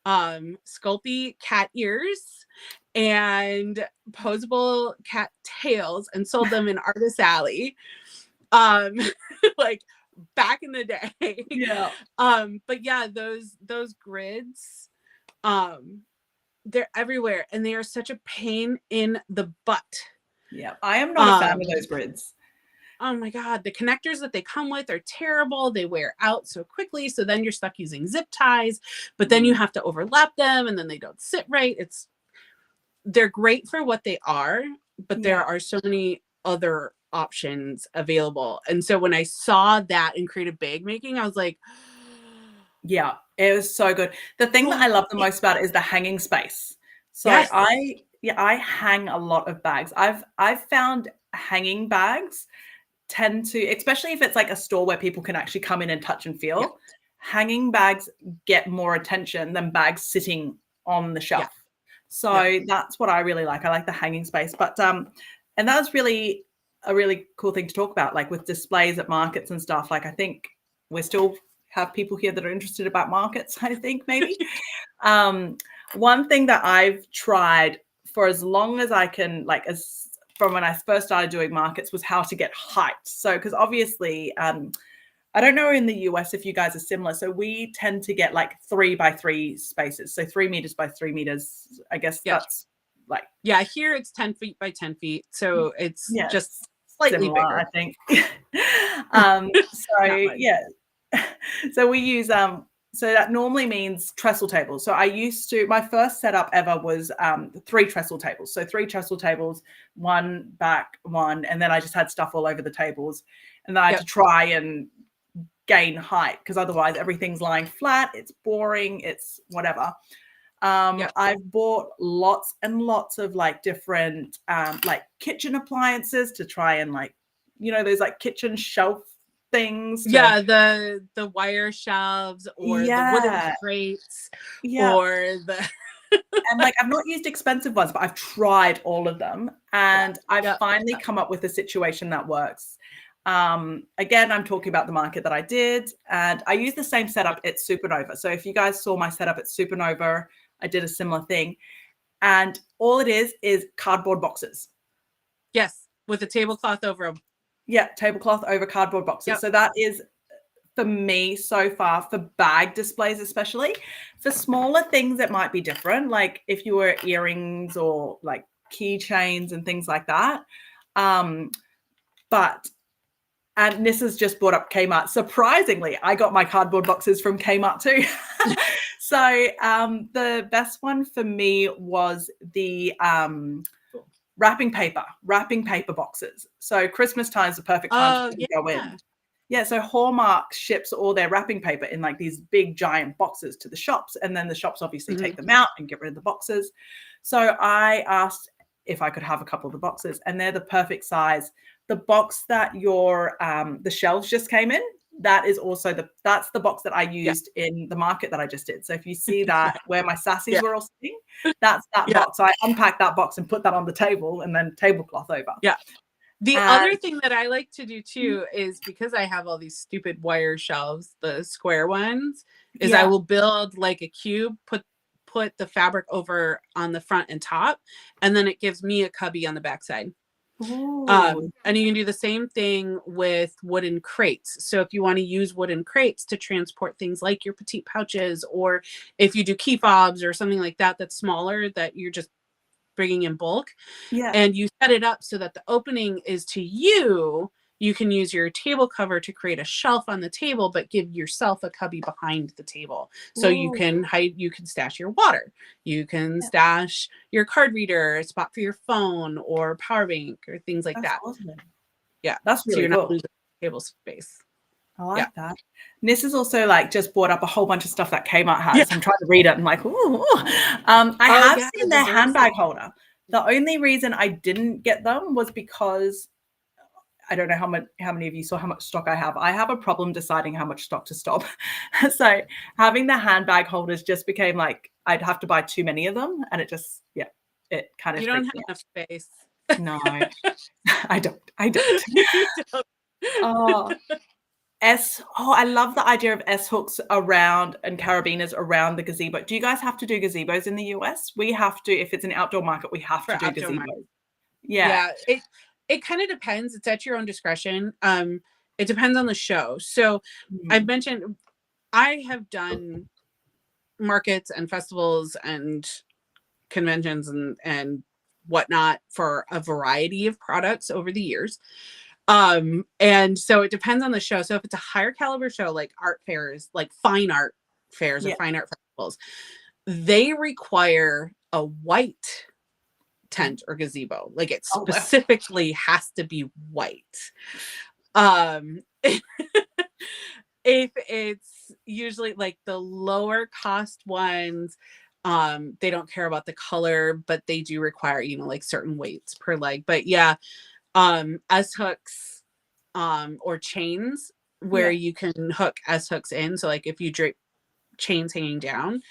Sculpey cat ears and posable cat tails and sold them in Artist Alley. Like back in the day. Yeah. But yeah, those grids, they're everywhere and they are such a pain in the butt. Yeah, I am not a fan of those grids. Oh my God, the connectors that they come with are terrible. They wear out so quickly. So then you're stuck using zip ties, but then you have to overlap them and then they don't sit right. They're great for what they are, but there are so many other options available. And so when I saw that in creative bag making, I was like, yeah, it was so good. The thing that I love the most about it is the hanging space. So yes. I hang a lot of bags. I've found hanging bags tend to, especially if it's like a store where people can actually come in and touch and feel, hanging bags get more attention than bags sitting on the shelf. So that's what I really like. I like the hanging space. But and that's really a really cool thing to talk about, like with displays at markets and stuff. Like I think we still have people here that are interested about markets, I think maybe. One thing that I've tried for as long as I can, like from when I first started doing markets, was how to get height. So, because obviously, I don't know in the US if you guys are similar. So we tend to get like 3x3 spaces. So 3 meters by 3 meters. I guess that's like. Yeah, here it's 10 feet by 10 feet. So it's just slightly similar, bigger. I think. So we use so that normally means trestle tables. So my first setup ever was 3 trestle tables. So 3 trestle tables, one back, one, and then I just had stuff all over the tables. And then I had to try and gain height because otherwise everything's lying flat. It's boring. It's whatever. I've bought lots and lots of like different like kitchen appliances to try and like, those like kitchen shelf things. The wire shelves or the wooden crates or the and like I've not used expensive ones, but I've tried all of them and I've finally come up with a situation that works. Again, I'm talking about the market that I did, and I used the same setup at Supernova. So if you guys saw my setup at Supernova, I did a similar thing, and all it is cardboard boxes. Yes, with a tablecloth over them. Yeah, tablecloth over cardboard boxes. Yep. So that is, for me so far, for bag displays especially. For smaller things, it might be different, like if you were earrings or like keychains and things like that. And this has just brought up Kmart. Surprisingly, I got my cardboard boxes from Kmart too. So the best one for me was the wrapping paper boxes. So Christmas time is the perfect time Oh, to go yeah. in. Yeah, so Hallmark ships all their wrapping paper in like these big giant boxes to the shops, and then the shops obviously take them out and get rid of the boxes. So I asked if I could have a couple of the boxes, and they're the perfect size. The box that your the shelves just came in, that is also that's the box that I Yeah. used in the market that I just did. So if you see that where my sassies Yeah. were all sitting, that's that Yeah. box. So I unpacked that box and put that on the table, and then tablecloth over. Yeah. The And other thing that I like to do too is because I have all these stupid wire shelves, the square ones, is I yeah, will build like a cube, put the fabric over on the front and top, and then it gives me a cubby on the backside. ooh, And you can do the same thing with wooden crates. So if you want to use wooden crates to transport things like your petite pouches, or if you do key fobs or something like that that's smaller that you're just bringing in bulk, yeah. and you set it up so that the opening is to you, you can use your table cover to create a shelf on the table, but give yourself a cubby behind the table. So you Ooh, can you can stash your water, you can yeah, stash your card reader, a spot for your phone or power bank or things like that's that. awesome. Yeah. That's So really you're not cool. losing table space. I Yeah. like that. Nis has also like just brought up a whole bunch of stuff that Kmart Yeah. has. I'm trying to read it and like, ooh. I Oh have yeah, the seen their design handbag stuff. holder. The only reason I didn't get them was because I don't know how many of you saw how much stock I have. I have a problem deciding how much stock to stop. So having the handbag holders just became like I'd have to buy too many of them, and it just it kind of You don't freaked have me enough space. out. No, I don't. I don't. You don't. Oh, I love the idea of S hooks around and carabiners around the gazebo. Do you guys have to do gazebos in the US? We have to, if it's an outdoor market, we have For to do outdoor market. gazebos. Yeah. Yeah, it kind of depends. It's at your own discretion. It depends on the show. So I've Mm. mentioned I have done markets and festivals and conventions and whatnot for a variety of products over the years. And so it depends on the show. So if it's a higher caliber show like art fairs, like fine art fairs or Yeah. fine art festivals, they require a white tent or gazebo. Like it Oh, well. specifically has to be white. Um if it's usually like the lower cost ones, they don't care about the color, but they do require, like certain weights per leg. But yeah, S hooks, or chains where Yeah. you can hook S hooks in. So like if you drape chains hanging down,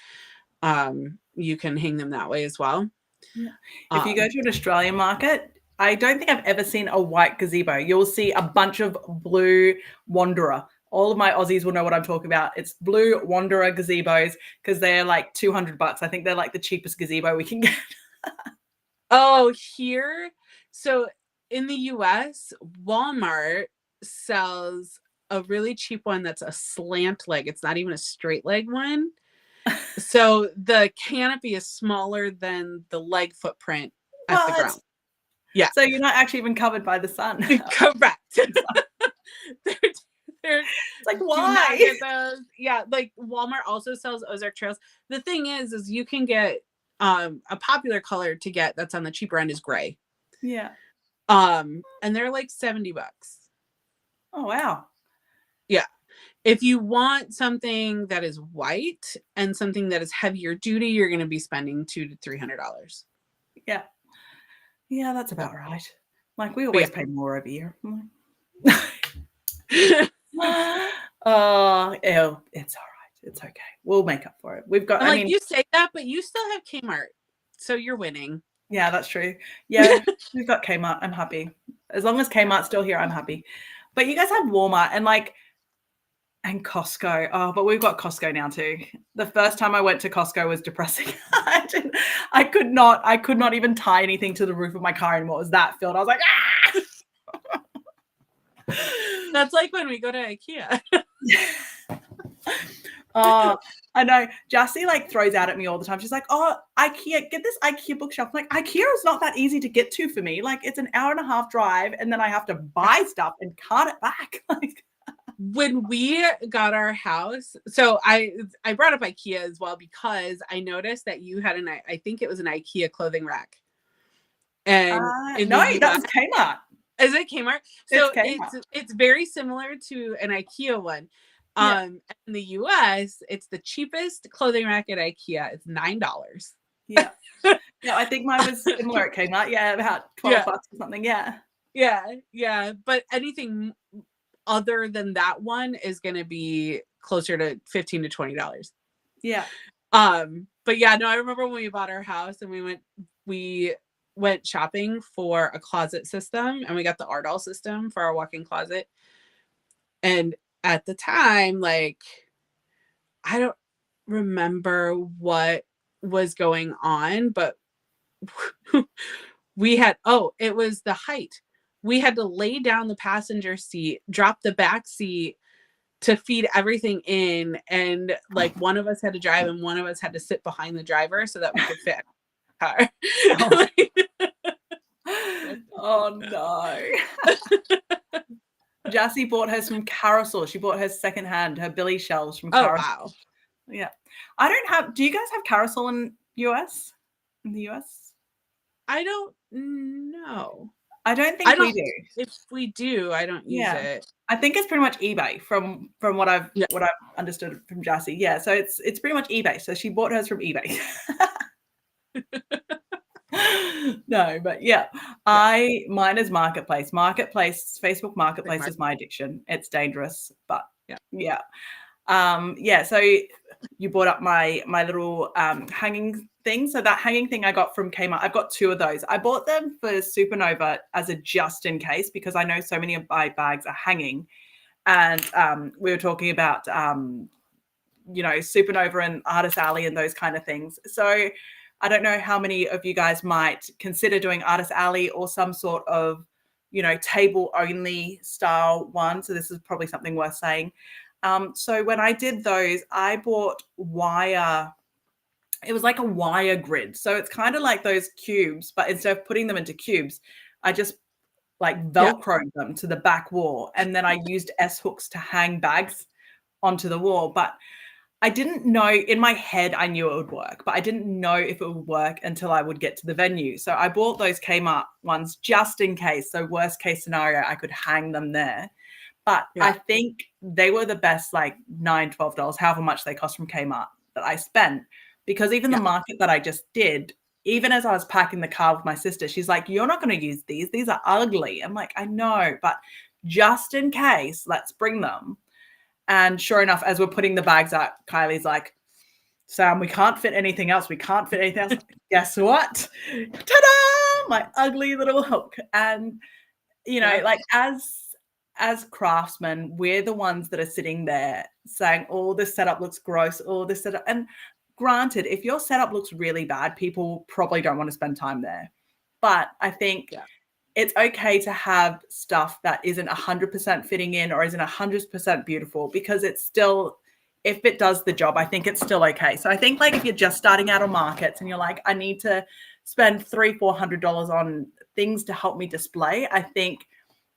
you can hang them that way as well. Yeah. If you go Um, to an Australian market, I don't think I've ever seen a white gazebo. You'll see a bunch of blue Wanderer. All of my Aussies will know what I'm talking about. It's blue Wanderer gazebos because they're like $200. I think they're like the cheapest gazebo we can get. oh, here, so in the US, Walmart sells a really cheap one that's a slant leg. It's not even a straight leg one. So the canopy is smaller than the leg footprint at the What? ground. Yeah, So you're not actually even covered by the sun. correct. they're, they're It's like, do not why? get those. Yeah, like Walmart also sells Ozark Trails. The thing is you can get a popular color to get that's on the cheaper end is gray. Yeah. And they're like $70. Oh, wow. Yeah. If you want something that is white and something that is heavier duty, you're going to be spending $200 to $300. Yeah. Yeah, that's about right. Like, we But always pay more over here. Oh, ew, it's all right. It's okay. We'll make up for it. We've got, I'm I like, mean, you say that, but you still have Kmart. So you're winning. yeah, that's true. Yeah, we've got Kmart. I'm happy. As long as Kmart's still here, I'm happy. But you guys have Walmart and Costco. Oh, but we've got Costco now too. The first time I went to Costco was depressing. I could not even tie anything to the roof of my car anymore. It was that filled. I was like, ah! That's like when we go to IKEA. Oh, I know. Jassy like throws out at me all the time. She's like, "Oh, IKEA, get this IKEA bookshelf." I'm like, IKEA is not that easy to get to for me. Like, it's an hour and a half drive, and then I have to buy stuff and cart it back. Like, when we got our house, so I brought up IKEA as well because I noticed that you had I think it was an IKEA clothing rack. And in No, the that US, was Kmart. is it Kmart? So It's Kmart. it's very similar to an IKEA one. Yeah. In the US, it's the cheapest clothing rack at IKEA. It's $9. Yeah. Yeah, I think mine was similar at Kmart. Yeah, about 12 Yeah. bucks or something. Yeah. Yeah. But anything other than that one is going to be closer to $15 to $20. Yeah. But yeah, no, I remember when we bought our house and we went shopping for a closet system, and we got the Ardell system for our walk-in closet. And at the time, like, I don't remember what was going on, but it was the height. We had to lay down the passenger seat, drop the back seat to feed everything in, and like one of us had to drive and one of us had to sit behind the driver so that we could fit in the car. Oh no. Jassy bought hers from Carousel. She bought hers secondhand, her Billy shelves from Carousel. Oh wow. Yeah. Do you guys have Carousel in the US? I don't know. I don't think we do. If we do, I don't use it. I think it's pretty much eBay from what I've understood from Jassy. Yeah, so it's pretty much eBay. So she bought hers from eBay. No, but yeah, mine is Marketplace. Facebook Marketplace is my addiction. It's dangerous, but yeah. So you brought up my little hanging thing. So that hanging thing I got from Kmart. I've got 2 of those. I bought them for Supernova as a just in case because I know so many of my bags are hanging. And we were talking about Supernova and Artist Alley and those kind of things. So I don't know how many of you guys might consider doing Artist Alley or some sort of, table only style one. So this is probably something worth saying. So when I did those, I bought wire. It was like a wire grid. So it's kind of like those cubes, but instead of putting them into cubes, I just like Velcroed them to the back wall. And then I used S-hooks to hang bags onto the wall. But I didn't know, in my head, I knew it would work, but I didn't know if it would work until I would get to the venue. So I bought those Kmart ones just in case. So worst case scenario, I could hang them there. But I think they were the best, like $9, $12, however much they cost from Kmart that I spent. Because even the market that I just did, even as I was packing the car with my sister, she's like, you're not going to use these. These are ugly. I'm like, I know, but just in case, let's bring them. And sure enough, as we're putting the bags out, Kylie's like, Sam, we can't fit anything else. Guess what? Ta-da! My ugly little hook. And, like as craftsmen, we're the ones that are sitting there saying, oh, this setup looks gross. Oh, this setup. And granted, if your setup looks really bad, people probably don't want to spend time there. But I think it's okay to have stuff that isn't 100% fitting in or isn't 100% beautiful because it's still, if it does the job, I think it's still okay. So I think like if you're just starting out on markets and you're like, I need to spend $300-400 on things to help me display, I think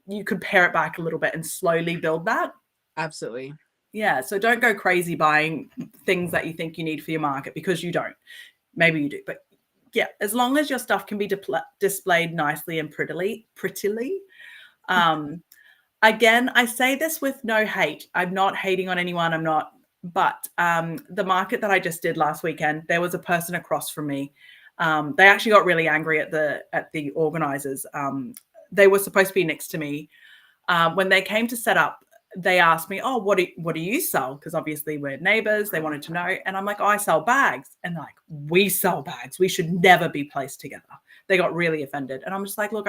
you could pare it back a little bit and slowly build that. Absolutely. Yeah. So don't go crazy buying things that you think you need for your market because you don't. Maybe you do, but yeah, as long as your stuff can be displayed nicely and prettily. Again, I say this with no hate. I'm not hating on anyone. I'm not. But the market that I just did last weekend, there was a person across from me. They actually got really angry at the organizers. They were supposed to be next to me. When they came to set up, they asked me, oh, what do you sell? Because obviously we're neighbors. They wanted to know. And I'm like, oh, I sell bags. And they're like, we sell bags. We should never be placed together. They got really offended. And I'm just like, look,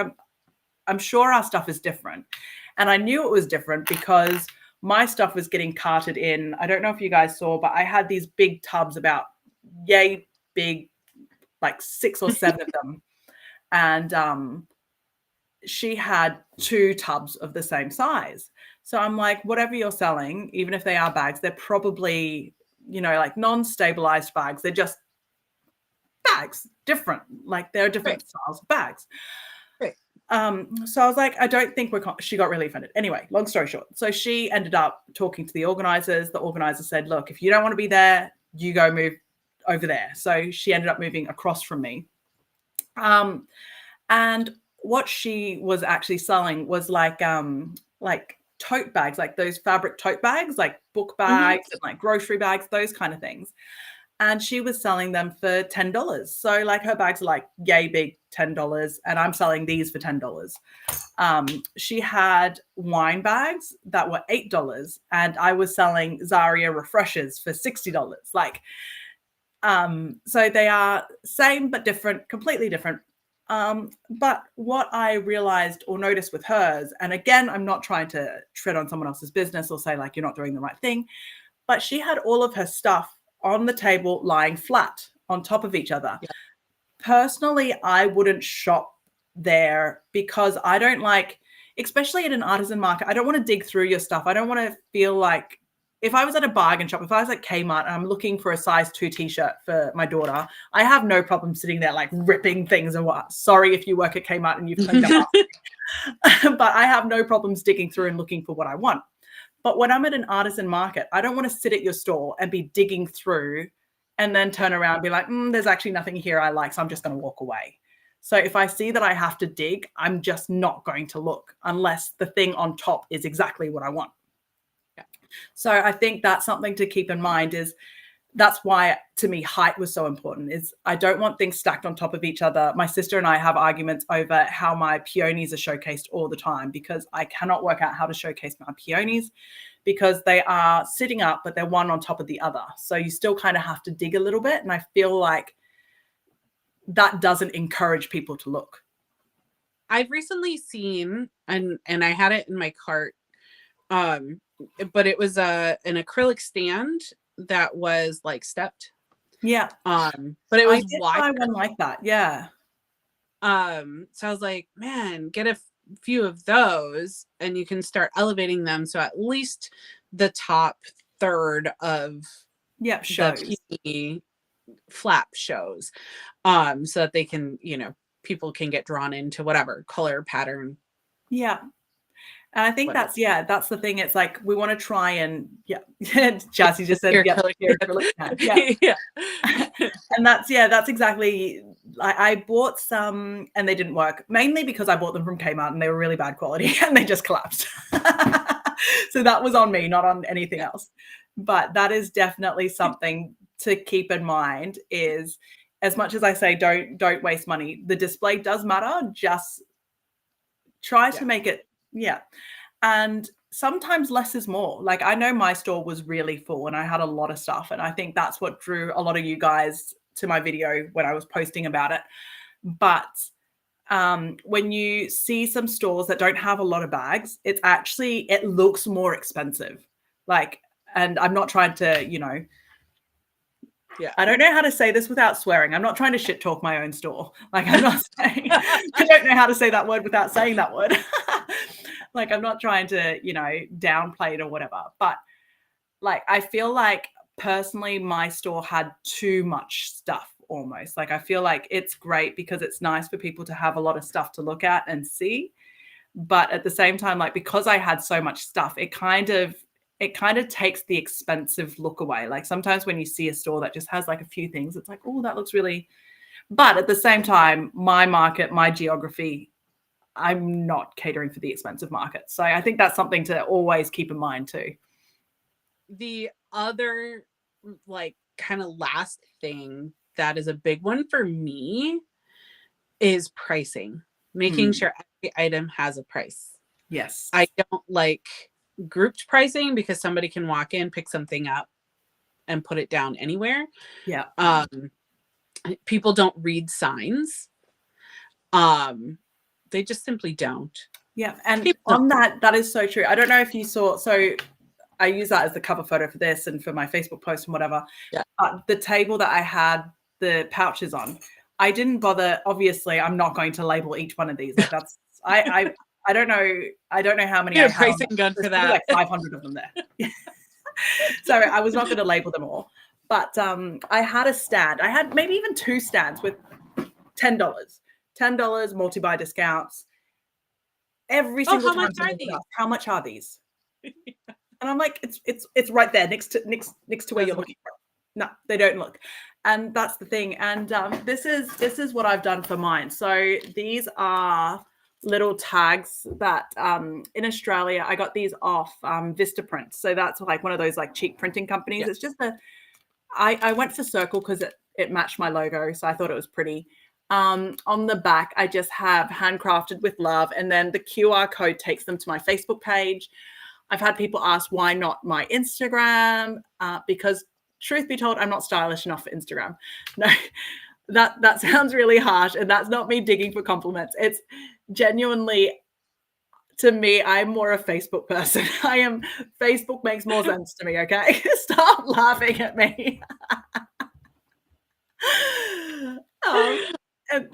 I'm sure our stuff is different. And I knew it was different because my stuff was getting carted in. I don't know if you guys saw, but I had these big tubs about yay big, like 6 or 7 of them. And she had 2 tubs of the same size. So I'm like, whatever you're selling, even if they are bags, they're probably, like non-stabilized bags. They're just bags, different. Like there are different styles of bags. Right. So I was like, I don't think she got really offended. Anyway, long story short. So she ended up talking to the organizers. The organizer said, look, if you don't want to be there, you go move over there. So she ended up moving across from me. And what she was actually selling was like tote bags, like those fabric tote bags, like book bags and like grocery bags, those kind of things. And she was selling them for $10. So like her bags are like yay big, $10, and I'm selling these for $10. She had wine bags that were $8, and I was selling Zaria refreshers for $60. Like, so they are same but different, completely different. But what I realized or noticed with hers, and again, I'm not trying to tread on someone else's business or say like you're not doing the right thing, but she had all of her stuff on the table lying flat on top of each other. Yeah. Personally, I wouldn't shop there because I don't like, especially at an artisan market, I don't want to dig through your stuff. I don't want to feel like, if I was at a bargain shop, if I was at Kmart and I'm looking for a size 2 t-shirt for my daughter, I have no problem sitting there like ripping things and what. Sorry if you work at Kmart and you've cleaned up. But I have no problems digging through and looking for what I want. But when I'm at an artisan market, I don't want to sit at your store and be digging through and then turn around and be like, there's actually nothing here I like, so I'm just going to walk away. So if I see that I have to dig, I'm just not going to look unless the thing on top is exactly what I want. Yeah. So I think that's something to keep in mind is that's why to me height was so important is I don't want things stacked on top of each other. My sister and I have arguments over how my peonies are showcased all the time because I cannot work out how to showcase my peonies because they are sitting up, but they're one on top of the other. So you still kind of have to dig a little bit. And I feel like that doesn't encourage people to look. I've recently seen, and I had it in my cart, but it was an acrylic stand that was like stepped. Yeah. But it was wide. One like that. Yeah. So I was like, man, get a few of those and you can start elevating them. So at least the top third of shows. the peony flap shows. So that they can, people can get drawn into whatever color pattern. Yeah. And I think that's the thing. It's like, we want to try and, Jazzy just said, yeah. And that's exactly, I bought some and they didn't work, mainly because I bought them from Kmart and they were really bad quality and they just collapsed. So that was on me, not on anything else. But that is definitely something to keep in mind is, as much as I say, don't waste money. The display does matter. Just try to make it, and sometimes less is more. Like I know my store was really full and I had a lot of stuff. And I think that's what drew a lot of you guys to my video when I was posting about it. But when you see some stores that don't have a lot of bags, it looks more expensive. Like, and I'm not trying to, I don't know how to say this without swearing. I'm not trying to shit talk my own store. Like I'm not saying, I don't know how to say that word without saying that word. Like, I'm not trying to, downplay it or whatever. But, like, I feel like, personally, my store had too much stuff almost. Like, I feel like it's great because it's nice for people to have a lot of stuff to look at and see. But at the same time, like, because I had so much stuff, it kind of takes the expensive look away. Like, sometimes when you see a store that just has, like, a few things, it's like, oh, that looks really... But at the same time, my market, my geography... I'm not catering for the expensive market. So I think that's something to always keep in mind too. The other like kind of last thing that is a big one for me is pricing, making sure every item has a price. Yes. I don't like grouped pricing because somebody can walk in, pick something up and put it down anywhere. Yeah. People don't read signs. They just simply don't. Yeah. And on that is so true. I don't know if you saw, so I use that as the cover photo for this and for my Facebook post and whatever. Yeah. The table that I had the pouches on, I didn't bother. Obviously, I'm not going to label each one of these. Like that's, I don't know how many. You're a pricing gun for that. Like 500 of them there. So I was not going to label them all. But I had a stand. I had maybe even 2 stands with $10. $10 multi-buy discounts. Every Oh, single how time much are someone would these? ask, "How much are these?" And I'm like, "It's right there next to where you're Doesn't looking." No, they don't look. And that's the thing. And this is what I've done for mine. So these are little tags that in Australia I got these off Vistaprint. So that's like one of those like cheap printing companies. Yeah. It's just I went for Circle because it matched my logo, so I thought it was pretty. On the back, I just have handcrafted with love, and then the QR code takes them to my Facebook page. I've had people ask why not my Instagram, because truth be told, I'm not stylish enough for Instagram. No, that sounds really harsh, and that's not me digging for compliments. It's genuinely, to me, I'm more a Facebook person. Facebook makes more sense to me. Okay, stop laughing at me. um, and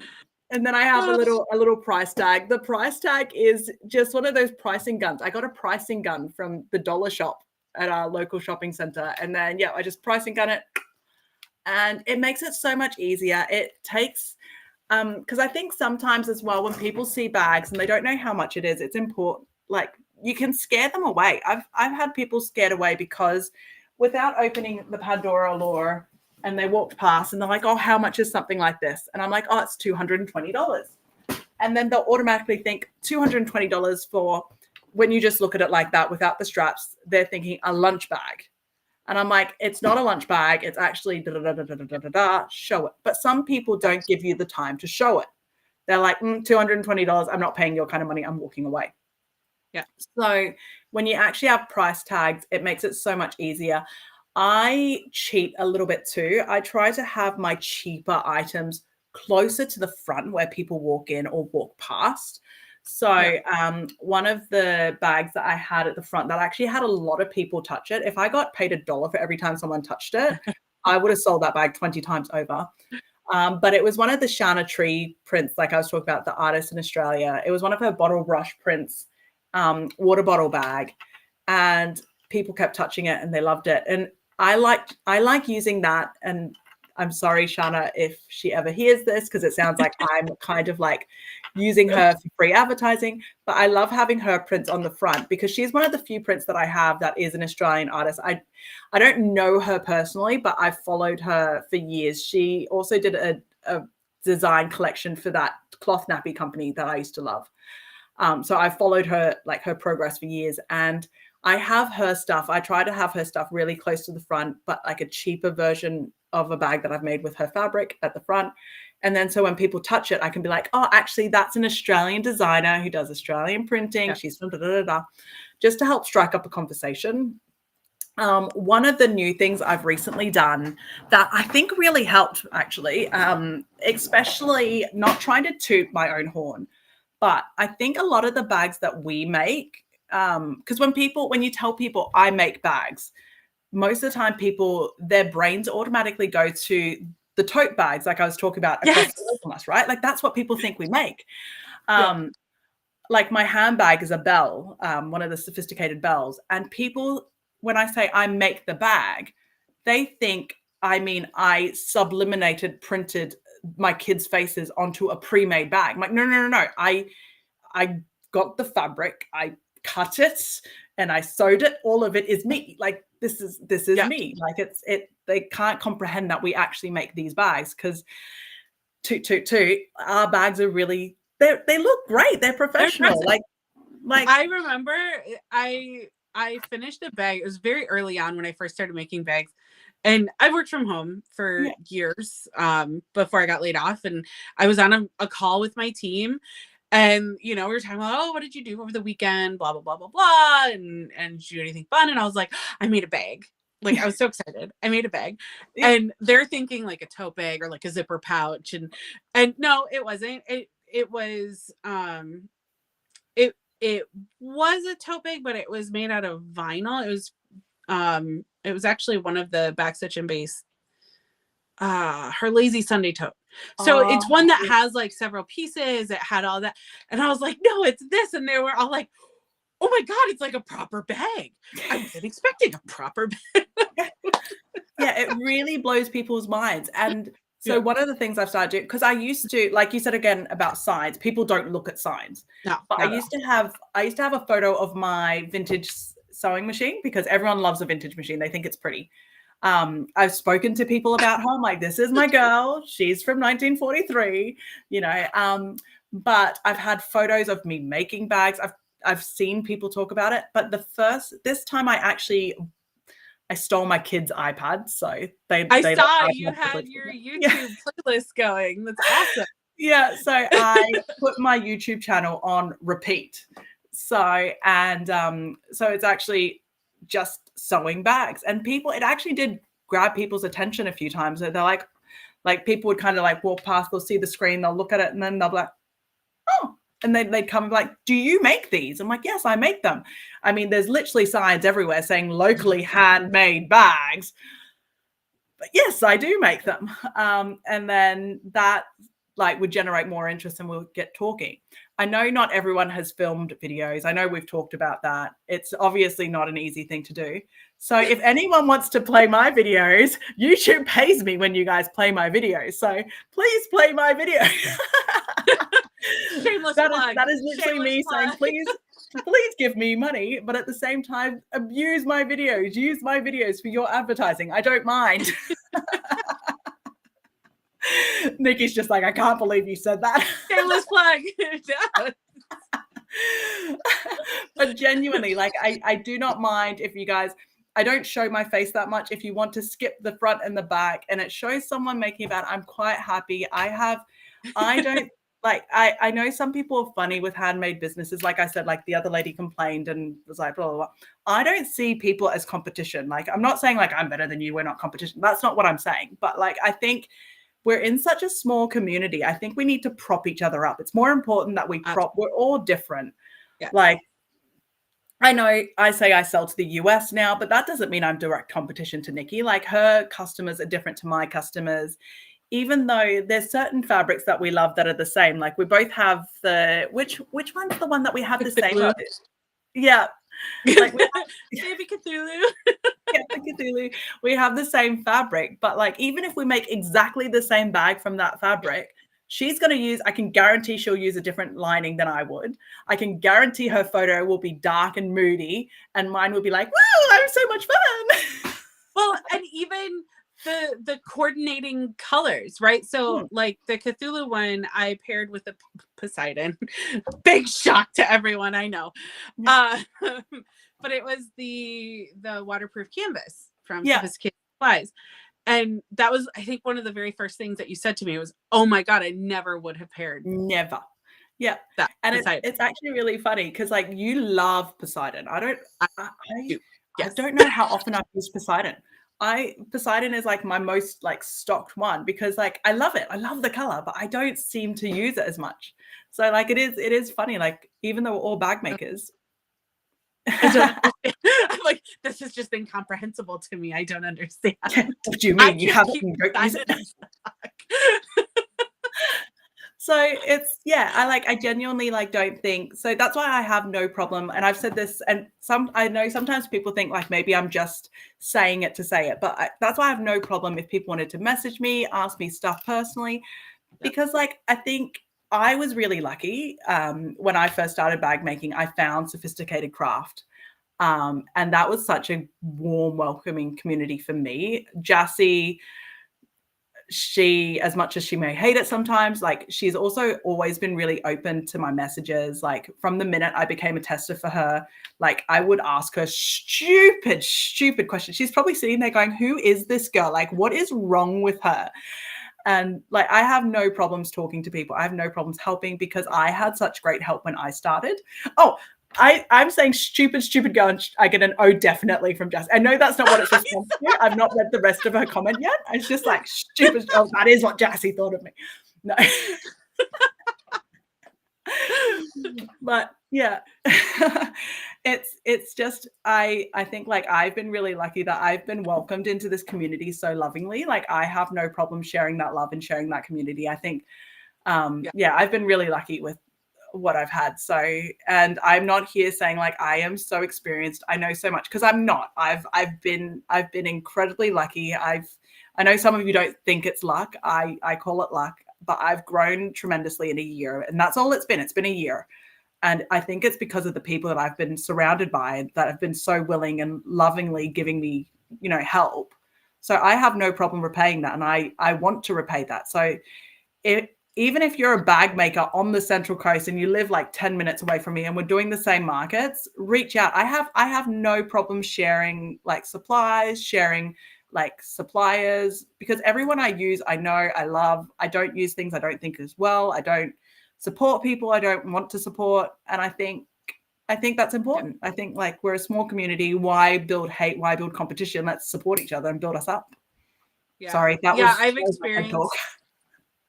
and then I have a little price tag. The price tag is just one of those pricing guns. I got a pricing gun from the dollar shop at our local shopping center, and then I just pricing gun it, and it makes it so much easier. It takes because I think sometimes as well when people see bags and they don't know how much it is, it's important. Like you can scare them away. I've had people scared away because without opening the Pandora lore, and they walked past and they're like, "Oh, how much is something like this?" And I'm like, "Oh, it's $220." And then they'll automatically think $220 for when you just look at it like that without the straps, they're thinking a lunch bag. And I'm like, it's not a lunch bag. It's actually da da da da da da da da. Show it. But some people don't give you the time to show it. They're like, $220. I'm not paying your kind of money. I'm walking away. Yeah. So when you actually have price tags, it makes it so much easier. I cheat a little bit too. I try to have my cheaper items closer to the front where people walk in or walk past. So one of the bags that I had at the front that actually had a lot of people touch it. If I got paid $1 for every time someone touched it, I would have sold that bag 20 times over. But it was one of the Shana Tree prints, like I was talking about, the artist in Australia. It was one of her bottle brush prints, water bottle bag, and people kept touching it and they loved it. And I like using that. And I'm sorry, Shana, if she ever hears this, because it sounds like I'm kind of like using her for free advertising. But I love having her prints on the front because she's one of the few prints that I have that is an Australian artist. I don't know her personally, but I've followed her for years. She also did a design collection for that cloth nappy company that I used to love. So I followed her, like her progress for years, and I have her stuff. I try to have her stuff really close to the front, but like a cheaper version of a bag that I've made with her fabric at the front. And then so when people touch it, I can be like, "Oh, actually, that's an Australian designer who does Australian printing. She's from da da da da," just to help strike up a conversation. One of the new things I've recently done that I think really helped, actually, especially not trying to toot my own horn, but I think a lot of the bags that we make, because when you tell people I make bags, most of the time their brains automatically go to the tote bags, like I was talking about across the road from us, right? Like that's what people think we make. Like my handbag is a bell, one of the sophisticated bells, and people, when I say I make the bag, they think I mean I subliminated, printed my kids' faces onto a pre-made bag. I'm like, no. I got the fabric, I cut it, and I sewed it. All of it is me. Like this is me. Like they can't comprehend that we actually make these bags because toot, our bags are really they look great. They're professional. Like I remember I finished a bag. It was very early on when I first started making bags. And I worked from home for years before I got laid off. And I was on a call with my team. And, we were talking about, oh, what did you do over the weekend? Blah, blah, blah, blah, blah. And did you do anything fun? And I was like, I made a bag. Like, I was so excited. I made a bag. And they're thinking like a tote bag or like a zipper pouch. And no, it wasn't. It was it was a tote bag, but it was made out of vinyl. It was actually one of the Backstitch and Base, her Lazy Sunday tote. So it's one that has like several pieces. It had all that. And I was like, no, it's this. And they were all like, oh my God, it's like a proper bag. I wasn't expecting a proper bag. Yeah, it really blows people's minds. And So Yeah. one of the things I've started doing, because I used to, like you said again about signs, people don't look at signs. No, But not I at used to have a photo of my vintage sewing machine because everyone loves a vintage machine. They think it's pretty. I've spoken to people about her. I'm like, this is my girl. She's from 1943, you know. But I've had photos of me making bags. I've seen people talk about it. But this time I stole my kid's iPad, so they I don't saw have you my had privilege. your Yeah. YouTube playlist going. That's awesome. Yeah, so I put my YouTube channel on repeat. So it's actually just sewing bags, and it actually did grab people's attention a few times. So they're like people would kind of like walk past, they'll see the screen, they'll look at it, and then they'll be like, oh, and they'd come and be like, do you make these? I'm like, yes, I make them. I mean, there's literally signs everywhere saying locally handmade bags. But yes, I do make them. And then that like would generate more interest and we'll get talking. I know not everyone has filmed videos. I know we've talked about that. It's obviously not an easy thing to do. So if anyone wants to play my videos, YouTube pays me when you guys play my videos. So please play my video. Shameless plug. That is literally Shameless me plug. saying, please give me money, but at the same time, abuse my videos, use my videos for your advertising. I don't mind. Nikki's just like, I can't believe you said that. Shameless plug. But genuinely, like, I do not mind if you guys, I don't show my face that much. If you want to skip the front and the back and it shows someone making a bag, I'm quite happy. I don't like, I know some people are funny with handmade businesses. Like I said, like the other lady complained and was like, blah, blah, blah. I don't see people as competition. Like, I'm not saying like I'm better than you. We're not competition. That's not what I'm saying. But like, I think we're in such a small community. I think we need to prop each other up. It's more important that we're all different. Yeah. Like, I know I say I sell to the US now, but that doesn't mean I'm direct competition to Nikki. Like, her customers are different to my customers, even though there's certain fabrics that we love that are the same. Like, we both have which one's the one that we have the same? Cthulhu. Yeah. Like Baby Cthulhu. Yeah, the Cthulhu. We have the same fabric, but like even if we make exactly the same bag from that fabric, I can guarantee she'll use a different lining than I would. I can guarantee her photo will be dark and moody, and mine will be like, "Woo, I'm so much fun." Well, and even the coordinating colors, right? So like the Cthulhu one I paired with the Poseidon. Big shock to everyone, I know. But it was the waterproof canvas from Sophisticated Supplies. And that was, I think, one of the very first things that you said to me was, oh my God, I never would have paired. Never. Yeah. And it's actually really funny because like you love Poseidon. I don't know how often I've used Poseidon. Poseidon is like my most like stocked one because like I love it. I love the color, but I don't seem to use it as much. So like it is funny. Like even though we're all bag makers. I'm like, this is just incomprehensible to me. I don't understand. What do you mean? You haven't use it? So I genuinely like don't think so. That's why I have no problem. And I've said this, and I know sometimes people think like maybe I'm just saying it to say it, but that's why I have no problem if people wanted to message me, ask me stuff personally, because like I think I was really lucky when I first started bag making. I found Sophisticated Craft. And that was such a warm, welcoming community for me. Jassy, she, as much as she may hate it sometimes, like she's also always been really open to my messages. Like from the minute I became a tester for her, like I would ask her stupid questions. She's probably sitting there going, who is this girl? Like, what is wrong with her? And like, I have no problems talking to people. I have no problems helping because I had such great help when I started. Oh, I'm saying stupid girl, and I get an oh definitely from Jess. I know that's not what it's responsive to. I've not read the rest of her comment yet. It's just like stupid. Oh, that is what Jassy thought of me. No. But yeah, it's just I think like I've been really lucky that I've been welcomed into this community so lovingly. Like I have no problem sharing that love and sharing that community. I think I've been really lucky with what I've had. So, and I'm not here saying like I am so experienced, I know so much, because I'm not. I've been incredibly lucky. I know some of you don't think it's luck. I call it luck, but I've grown tremendously in a year, and that's all it's been. It's been a year. And I think it's because of the people that I've been surrounded by that have been so willing and lovingly giving me, help. So I have no problem repaying that. And I want to repay that. So even if you're a bag maker on the Central Coast and you live like 10 minutes away from me and we're doing the same markets, reach out. I have no problem sharing like supplies, sharing like suppliers, because everyone I use, I know, I love. I don't use things I don't think as well. I don't support people I don't want to support. And I think that's important. I think like we're a small community. Why build hate? Why build competition? Let's support each other and build us up. Yeah. Sorry, that was I've experienced.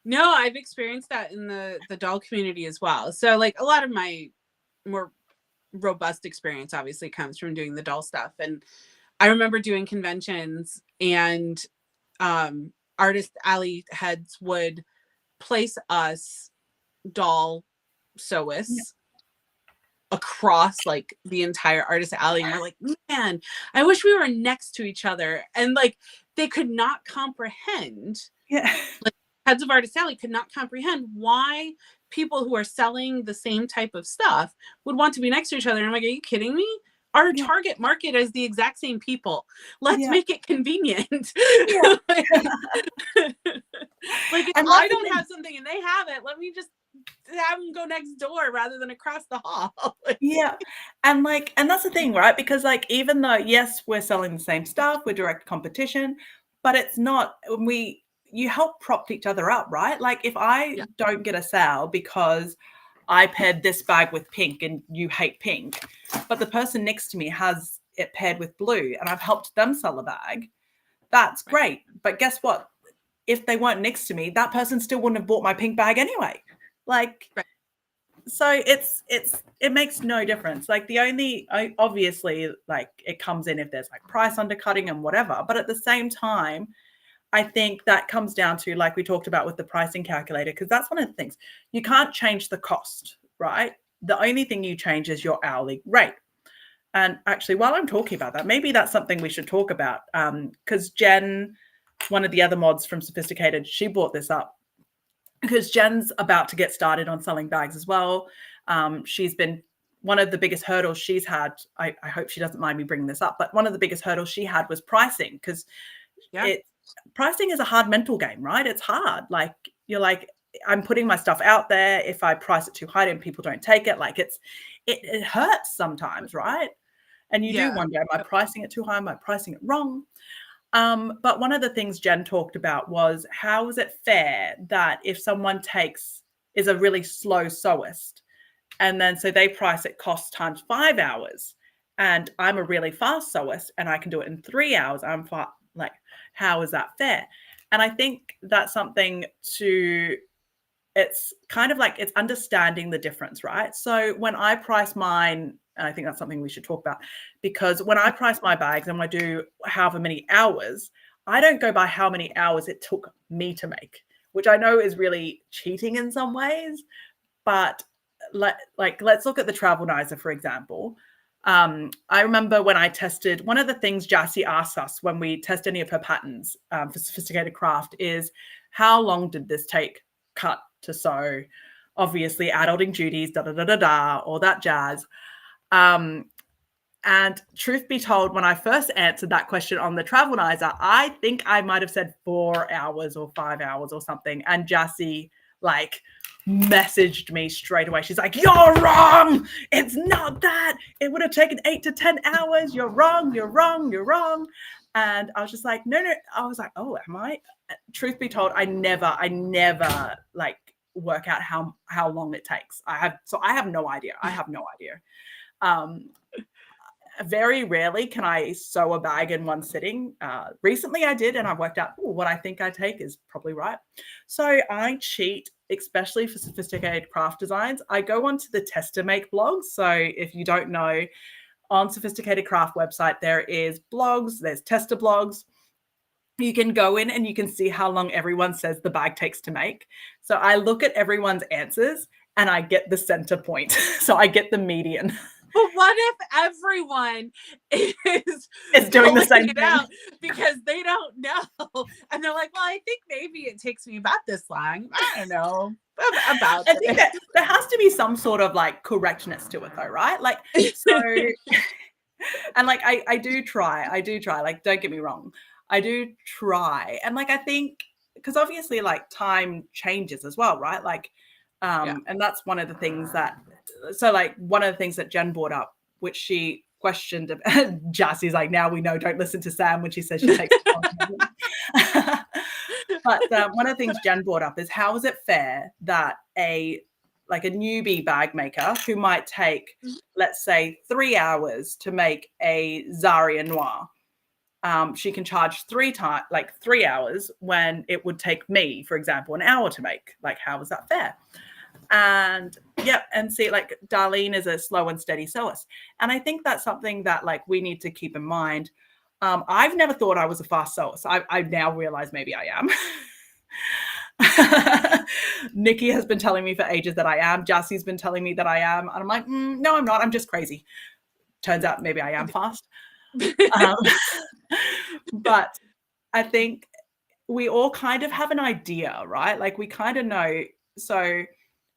No, I've experienced that in the doll community as well. So like a lot of my more robust experience obviously comes from doing the doll stuff. And I remember doing conventions and Artist Alley heads would place us doll sewists across like the entire Artist Alley, and we're like, man, I wish we were next to each other. And like they could not comprehend, like heads of Artist Alley could not comprehend why people who are selling the same type of stuff would want to be next to each other. And I'm like, are you kidding me? Our target market is the exact same people. Let's make it convenient. Like if I don't have something and they have it, let me just have them go next door rather than across the hall. And that's the thing, right? Because like, even though, yes, we're selling the same stuff, we're direct competition, but it's not, you help prop each other up, right? Like if I don't get a sale because I paired this bag with pink and you hate pink, but the person next to me has it paired with blue and I've helped them sell a bag, that's great. But guess what? If they weren't next to me, that person still wouldn't have bought my pink bag anyway. Like, so it makes no difference. Like obviously, like it comes in if there's like price undercutting and whatever, but at the same time, I think that comes down to, like we talked about with the pricing calculator, because that's one of the things. You can't change the cost, right? The only thing you change is your hourly rate. And actually, while I'm talking about that, maybe that's something we should talk about, because Jen, one of the other mods from Sophisticated, she brought this up because Jen's about to get started on selling bags as well. She's been one of the biggest hurdles she's had. I hope she doesn't mind me bringing this up, but one of the biggest hurdles she had was pricing, because pricing is a hard mental game, right? It's hard. Like you're like, I'm putting my stuff out there. If I price it too high and people don't take it, like it hurts sometimes, right? And you do wonder, am I pricing it too high? Am I pricing it wrong? But one of the things Jen talked about was, how is it fair that if someone is a really slow sewist, and then so they price it cost times 5 hours, and I'm a really fast sewist and I can do it in 3 hours, like, how is that fair? And I think that's something it's kind of like, it's understanding the difference, right? So when I price mine, and I think that's something we should talk about, because when I price my bags and I do however many hours, I don't go by how many hours it took me to make, which I know is really cheating in some ways. But let's look at the Travelnizer, for example. I remember when I tested, one of the things Jassy asks us when we test any of her patterns for Sophisticated Craft is, how long did this take cut to sew? Obviously, adulting duties, all that jazz. And truth be told, when I first answered that question on the Travelnizer, I think I might have said 4 hours or 5 hours or something. And Jassy messaged me straight away. She's like, you're wrong. It's not that. It would have taken 8 to 10 hours. You're wrong. You're wrong. You're wrong. And I was just like, no. I was like, oh, am I? Truth be told, I never work out how long it takes. I have no idea. Very rarely can I sew a bag in one sitting. Recently I did, and I worked out what I think I take is probably right. So I cheat, especially for Sophisticated Craft Designs. I go onto the Tester Make blog. So if you don't know, on Sophisticated Craft website, there is blogs, there's tester blogs. You can go in and you can see how long everyone says the bag takes to make. So I look at everyone's answers, and I get the center point. So I get the median. But what if everyone is It's doing the pulling same it thing. out because they don't know? And they're like, well, I think maybe it takes me about this long. I don't know about I think this. that there has to be some sort of like correctness to it though, right? Like, so, and like, I do try, like, don't get me wrong. I do try. And like, I think, because obviously like time changes as well, right? Like, Yeah. and that's one of the things that, so like one of the things that Jen brought up, which she questioned, Jassie's like, now we know, don't listen to Sam when she says she takes But one of the things Jen brought up is, how is it fair that a newbie bag maker who might take, let's say, 3 hours to make a Zaria Noir, she can charge 3 hours when it would take me, for example, an hour to make. Like, how is that fair? And yeah, and see, like, Darlene is a slow and steady sewist. And I think that's something that like we need to keep in mind. I've never thought I was a fast sewist. I now realize maybe I am. Nikki has been telling me for ages that I am. Jassie's been telling me that I am. And I'm like, no, I'm not. I'm just crazy. Turns out maybe I am fast. But I think we all kind of have an idea, right? Like we kind of know. So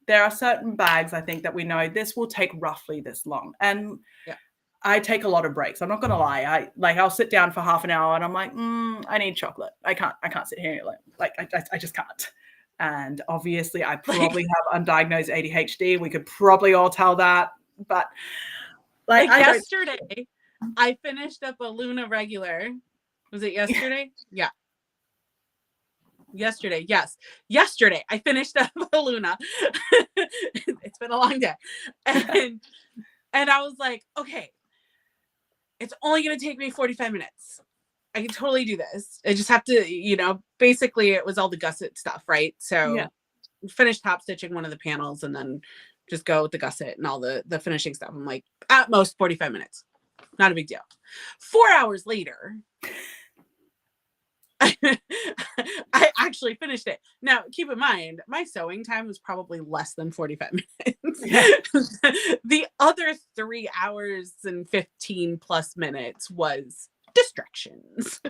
there are certain bags, I think, that we know this will take roughly this long. And yeah. I take a lot of breaks. I'm not going to lie. I'll sit down for half an hour and I'm like, I need chocolate. I can't sit here. I just can't. And obviously I probably have undiagnosed ADHD. We could probably all tell that, but like yesterday I finished up a Luna regular. Was it yesterday? Yeah. Yesterday. Yes. Yesterday I finished up a Luna. It's been a long day. And I was like, okay, it's only going to take me 45 minutes. I can totally do this. I just have to, basically it was all the gusset stuff, right? So finish top stitching one of the panels and then just go with the gusset and all the finishing stuff. I'm like, at most 45 minutes. Not a big deal. 4 hours later, I actually finished it. Now, keep in mind, my sewing time was probably less than 45 minutes. Yeah. The other 3 hours and 15 plus minutes was distractions.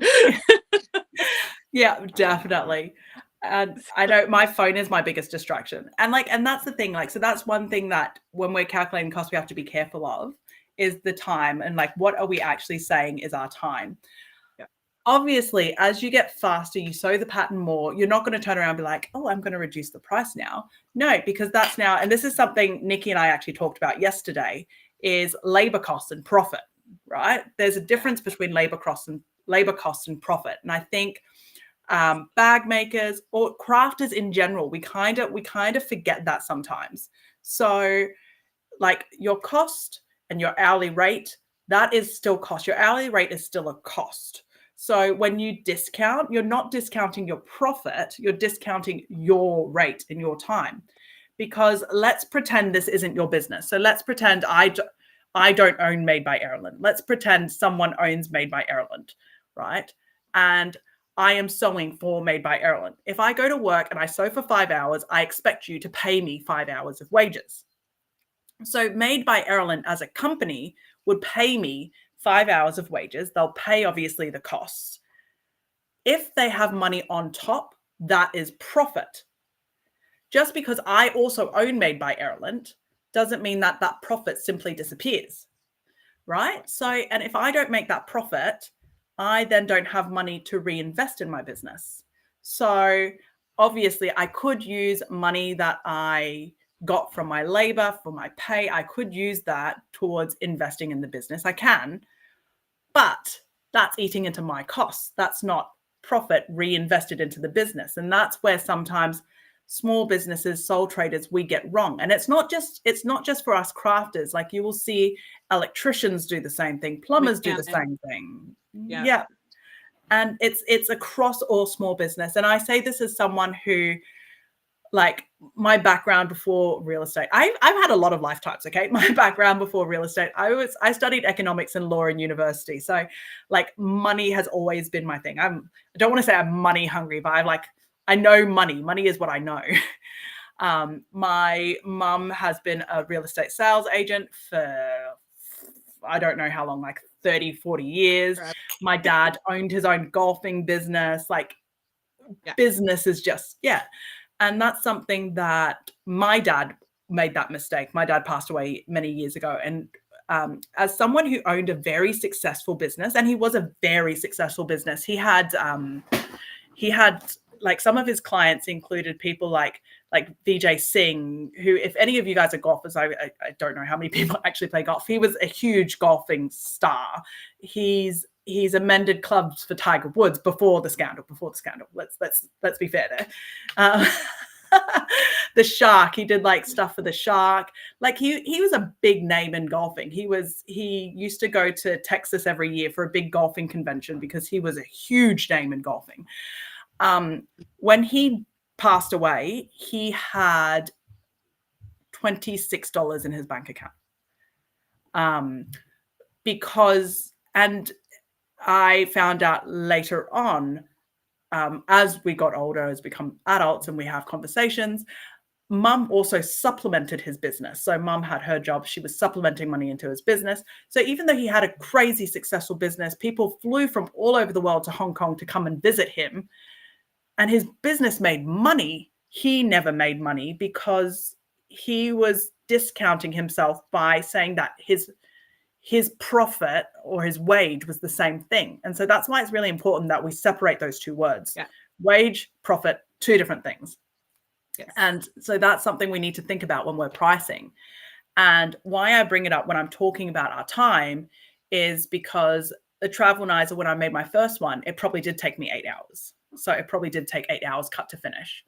Yeah, definitely. And I know my phone is my biggest distraction. And that's the thing. So that's one thing that when we're calculating costs, we have to be careful of, is the time. And what are we actually saying is our time? Obviously, as you get faster, you sew the pattern more, you're not going to turn around and be like, oh, I'm going to reduce the price now. No, because that's now, and this is something Nikki and I actually talked about yesterday, is labor costs and profit, right? There's a difference between labor costs and profit. And I think bag makers or crafters in general, we kind of forget that sometimes. So your cost and your hourly rate, that is still cost. Your hourly rate is still a cost. So when you discount, you're not discounting your profit, you're discounting your rate in your time. Because let's pretend this isn't your business. So let's pretend I don't own Made by Erin. Let's pretend someone owns Made by Erin, right? And I am sewing for Made by Erin. If I go to work and I sew for 5 hours, I expect you to pay me 5 hours of wages. So Made by Erin as a company would pay me 5 hours of wages. They'll pay obviously the costs. If they have money on top, that is profit. Just because I also own Made by Erin doesn't mean that that profit simply disappears, right? So, and if I don't make that profit, I then don't have money to reinvest in my business. So obviously I could use money that I got from my labor, for my pay. I could use that towards investing in the business. I can, but that's eating into my costs. That's not profit reinvested into the business. And that's where sometimes small businesses, sole traders, we get wrong. And it's not just for us crafters. You will see electricians do the same thing, plumbers do the same thing. Yeah. And it's across all small business. And I say this as someone who, my background before real estate, I've had a lot of lifetimes. Okay. My background before real estate, I studied economics and law in university. So money has always been my thing. I don't want to say I'm money hungry, but I know money is what I know. My mum has been a real estate sales agent for, I don't know how long, like 30, 40 years. My dad owned his own golfing business. Like, business is just, yeah. And that's something that my dad made that mistake. My dad passed away many years ago. And as someone who owned a very successful business, and he was a very successful business, he had like, some of his clients included people like Vijay Singh, who, if any of you guys are golfers, I don't know how many people actually play golf. He was a huge golfing star. He's amended clubs for Tiger Woods before the scandal. Let's be fair there. The Shark, he did like stuff for the Shark. Like, he was a big name in golfing. He used to go to Texas every year for a big golfing convention because he was a huge name in golfing. When he passed away, he had $26 in his bank account. And I found out later on, as we got older, as we become adults and we have conversations, mum also supplemented his business. So mum had her job. She was supplementing money into his business. So even though he had a crazy successful business, people flew from all over the world to Hong Kong to come and visit him. And his business made money. He never made money because he was discounting himself by saying that his profit or his wage was the same thing. And so that's why it's really important that we separate those two words. Yeah. Wage, profit, two different things. Yes. And so that's something we need to think about when we're pricing. And why I bring it up when I'm talking about our time is because the Travel Nizer, when I made my first one, it probably did take me 8 hours. So it probably did take 8 hours cut to finish.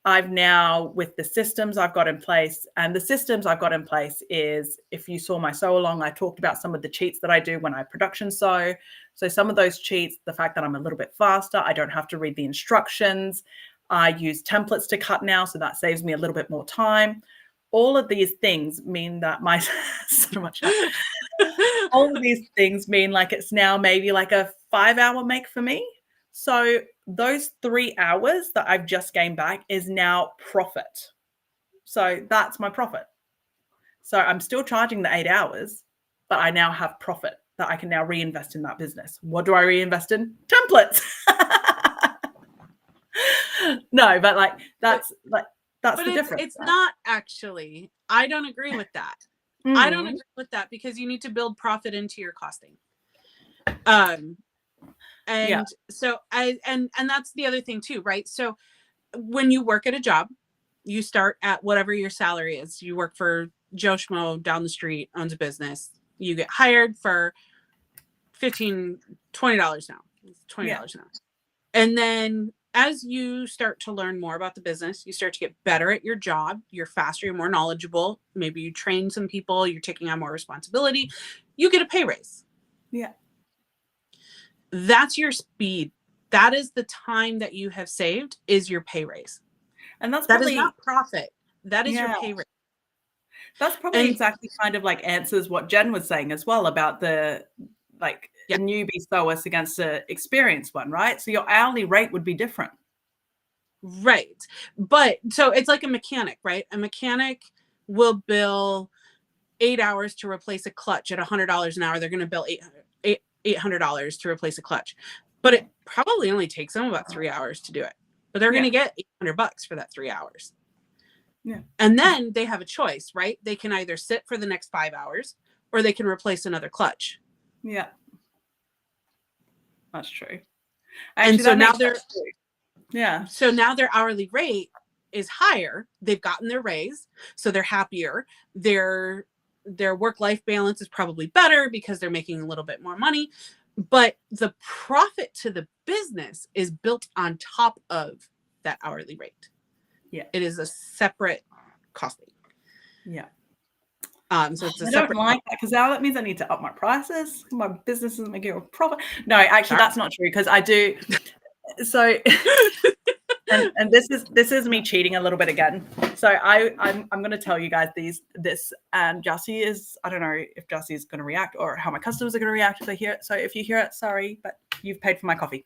I've now, with the systems I've got in place, and the systems I've got in place is, if you saw my sew along, I talked about some of the cheats that I do when I production sew. So some of those cheats, the fact that I'm a little bit faster, I don't have to read the instructions. I use templates to cut now, so that saves me a little bit more time. All of these things mean that my so much. All of these things mean like it's now maybe like a 5-hour make for me. So those 3 hours that I've just gained back is now profit. So that's my profit. So I'm still charging the 8 hours, but I now have profit that I can now reinvest in that business. What do I reinvest in? Templates. No, but like that's the difference. It's not actually. I don't agree with that. Mm-hmm. I don't agree with that because you need to build profit into your costing. So and that's the other thing too, right? So when you work at a job, you start at whatever your salary is. You work for Joe Schmo down the street, owns a business. You get hired for $15, $20 now. $20 an hour. And then as you start to learn more about the business, you start to get better at your job. You're faster, you're more knowledgeable. Maybe you train some people, you're taking on more responsibility. You get a pay raise. Yeah. That's your speed. That is the time that you have saved is your pay raise. And that is not profit. That is your pay raise. That's probably exactly kind of like answers what Jen was saying as well about the newbie sewist against the experienced one, right? So your hourly rate would be different. Right. But so it's like a mechanic, right? A mechanic will bill 8 hours to replace a clutch at $100 an hour. They're going to bill $800 to replace a clutch, but it probably only takes them about 3 hours to do it. But they're going to get $800 for that 3 hours. Yeah. And then they have a choice, right? They can either sit for the next 5 hours or they can replace another clutch. Yeah. That's true. Actually, and so now their hourly rate is higher. They've gotten their raise, so they're happier. Their work-life balance is probably better because they're making a little bit more money. But the profit to the business is built on top of that hourly rate. Yeah. It is a separate costing. Yeah. So it's a I separate. don't like that because now that means I need to up my prices. My business isn't making a profit. No, actually, that's not true because I do. So, and this is me cheating a little bit again. So I'm going to tell you guys this, and Jussie I don't know if Jussie is going to react or how my customers are going to react if they hear it. So if you hear it, sorry, but you've paid for my coffee.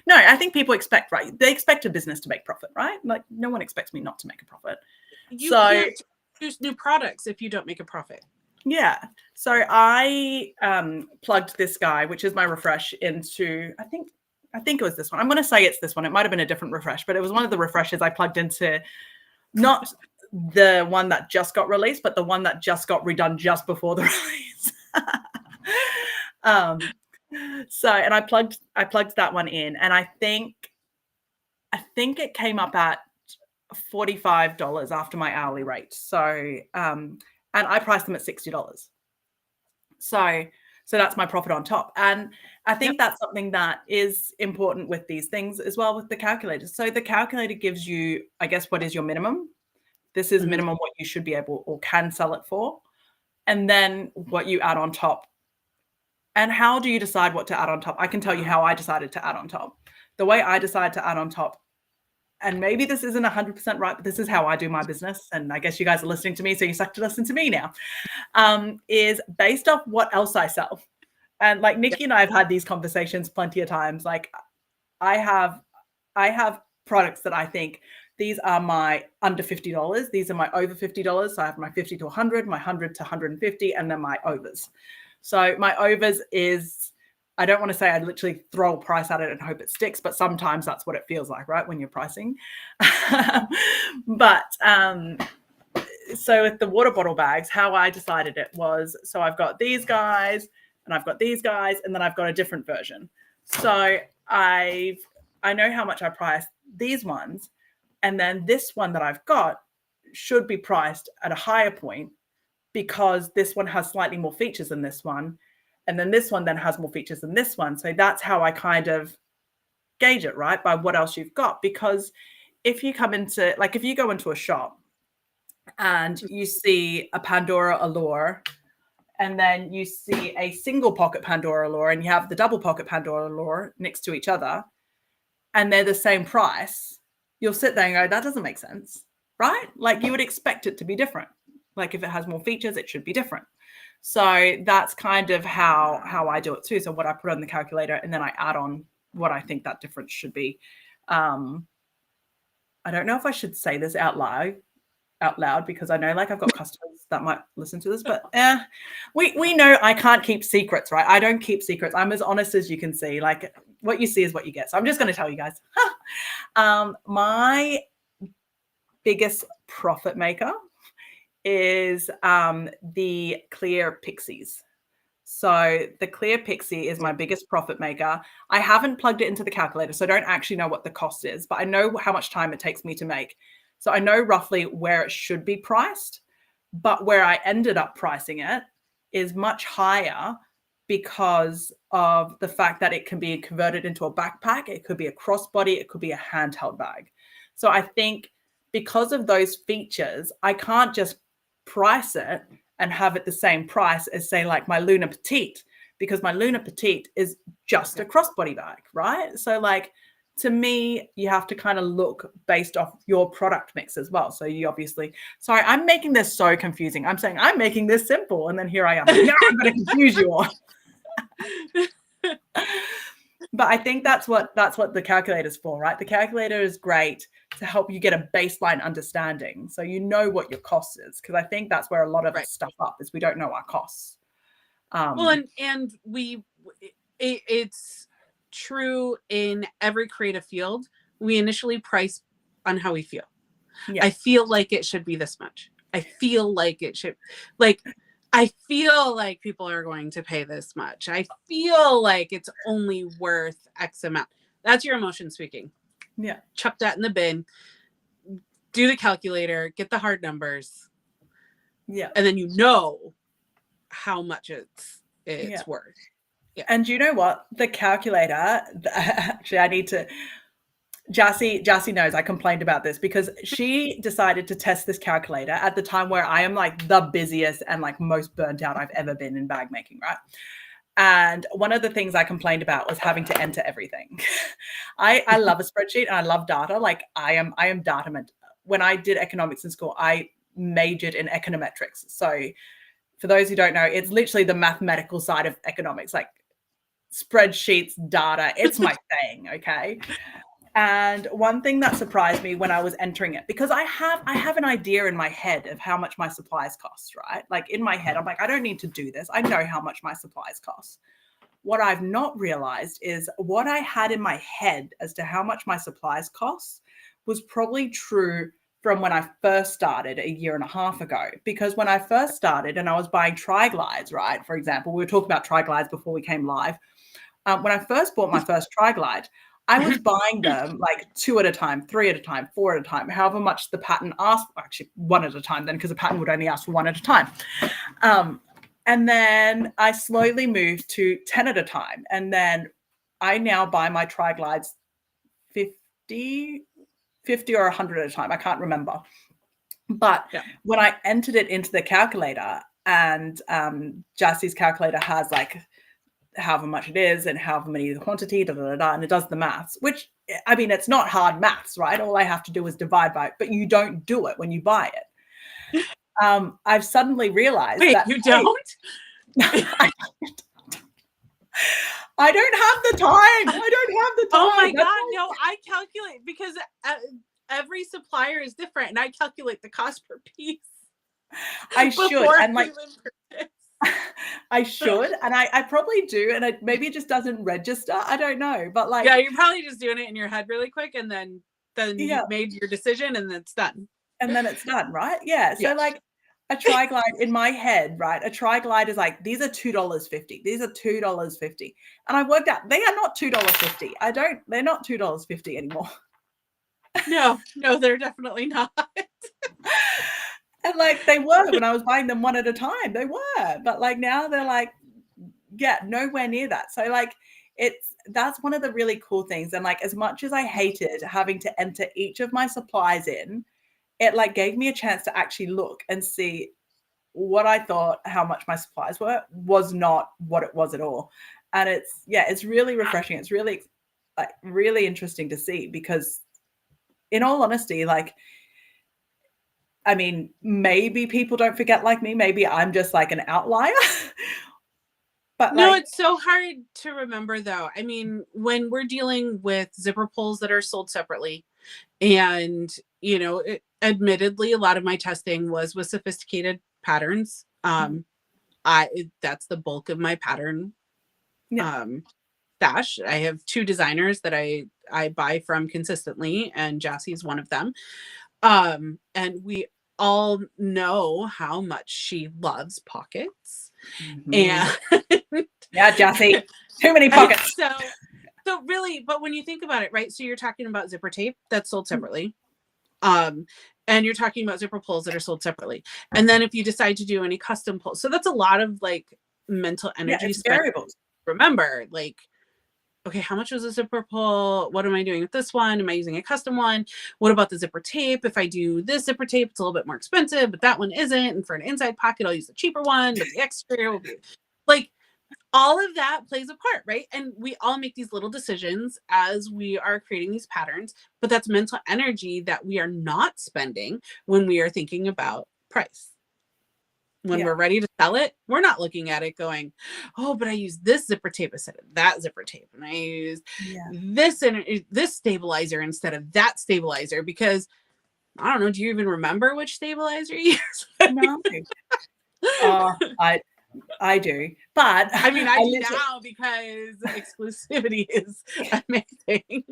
No, I think people expect, right? They expect a business to make profit, right? Like no one expects me not to make a profit. You can't choose new products if you don't make a profit. Yeah. So I plugged this guy, which is my refresh, into, I think it was this one. I'm going to say it's this one. It might have been a different refresh, but it was one of the refreshes I plugged into, not the one that just got released, but the one that just got redone just before the release. And I plugged that one in, and I think it came up at $45 after my hourly rate. So and I priced them at $60. So that's my profit on top. And I think that's something that is important with these things as well, with the calculator. So the calculator gives you, I guess, what is your minimum? This is minimum what you should be able or can sell it for. And then what you add on top. And how do you decide what to add on top? I can tell you how I decided to add on top. The way I decided to add on top, and maybe this isn't 100% right, but this is how I do my business, and I guess you guys are listening to me, so you suck to listen to me now, is based off what else I sell. And like Nikki and I have had these conversations plenty of times. Like I have products that I think these are my under $50. These are my over $50. So I have my 50 to 100, my 100 to 150, and then my overs. So my overs is, I don't want to say I literally throw a price at it and hope it sticks, but sometimes that's what it feels like, right, when you're pricing. But so with the water bottle bags, how I decided it was, so I've got these guys and I've got these guys, and then I've got a different version. So I know how much I price these ones, and then this one that I've got should be priced at a higher point because this one has slightly more features than this one. And then this one then has more features than this one. So that's how I kind of gauge it, right? By what else you've got. Because if you come into, like if you go into a shop and you see a Pandora Allure, and then you see a single pocket Pandora Allure, and you have the double pocket Pandora Allure next to each other, and they're the same price, you'll sit there and go, that doesn't make sense, right? Like you would expect it to be different. Like if it has more features, it should be different. So that's kind of how I do it too. So what I put on the calculator, and then I add on what I think that difference should be. I don't know if I should say this out loud because I know like I've got customers that might listen to this, but we know I can't keep secrets, right? I don't keep secrets. I'm as honest as you can see. Like what you see is what you get. So I'm just going to tell you guys. My biggest profit maker is the Clear Pixies. So the Clear Pixie is my biggest profit maker. I haven't plugged it into the calculator, so I don't actually know what the cost is, but I know how much time it takes me to make. So I know roughly where it should be priced, but where I ended up pricing it is much higher because of the fact that it can be converted into a backpack. It could be a crossbody. It could be a handheld bag. So I think because of those features, I can't just price it and have it the same price as say like my Luna Petite, because my Luna Petite is just a crossbody bag, right? So like to me, you have to kind of look based off your product mix as well. So you obviously, sorry, I'm making this so confusing. I'm saying I'm making this simple, and then here I am. Like, now I'm going to confuse you all. But I think that's what the calculator's for, right? The calculator is great to help you get a baseline understanding, so you know what your cost is. Because I think that's where a lot of us stuff up is we don't know our costs. Well, and it's true in every creative field. We initially price on how we feel. Yeah. I feel like it should be this much. I feel like it should, like, I feel like people are going to pay this much. I feel like it's only worth X amount. That's your emotion speaking. Yeah. Chuck that in the bin. Do the calculator, get the hard numbers. Yeah. And then you know how much it's worth. Yeah. And you know what? The calculator, actually, I need to, Jassy knows I complained about this because she decided to test this calculator at the time where I am like the busiest and like most burnt out I've ever been in bag making, right? And one of the things I complained about was having to enter everything. I love a spreadsheet and I love data. Like I am data meant. When I did economics in school, I majored in econometrics. So for those who don't know, it's literally the mathematical side of economics. Like spreadsheets, data. It's my thing, okay? And one thing that surprised me when I was entering it, because I have an idea in my head of how much my supplies cost, right? Like in my head, I'm like, I don't need to do this. I know how much my supplies cost. What I've not realized is what I had in my head as to how much my supplies cost was probably true from when I first started a year and a half ago. Because when I first started and I was buying Tri-Glides, right? For example, we were talking about Tri-Glides before we came live. When I first bought my first Tri-Glide, I was buying them like 2 at a time, 3 at a time, 4 at a time, however much the pattern asked. Actually, 1 at a time then, because the pattern would only ask for 1 at a time. And then I slowly moved to 10 at a time. And then I now buy my Tri-Glides 50 or 100 at a time. I can't remember. But when I entered it into the calculator, and Jassie's calculator has like however much it is and however many the quantity, and it does the maths, which, I mean, it's not hard maths, right? All I have to do is divide by it, but you don't do it when you buy it. I've suddenly realized that you don't? I don't have the time. I don't have the time. Oh my God, no, I calculate because every supplier is different and I calculate the cost per piece. I should. And like, I should, and I probably do, and maybe it just doesn't register. I don't know, but like, yeah, you're probably just doing it in your head really quick, and then you made your decision, and it's done. And then it's done, right? Yeah. So like a Tri-Glide in my head, right? A Tri-Glide is like, these are $2.50. These are $2.50, and I worked out they are not $2.50. They're not $2.50 anymore. No, they're definitely not. And like they were when I was buying them 1 at a time, they were, but like now they're like, nowhere near that. So like that's one of the really cool things. And like, as much as I hated having to enter each of my supplies in, it like gave me a chance to actually look and see what I thought, how much my supplies were, was not what it was at all. And it's really refreshing. It's really like really interesting to see, because in all honesty, like, I mean, maybe people don't forget like me. Maybe I'm just like an outlier. But no, like, it's so hard to remember though. I mean, when we're dealing with zipper pulls that are sold separately, and you know, admittedly, a lot of my testing was with sophisticated patterns. That's the bulk of my pattern stash. I have 2 designers that I buy from consistently, and Jassie is one of them. And we all know how much she loves pockets. And yeah, Jassie, too many pockets. So really, but when you think about it, right? So you're talking about zipper tape that's sold separately. And you're talking about zipper pulls that are sold separately. And then if you decide to do any custom pulls, so that's a lot of like mental energy variables. Remember, like, okay, how much was a zipper pull? What am I doing with this one? Am I using a custom one? What about the zipper tape? If I do this zipper tape, it's a little bit more expensive, but that one isn't. And for an inside pocket, I'll use the cheaper one, but the exterior will be like, all of that plays a part, right? And we all make these little decisions as we are creating these patterns, but that's mental energy that we are not spending when we are thinking about price. When we're ready to sell it, we're not looking at it going, oh, but I used this zipper tape instead of that zipper tape. And I used this stabilizer instead of that stabilizer, because I don't know, do you even remember which stabilizer you used? No. I do. But I mean, I do now because exclusivity is amazing.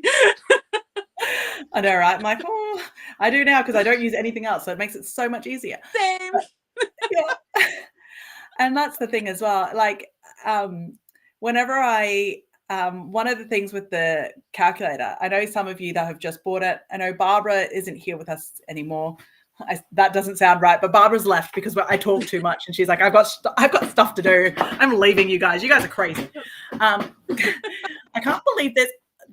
I know, right? I'm like, oh, I do now because I don't use anything else. So it makes it so much easier. Same. Yeah. And that's the thing as well. Like, whenever one of the things with the calculator, I know some of you that have just bought it. I know Barbara isn't here with us anymore. That doesn't sound right, but Barbara's left because I talk too much, and she's like, I've got stuff to do. I'm leaving you guys. You guys are crazy. I can't believe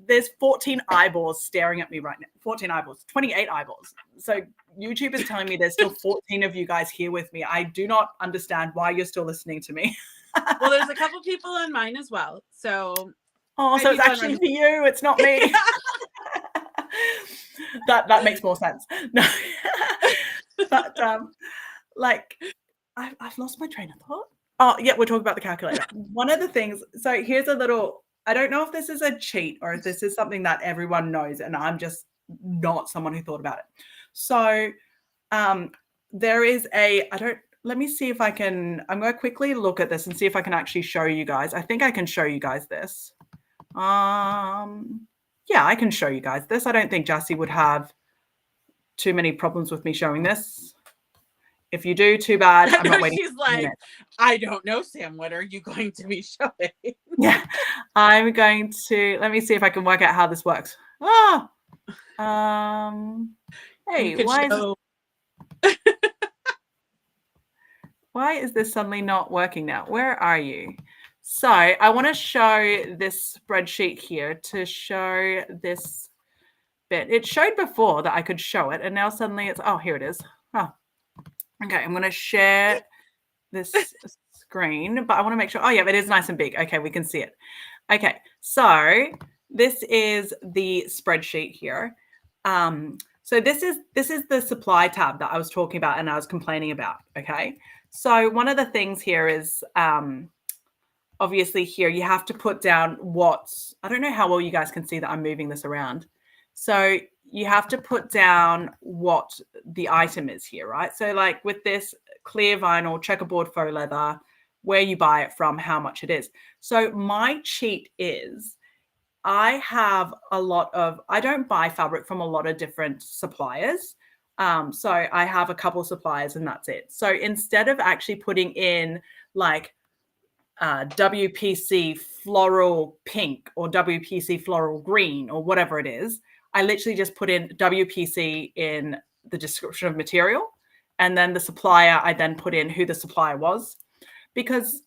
there's 14 eyeballs staring at me right now. 14 eyeballs, 28 eyeballs. So YouTube is telling me there's still 14 of you guys here with me. I do not understand why you're still listening to me. Well, there's a couple people on mine as well. So so it's actually for you. It's not me. That makes more sense. No. But like, I've lost my train of thought. Oh, yeah, we're talking about the calculator. One of the things, so here's a little, I don't know if this is a cheat or if this is something that everyone knows, and I'm just not someone who thought about it. So, um, there is a, I don't, let me see if I can, I'm going to quickly look at this and see if I can actually show you guys. I think I can show you guys this. Yeah, I can show you guys this. I don't think Jassy would have too many problems with me showing this. If you do, too bad. I'm not waiting. She's like, I don't know, Sam. What are you going to be showing? Yeah, I'm going to, let me see if I can work out how this works. Ah, hey, why is this suddenly not working now? Where are you? So I want to show this spreadsheet here to show this bit. It showed before that I could show it, and now suddenly it's, oh, here it is. Oh, okay, I'm going to share this screen, but I want to make sure, oh yeah, it is nice and big. Okay, we can see it. Okay, so this is the spreadsheet here. So this is the supply tab that I was talking about and I was complaining about, okay? So one of the things here is, obviously here you have to put down what, I don't know how well you guys can see that I'm moving this around. So you have to put down what the item is here, right? So like with this clear vinyl, checkerboard faux leather, where you buy it from, how much it is. So my cheat is I have a lot of, I don't buy fabric from a lot of different suppliers. So I have a couple suppliers and that's it. So instead of actually putting in like WPC floral pink or WPC floral green or whatever it is, I literally just put in WPC in the description of material. And then the supplier, I then put in who the supplier was. Because,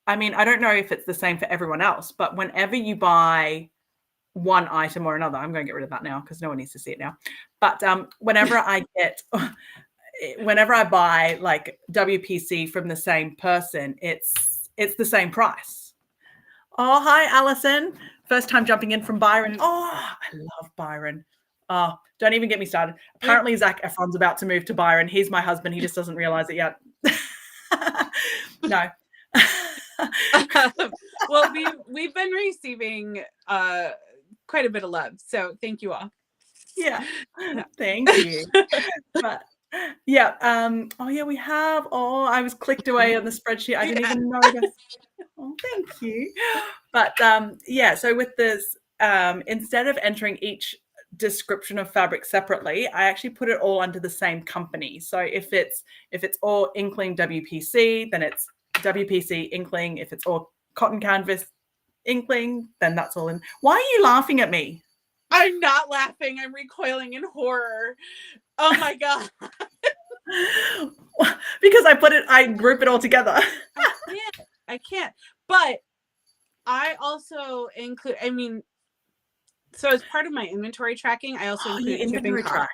I mean, I don't know if it's the same for everyone else, but whenever you buy one item or another, I'm going to get rid of that now because no one needs to see it now. But whenever I buy like WPC from the same person, it's the same price. Oh, hi, Alison. First time jumping in from Byron. Oh, I love Byron. Oh, don't even get me started. Apparently, Zac Efron's about to move to Byron. He's my husband. He just doesn't realize it yet. No. Well, we've been receiving quite a bit of love, so thank you all. Yeah, thank you. But yeah, oh yeah, we have. Oh, I was clicked away on the spreadsheet. I didn't even notice. Oh, thank you. But yeah, so with this, instead of entering each description of fabric separately, I actually put it all under the same company. So if it's all Inkling WPC, then it's WPC Inkling. If it's all cotton canvas Inkling, then that's all in. Why are you laughing at me? I'm not laughing. I'm recoiling in horror. Oh my God. Because I group it all together. I can't. But I also include, I mean, so as part of my inventory tracking, I also include inventory track.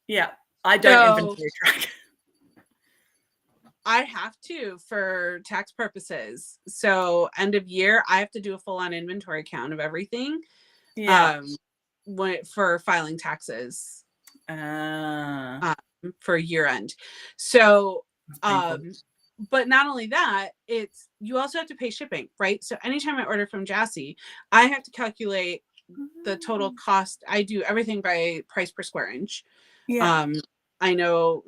Yeah, I don't inventory track. I have to for tax purposes. So end of year, I have to do a full-on inventory count of everything. Yeah. For filing taxes. For year end. So but not only that, it's you also have to pay shipping, right? So anytime I order from Jassy, I have to calculate the total cost. I do everything by price per square inch. Yeah. I know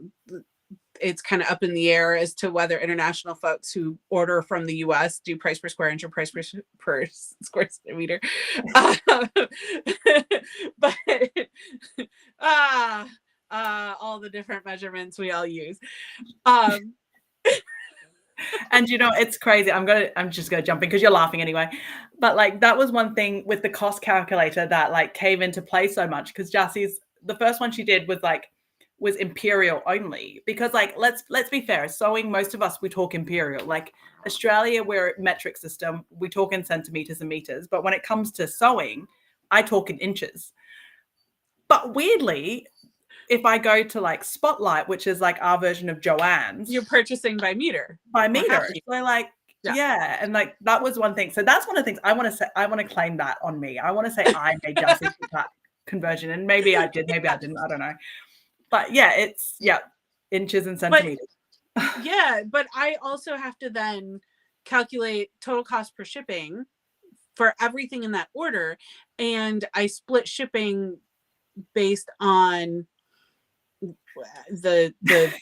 it's kind of up in the air as to whether international folks who order from the US do price per square inch or price per square centimeter. But all the different measurements we all use. And you know, it's crazy. I'm just gonna jump in because you're laughing anyway. But like that was one thing with the cost calculator that like came into play so much because Jassy's the first one she did was imperial only because like let's be fair, sewing, most of us we talk imperial. Like Australia, we're a metric system, we talk in centimeters and meters, but when it comes to sewing, I talk in inches. But weirdly, if I go to like Spotlight, which is like our version of Joann's, you're purchasing by meter. So like yeah, and like that was one thing. So that's one of the things I want to say. I want to claim that on me. I want to say I made Jassy that conversion, and maybe I did, maybe I didn't. I don't know. But yeah, it's inches and centimeters. Yeah, but I also have to then calculate total cost per shipping for everything in that order, and I split shipping based on the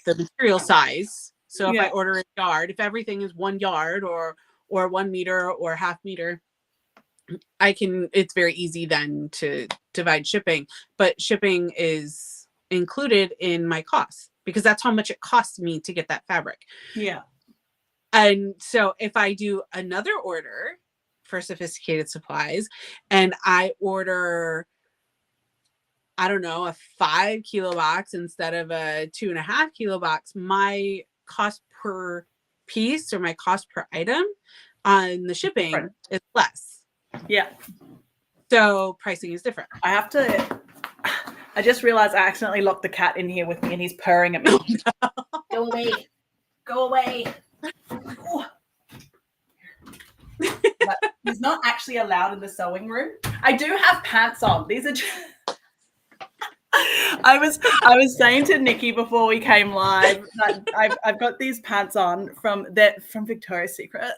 material size. So if I order a yard, if everything is 1 yard or 1 meter or half meter, it's very easy then to divide shipping, but shipping is included in my costs because that's how much it costs me to get that fabric. Yeah. And so if I do another order for Sophisticated Supplies and I order, I don't know, a 5 kilo box instead of a 2.5 kilo box, my cost per piece or my cost per item on the shipping is less. Yeah. So pricing is different. I just realized I accidentally locked the cat in here with me and he's purring at me. Oh, no. Go away. Go away. Oh. He's not actually allowed in the sewing room. I do have pants on. These are just... I was saying to Nikki before we came live that I've got these pants on from Victoria's Secret.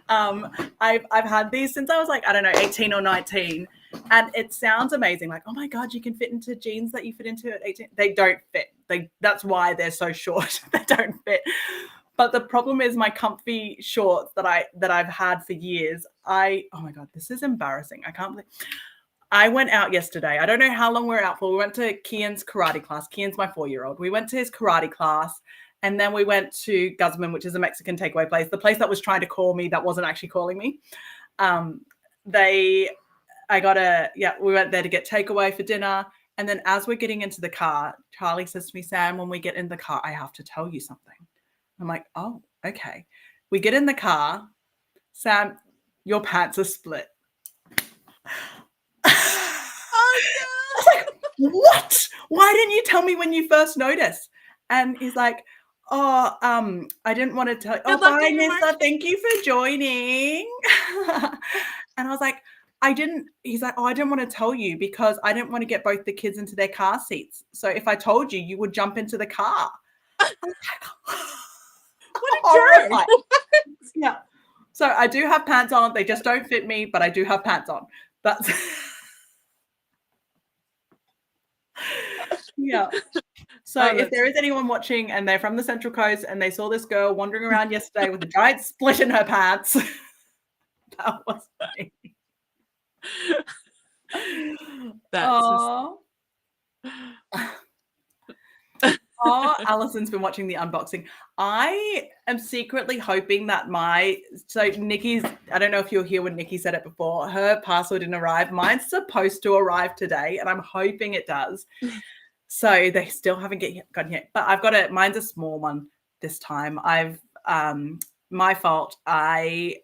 I've had these since I was like, I don't know, 18 or 19, and it sounds amazing. Like, oh my God, you can fit into jeans that you fit into at 18. They don't fit. That's why they're so short. They don't fit. But the problem is my comfy shorts that I've had for years. Oh my God, this is embarrassing. I can't believe. I went out yesterday. I don't know how long we were out for. We went to Kian's karate class. Kian's my 4-year-old. We went to his karate class, and then we went to Guzman, which is a Mexican takeaway place, the place that was trying to call me that wasn't actually calling me. We went there to get takeaway for dinner. And then as we're getting into the car, Charlie says to me, Sam, when we get in the car, I have to tell you something. I'm like, oh, okay. We get in the car. Sam, your pants are split. I was like, what? Why didn't you tell me when you first noticed? And he's like, oh, I didn't want to tell you. Oh, bye, Nissa. Thank you for joining. And I was like, he's like, oh, I didn't want to tell you because I didn't want to get both the kids into their car seats. So if I told you, you would jump into the car. What a jerk. Yeah. So I do have pants on. They just don't fit me, but I do have pants on. That's yeah. So if there is anyone watching and they're from the Central Coast and they saw this girl wandering around yesterday with a giant split in her pants, that was me. That's Oh, Allison's been watching the unboxing. I am secretly hoping that Nikki's, I don't know if you'll hear when Nikki said it before, her parcel didn't arrive. Mine's supposed to arrive today, and I'm hoping it does. So they still haven't gotten yet. But I've got mine's a small one this time. My fault. I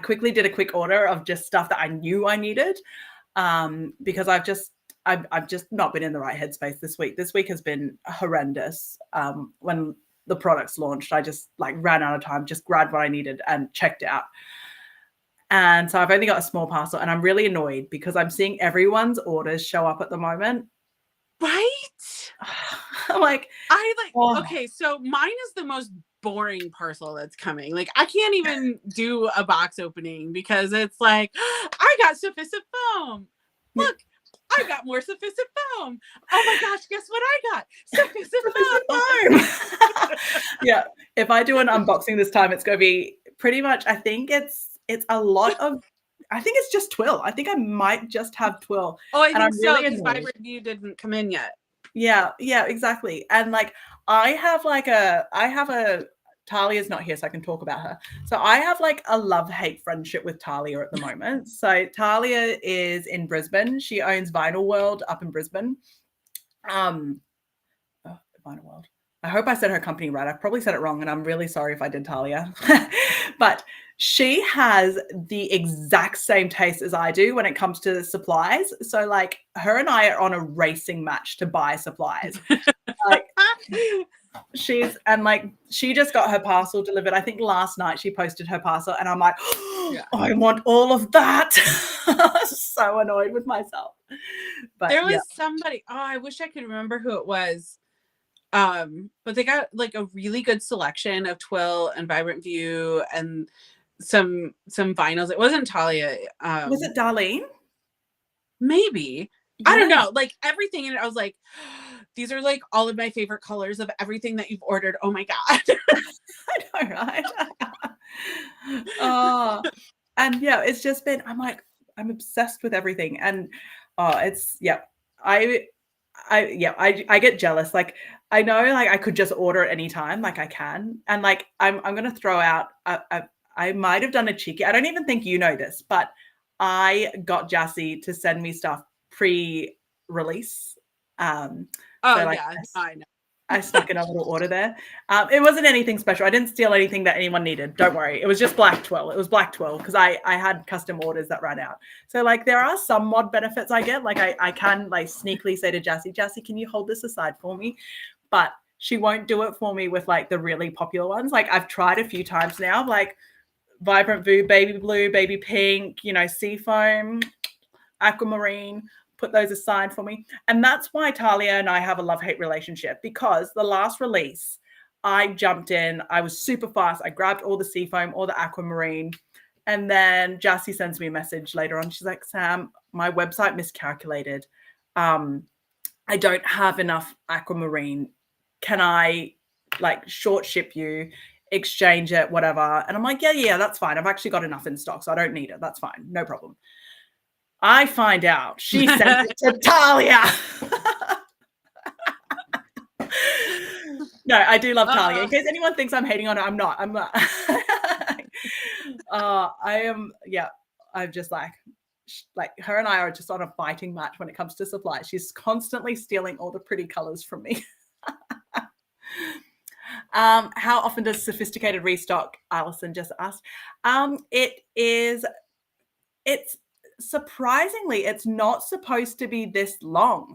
quickly did a quick order of just stuff that I knew I needed because I've just not been in the right headspace this week. This week has been horrendous. When the products launched, I just ran out of time, just grabbed what I needed and checked out. And so I've only got a small parcel and I'm really annoyed because I'm seeing everyone's orders show up at the moment. Right? I'm like, okay, so mine is the most boring parcel that's coming. Like I can't even do a box opening because it's like, I got Sufficient Foam. Look, I got more Sufficient Foam. Oh my gosh, guess what I got? Sufficient Foam. Yeah, if I do an unboxing this time, it's going to be pretty much, I think it's a lot of, I think it's just twill. I think I might just have twill. Oh, I think so, because my review didn't come in yet. Yeah, exactly. And I have Talia's not here, so I can talk about her. So I have a love-hate friendship with Talia at the moment. So Talia is in Brisbane. She owns Vinyl World up in Brisbane. Vinyl World. I hope I said her company right. I probably said it wrong, and I'm really sorry if I did, Talia. But she has the exact same taste as I do when it comes to supplies. So her and I are on a racing match to buy supplies. She just got her parcel delivered. I think last night she posted her parcel and I'm like, oh, I want all of that. I was so annoyed with myself. But there was somebody, I wish I could remember who it was. But they got like a really good selection of Twill and Vibrant View and some vinyls. It wasn't Talia. Was it Darlene? Maybe. I don't Yeah. know. Like everything in it, I was like, these are like all of my favorite colors of everything that you've ordered. Oh my God. I know, right? Oh, and yeah, it's just been, I'm like, I'm obsessed with everything. And it's, yeah, I, I get jealous. Like, I know, like, I could just order at any time, like I can. And like, I'm going to throw out, I might have done a cheeky, I don't even think you know this, but I got Jassy to send me stuff pre-release. Oh so like, yeah, I know. I snuck in a little order there. It wasn't anything special. I didn't steal anything that anyone needed. Don't worry. It was just black twill. It was black twill because I had custom orders that ran out. So like there are some mod benefits I get. Like I can like sneakily say to Jassy, can you hold this aside for me? But she won't do it for me with like the really popular ones. Like I've tried a few times now, like Vibrant View, Baby Blue, Baby Pink, you know, Seafoam, Aquamarine, put those aside for me. And that's why Talia and I have a love-hate relationship, because the last release, I jumped in, I was super fast, I grabbed all the Seafoam, all the Aquamarine, and then Jassy sends me a message later on. She's like, Sam, my website miscalculated. I don't have enough Aquamarine. Can I like short ship you, exchange it, whatever? And I'm like, yeah, that's fine. I've actually got enough in stock, so I don't need it. That's fine. No problem. I find out she sent it to Talia. No, I do love Talia. In case anyone thinks I'm hating on her, I'm not. I'm not. I am, yeah, I'm just like her and I are just on a fighting match when it comes to supply. She's constantly stealing all the pretty colors from me. How often does sophisticated restock? Alison just asked. It's surprisingly, it's not supposed to be this long.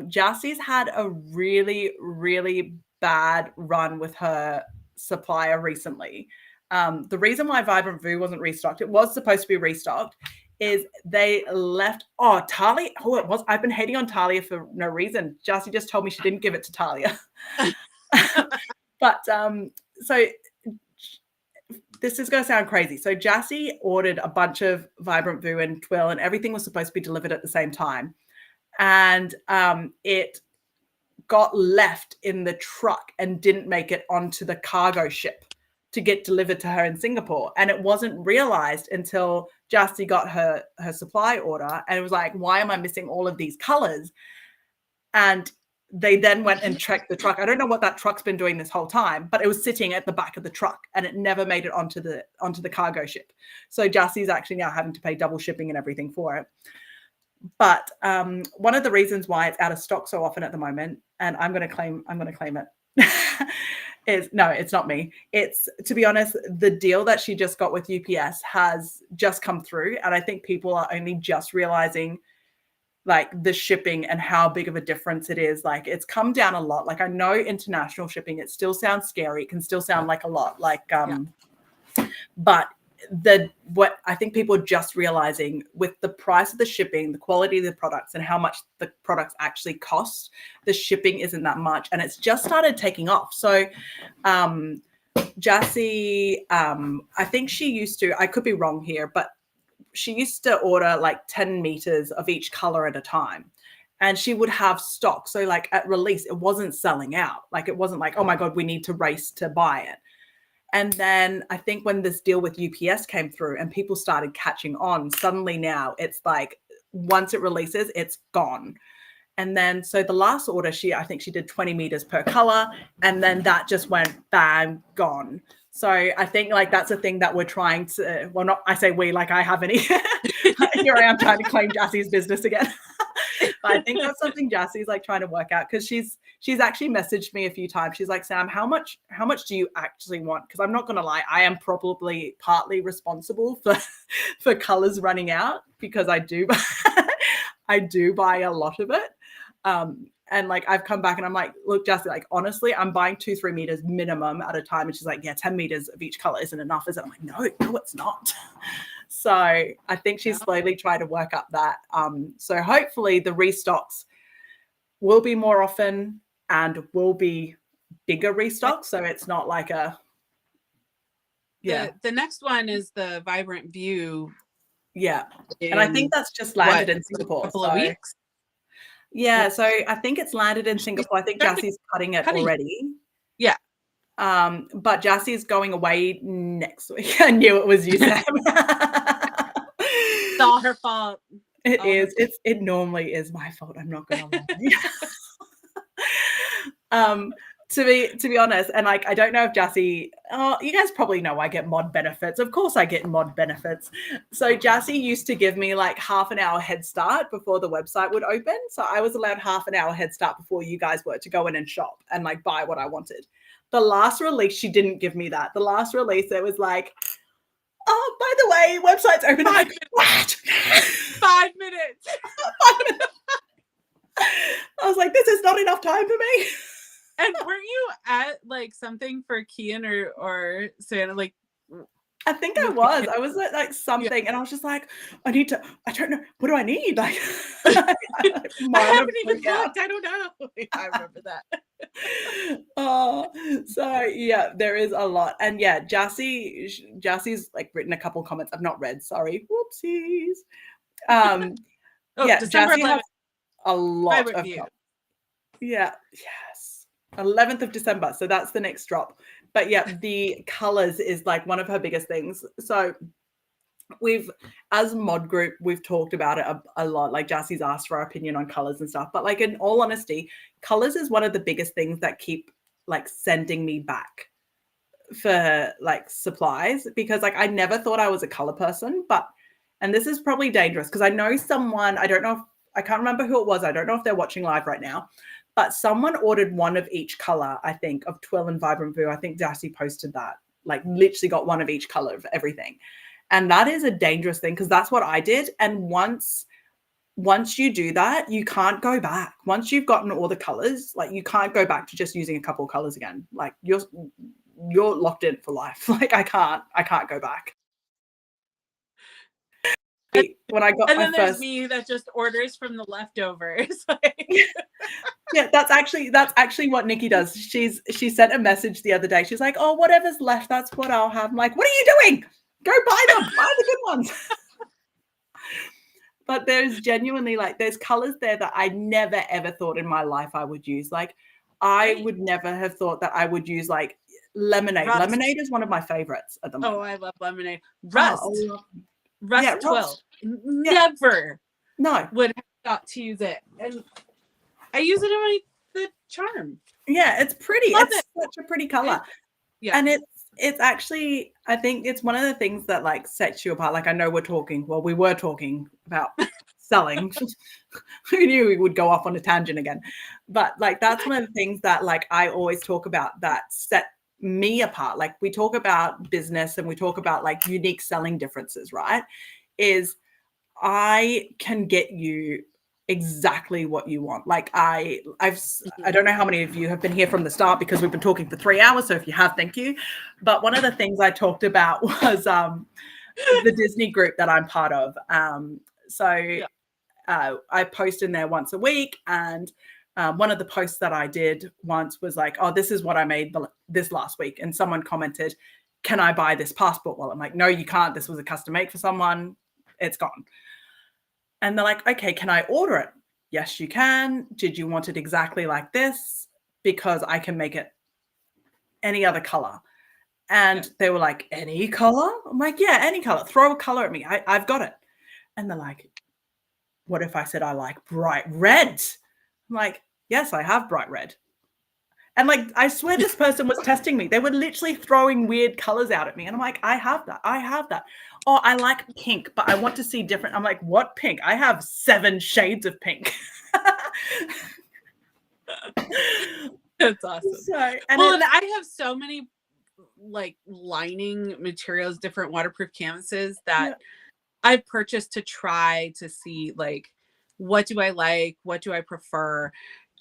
Jassy's had a really, really bad run with her supplier recently. The reason why Vibrant View wasn't restocked, it was supposed to be restocked, is they left. Oh, Talia. Oh, it was. I've been hating on Talia for no reason. Jassy just told me she didn't give it to Talia. But so this is going to sound crazy. So Jassy ordered a bunch of Vibrant View and Twill, and everything was supposed to be delivered at the same time. And it got left in the truck and didn't make it onto the cargo ship to get delivered to her in Singapore. And it wasn't realized until Jassy got her supply order, and it was like, why am I missing all of these colors? And they then went and checked the truck. I don't know what that truck's been doing this whole time, but it was sitting at the back of the truck and it never made it onto the cargo ship. So Jassy's actually now having to pay double shipping and everything for it. But one of the reasons why it's out of stock so often at the moment, and I'm going to claim it, is no, it's not me. It's, to be honest, the deal that she just got with UPS has just come through, and I think people are only just realizing like the shipping and how big of a difference it is. Like it's come down a lot. Like I know international shipping, it still sounds scary. It can still sound like a lot. Like, but what I think people are just realizing with the price of the shipping, the quality of the products, and how much the products actually cost, the shipping isn't that much, and it's just started taking off. So, Jassy, I think she used to. I could be wrong here, but she used to order like 10 meters of each color at a time, and she would have stock. So like at release, it wasn't selling out. Like it wasn't like, oh my God, we need to race to buy it. And then I think when this deal with UPS came through and people started catching on, suddenly now it's like once it releases, it's gone. And then so the last order, I think she did 20 meters per color, and then that just went bang, gone. So I think like that's a thing that we're trying to, well, not, I say we, like I have any, here I am trying to claim Jassy's business again. But I think that's something Jassy's like trying to work out, because she's actually messaged me a few times. She's like, Sam, how much do you actually want? Because I'm not going to lie, I am probably partly responsible for colors running out, because I do buy a lot of it. And like I've come back and I'm like, look, Jassy, like honestly, I'm buying 2-3 meters minimum at a time. And she's like, yeah, 10 meters of each color isn't enough, is it? I'm like, no, it's not. So I think she's slowly trying to work up that. So hopefully the restocks will be more often. and will be bigger restock. So it's not like a, yeah. The next one is the Vibrant View. Yeah. And I think that's just landed in Singapore. A couple of weeks. Yeah. So I think it's landed in Singapore. I think Jassie's cutting it already. Yeah. But Jassie's going away next week. I knew it was you, Sam. It's all her fault. It is. It normally is my fault. I'm not gonna lie. To be honest, and like I don't know if Jassie, you guys probably know I get mod benefits. Of course I get mod benefits. So Jassie used to give me like half an hour head start before the website would open. So I was allowed half an hour head start before you guys were to go in and shop and like buy what I wanted. The last release, she didn't give me that. The last release, it was like, oh, by the way, website's open. I'm like, what? 5 minutes. 5 minutes. I was like, this is not enough time for me. And weren't you at like something for Kian or Savannah? Like, I think I was. I was at like something, and I was just like, I don't know. What do I need? Like, I haven't even looked. I don't know. I remember that. So yeah, there is a lot. And yeah, Jassie's like written a couple comments I've not read. Sorry. Whoopsies. Yeah, Jassie has a lot of them. Yeah. Yes. 11th of December. So that's the next drop. But yeah, the colors is like one of her biggest things. So as mod group, we've talked about it a lot. Like Jassie's asked for our opinion on colors and stuff. But like in all honesty, colors is one of the biggest things that keep like sending me back for like supplies, because like I never thought I was a color person, and this is probably dangerous because I know someone, I can't remember who it was. I don't know if they're watching live right now, but someone ordered one of each color, I think, of Twill and Vibrant View. I think Jassie posted that, like literally got one of each color of everything. And that is a dangerous thing because that's what I did. And once you do that, you can't go back. Once you've gotten all the colors, like you can't go back to just using a couple of colors again. Like you're locked in for life. Like I can't go back. When I got and then there's me that just orders from the leftovers. Yeah, that's actually what Nikki does. She sent a message the other day. She's like, oh, whatever's left, that's what I'll have. I'm like, what are you doing? Go buy them. Buy the good ones. But there's genuinely like there's colors there that I never ever thought in my life I would use. Like I would never have thought that I would use like lemonade. Rust. Lemonade is one of my favorites at the moment. Oh, I love lemonade. Rust. Rust Yeah, Twill. Rust. Never would have thought to use it. And I use it on the charm. Yeah, it's pretty. It's such a pretty color. Yeah. And it's actually, I think it's one of the things that like sets you apart. Like I know we were talking about selling. Who knew we would go off on a tangent again? But like that's one of the things that like I always talk about that set me apart. Like we talk about business and we talk about like unique selling differences, right? Is I can get you exactly what you want. Like I don't know how many of you have been here from the start because we've been talking for 3 hours. So if you have, thank you. But one of the things I talked about was the Disney group that I'm part of. I post in there once a week, and one of the posts that I did once was like, oh, this is what I made this last week. And someone commented, can I buy this passport wallet? I'm like, no, you can't. This was a custom made for someone. It's gone. And they're like, okay, can I order it? Yes, you can. Did you want it exactly like this? Because I can make it any other color. And they were like, any color? I'm like, yeah, any color. Throw a color at me. I've got it. And they're like, what if I said I like bright red? I'm like, yes, I have bright red. And like, I swear this person was testing me. They were literally throwing weird colors out at me. And I'm like, I have that. Oh, I like pink, but I want to see different. I'm like, what pink? I have 7 shades of pink. That's awesome. And I have so many like lining materials, different waterproof canvases that I've purchased to try to see like, what do I like? What do I prefer?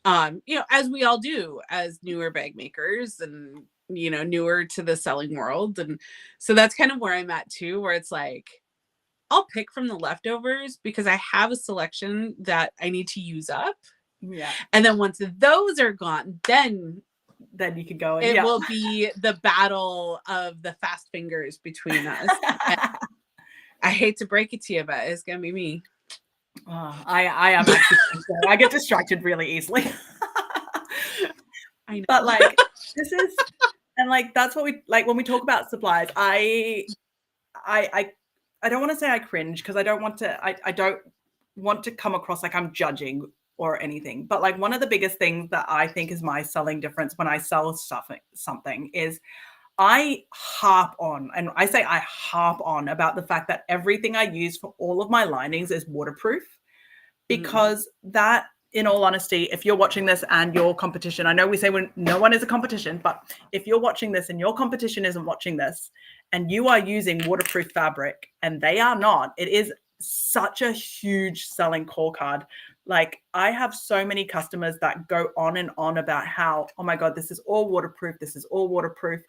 As we all do as newer bag makers and, newer to the selling world. And so that's kind of where I'm at too, where it's like, I'll pick from the leftovers because I have a selection that I need to use up Yeah. And then once those are gone, then Then you can go and it yeah. will be the battle of the fast fingers between us. And I hate to break it to you, but it's gonna be me. Oh, I am actually I get distracted really easily. I know. But like this is and like that's what we like when we talk about supplies. I I don't want to say I cringe because I don't want to I don't want to come across like I'm judging or anything. But like one of the biggest things that I think is my selling difference when I sell something is I harp on, and I say I harp on about the fact that everything I use for all of my linings is waterproof because that, in all honesty, if you're watching this and your competition, I know we say when no one is a competition, but if you're watching this and your competition isn't watching this and you are using waterproof fabric and they are not, it is such a huge selling core card. Like I have so many customers that go on and on about how, oh my God, this is all waterproof. This is all waterproof.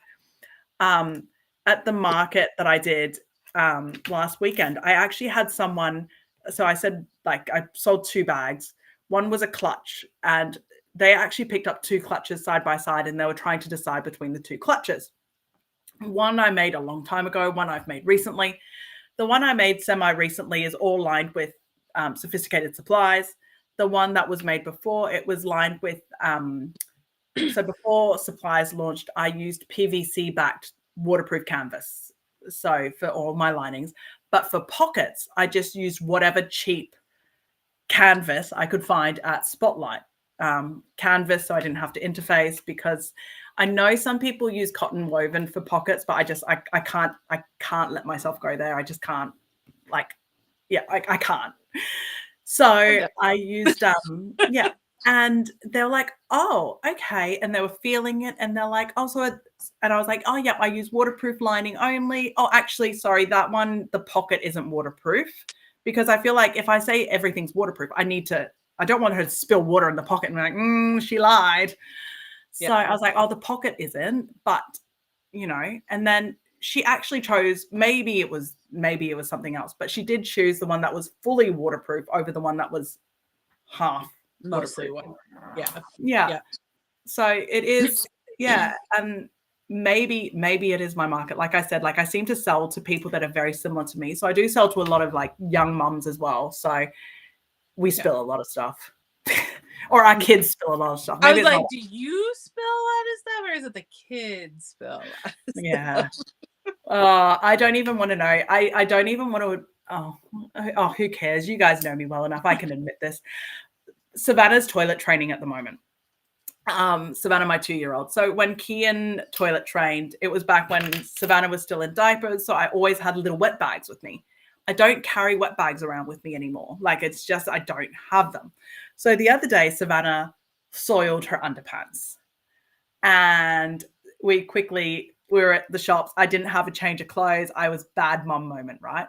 At the market that I did last weekend, I actually had someone. So I said, like, I sold 2 bags. One was a clutch, and they actually picked up 2 clutches side by side, and they were trying to decide between the 2 clutches. One I made a long time ago, one I've made recently. The one I made semi-recently is all lined with sophisticated supplies. The one that was made before, it was lined with so before supplies launched, I used PVC-backed waterproof canvas. So for all my linings, but for pockets, I just used whatever cheap canvas I could find at Spotlight canvas, so I didn't have to interface. Because I know some people use cotton woven for pockets, but I can't let myself go there. I just can't. Like, yeah, I can't. So I used yeah. And they're like, oh, okay. And they were feeling it. And they're like, oh, and I was like, oh, yeah, I use waterproof lining only. Oh, actually, sorry, that one, the pocket isn't waterproof. Because I feel like if I say everything's waterproof, I don't want her to spill water in the pocket and be like, she lied. So I was like, oh, the pocket isn't, but, and then she actually chose, maybe it was something else, but she did choose the one that was fully waterproof over the one that was half mostly waterproof. Yeah. So it is, yeah. And maybe it is my market. Like I said, like I seem to sell to people that are very similar to me. So I do sell to a lot of like young mums as well. So we spill a lot of stuff. Or our kids spill a lot of stuff. Maybe I was like, do you spill a lot of stuff, or is it the kids spill a lot of stuff? Yeah. I don't even want to know. I don't even want to. Oh, who cares? You guys know me well enough. I can admit this. Savannah's toilet training at the moment. Savannah, my 2-year-old. So when Kian toilet trained, it was back when Savannah was still in diapers. So I always had little wet bags with me. I don't carry wet bags around with me anymore. Like it's just, I don't have them. So the other day, Savannah soiled her underpants. And we were at the shops. I didn't have a change of clothes. I was bad mom moment, right?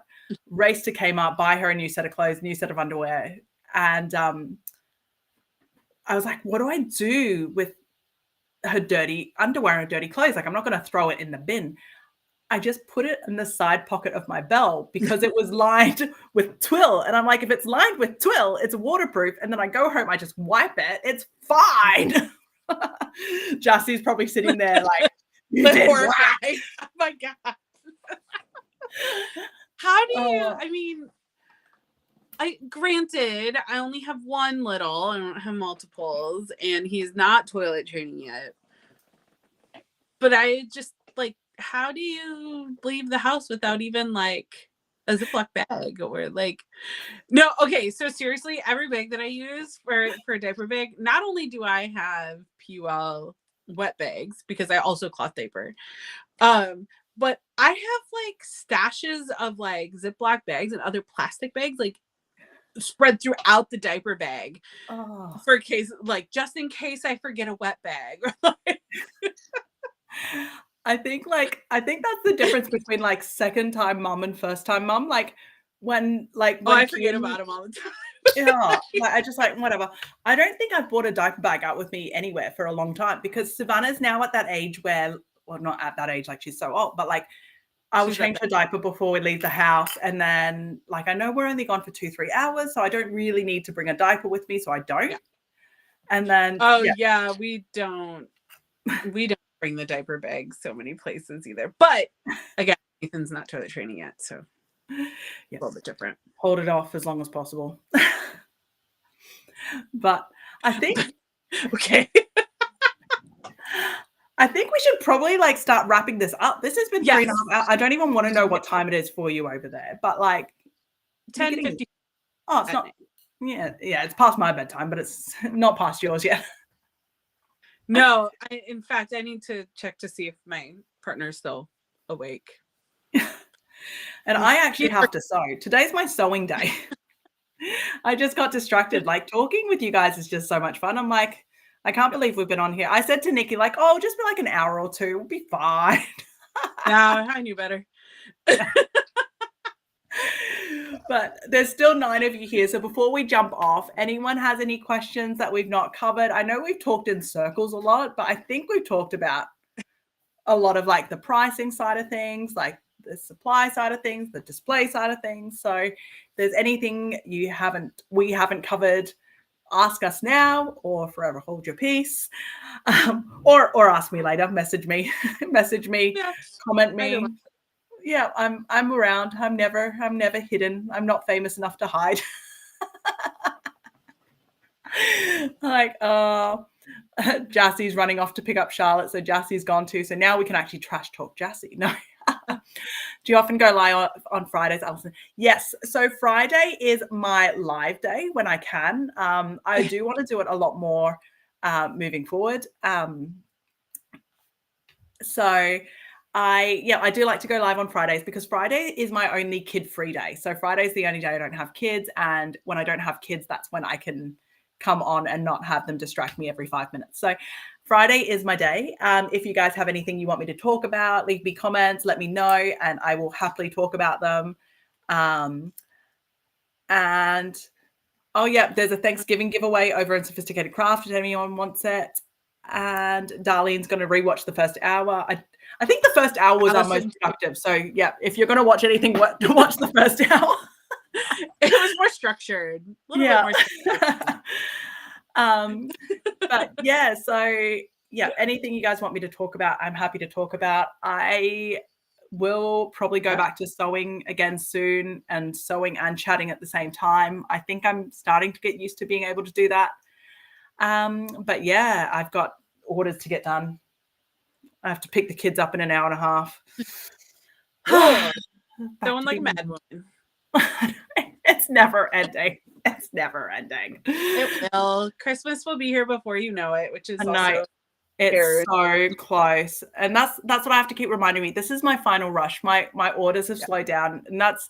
Race to Kmart, buy her a new set of clothes, new set of underwear. And I was like, what do I do with her dirty underwear and dirty clothes? Like, I'm not going to throw it in the bin. I just put it in the side pocket of my belt because it was lined with twill. And I'm like, if it's lined with twill, it's waterproof. And then I go home, I just wipe it. It's fine. Jassie's probably sitting there like, you did horrified. Oh my God. How do you, I mean, granted, I only have one little, I don't have multiples, and he's not toilet training yet. But I just like, how do you leave the house without even like a Ziploc bag or like, no, okay. So seriously, every bag that I use for a diaper bag, not only do I have PUL wet bags because I also cloth diaper, but I have like stashes of like Ziploc bags and other plastic bags, like spread throughout the diaper bag for case, like just in case I forget a wet bag. I think that's the difference between like second time mom and first time mom. Like when I forget about them all the time. Yeah, like, I just like whatever. I don't think I've brought a diaper bag out with me anywhere for a long time because Savannah's now at that age where, well, not at that age, like she's so old, but like I will change her diaper before we leave the house. And then like I know we're only gone for 2-3 hours, so I don't really need to bring a diaper with me, so I don't. And then Oh yeah, we don't bring the diaper bag so many places either. But again, Ethan's not toilet training yet, so a little bit different. Hold it off as long as possible. But I think Okay. I think we should probably like start wrapping this up. This has been Yes. 3.5 hours. I don't even want to know what time it is for you over there, but like 10:50. Oh, it's not. Yeah, it's past my bedtime, but it's not past yours yet. No, in fact, I need to check to see if my partner's still awake. And I actually have to sew. Today's my sewing day. I just got distracted. Like talking with you guys is just so much fun. I'm like, I can't believe we've been on here. I said to Nikki, like, oh, just be like an hour or two. We'll be fine. No, I knew better. But there's still 9 of you here. So before we jump off, anyone has any questions that we've not covered? I know we've talked in circles a lot, but I think we've talked about a lot of like the pricing side of things, like the supply side of things, the display side of things. So if there's anything we haven't covered, ask us now or forever hold your peace. Or ask me later, message me, Yeah, comment me. Yeah, I'm around. I'm never hidden. I'm not famous enough to hide. Like, Jassie's running off to pick up Charlotte, so Jassie's gone too. So now we can actually trash talk Jassie. No. Do you often go live on Fridays, Alison? Yes. So Friday is my live day when I can. I do want to do it a lot more moving forward. So I do like to go live on Fridays because Friday is my only kid-free day. So Friday is the only day I don't have kids. And when I don't have kids, that's when I can come on and not have them distract me every 5 minutes. So Friday is my day. If you guys have anything you want me to talk about, leave me comments, let me know, and I will happily talk about them. And oh yeah, there's a Thanksgiving giveaway over in Sophisticated Craft if anyone wants it. And Darlene's going to rewatch the first hour. I think the first hour was our most productive. So yeah, if you're going to watch anything, watch the first hour. It was more structured. A little bit more structured. But yeah, so yeah, anything you guys want me to talk about, I'm happy to talk about. I will probably go back to sewing again soon, and sewing and chatting at the same time. I think I'm starting to get used to being able to do that. But yeah, I've got orders to get done. I have to pick the kids up in an hour and a half. Someone like a mad woman. It's never ending. It's never ending. It will. Christmas will be here before you know it, which is also it's so close. And that's what I have to keep reminding me. This is my final rush. My orders have slowed down, and that's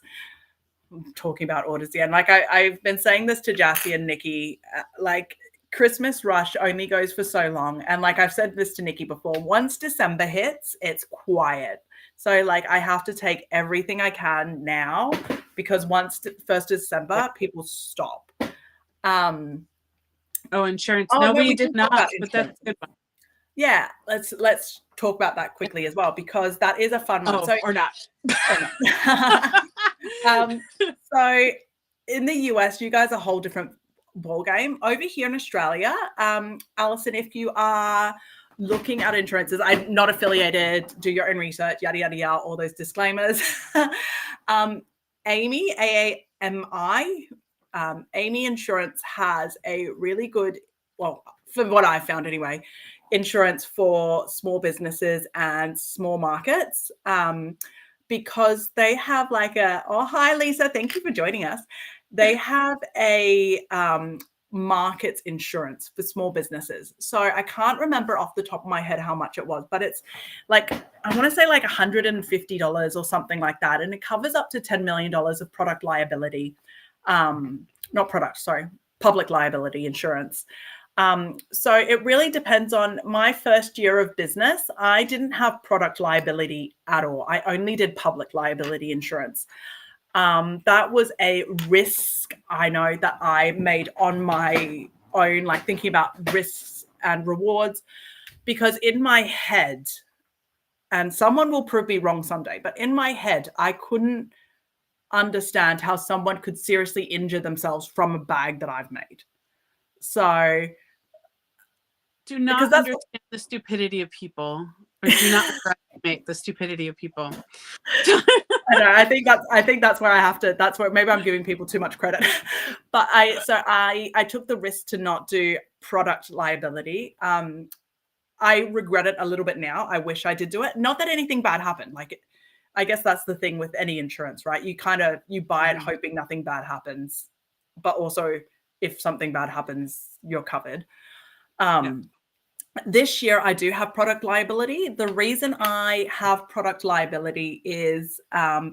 I'm talking about orders again. Like I've been saying this to Jassie and Nikki, like Christmas rush only goes for so long. And like I've said this to Nikki before, once December hits, it's quiet. So like I have to take everything I can now, because once 1st December, people stop. Insurance. No, we did not, but that's a good one. Yeah, let's talk about that quickly as well, because that is a fun one. Or not. So in the US, you guys are a whole different ball game. Over here in Australia, Alison, if you are looking at insurances, I'm not affiliated, do your own research, yada, yada, yada, all those disclaimers. Amy, AAMI, Amy Insurance has a really good, well, for what I've found anyway, insurance for small businesses and small markets, because they have like hi Lisa, thank you for joining us. They have a markets insurance for small businesses. So I can't remember off the top of my head how much it was, but it's like, I want to say like $150 or something like that. And it covers up to $10 million of product liability, public liability insurance. So it really depends on my first year of business. I didn't have product liability at all. I only did public liability insurance. That was a risk, I know, that I made on my own, like thinking about risks and rewards, because in my head, and someone will prove me wrong someday, but in my head, I couldn't understand how someone could seriously injure themselves from a bag that I've made. So Do because not that's understand the stupidity of people, or do not underestimate the stupidity of people. I know. I think that's where I have to. That's where maybe I'm giving people too much credit. But I took the risk to not do product liability. I regret it a little bit now. I wish I did do it. Not that anything bad happened. Like, I guess that's the thing with any insurance, right? You buy it hoping nothing bad happens, but also if something bad happens, you're covered. This year, I do have product liability. The reason I have product liability is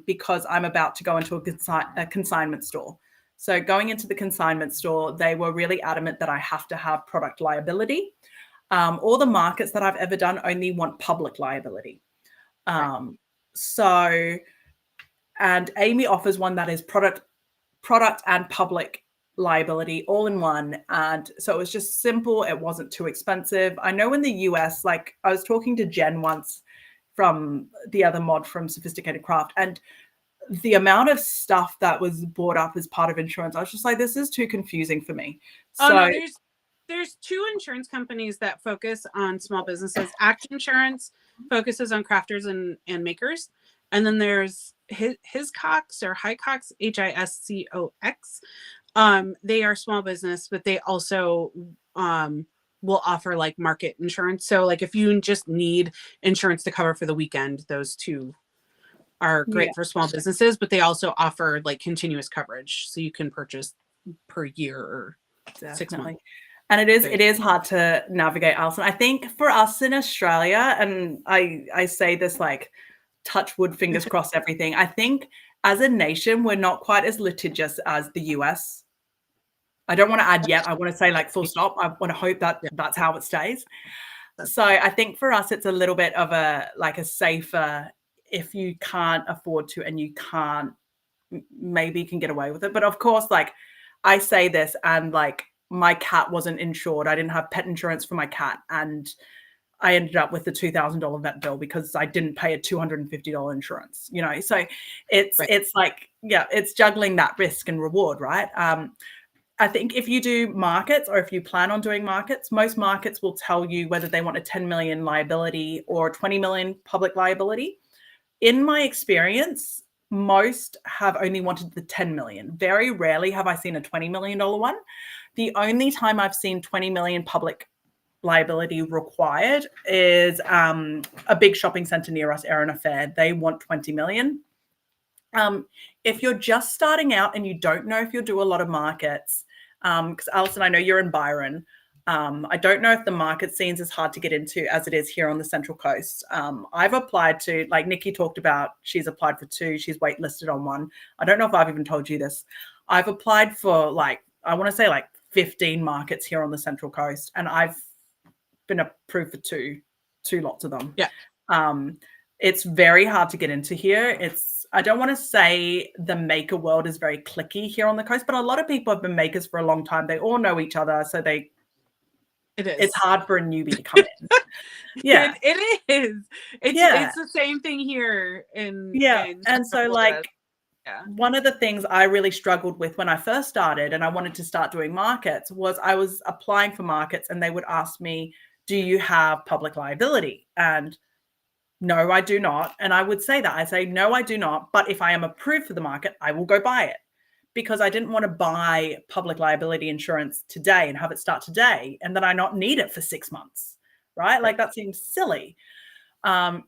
because I'm about to go into a consignment store. So going into the consignment store, they were really adamant that I have to have product liability. All the markets that I've ever done only want public liability. So, and Amy offers one that is product and public liability all in one. And so it was just simple. It wasn't too expensive. I know in the US, like I was talking to Jen once from the other mod from Sophisticated Craft, and the amount of stuff that was brought up as part of insurance, I was just like, this is too confusing for me. Oh, no, there's two insurance companies that focus on small businesses. Act Insurance focuses on crafters and makers. And then there's Hiscox or Hiscox, Hiscox. They are small business, but they also will offer like market insurance. So like if you just need insurance to cover for the weekend, those two are great for small businesses, but they also offer like continuous coverage. So you can purchase per year or 6 months. And it is hard to navigate, Alison. I think for us in Australia, and I say this like touch wood, fingers crossed, everything. I think as a nation, we're not quite as litigious as the US. I don't want to add yet. I want to say like full stop. I want to hope that that's how it stays. So I think for us, it's a little bit of a safer, if you can't afford to and you can't, maybe you can get away with it. But of course, like I say this and like my cat wasn't insured. I didn't have pet insurance for my cat. And I ended up with the $2,000 vet bill because I didn't pay a $250 insurance, you know? So it's like, it's juggling that risk and reward, right? I think if you do markets or if you plan on doing markets, most markets will tell you whether they want a 10 million liability or 20 million public liability. In my experience, most have only wanted the 10 million. Very rarely have I seen a $20 million one. The only time I've seen 20 million public liability required is a big shopping center near us, Erin Affair. They want 20 million. If you're just starting out and you don't know if you'll do a lot of markets, because Alison, I know you're in Byron. I don't know if the market scene's as hard to get into as it is here on the Central Coast. I've applied to, like Nikki talked about, she's applied for 2, she's waitlisted on 1. I don't know if I've even told you this. I've applied for like, I want to say like 15 markets here on the Central Coast, and I've been approved for 2 lots of them. It's very hard to get into here. I don't want to say the maker world is very cliquey here on the coast, but a lot of people have been makers for a long time. They all know each other, so it's hard for a newbie to come in. It is. It's the same thing here and so like one of the things I really struggled with when I first started and I wanted to start doing markets was I was applying for markets and they would ask me, do you have public liability? And no, I do not. And I would say that. I say, no, I do not. But if I am approved for the market, I will go buy it, because I didn't want to buy public liability insurance today and have it start today and then I not need it for 6 months, right? Like that seems silly.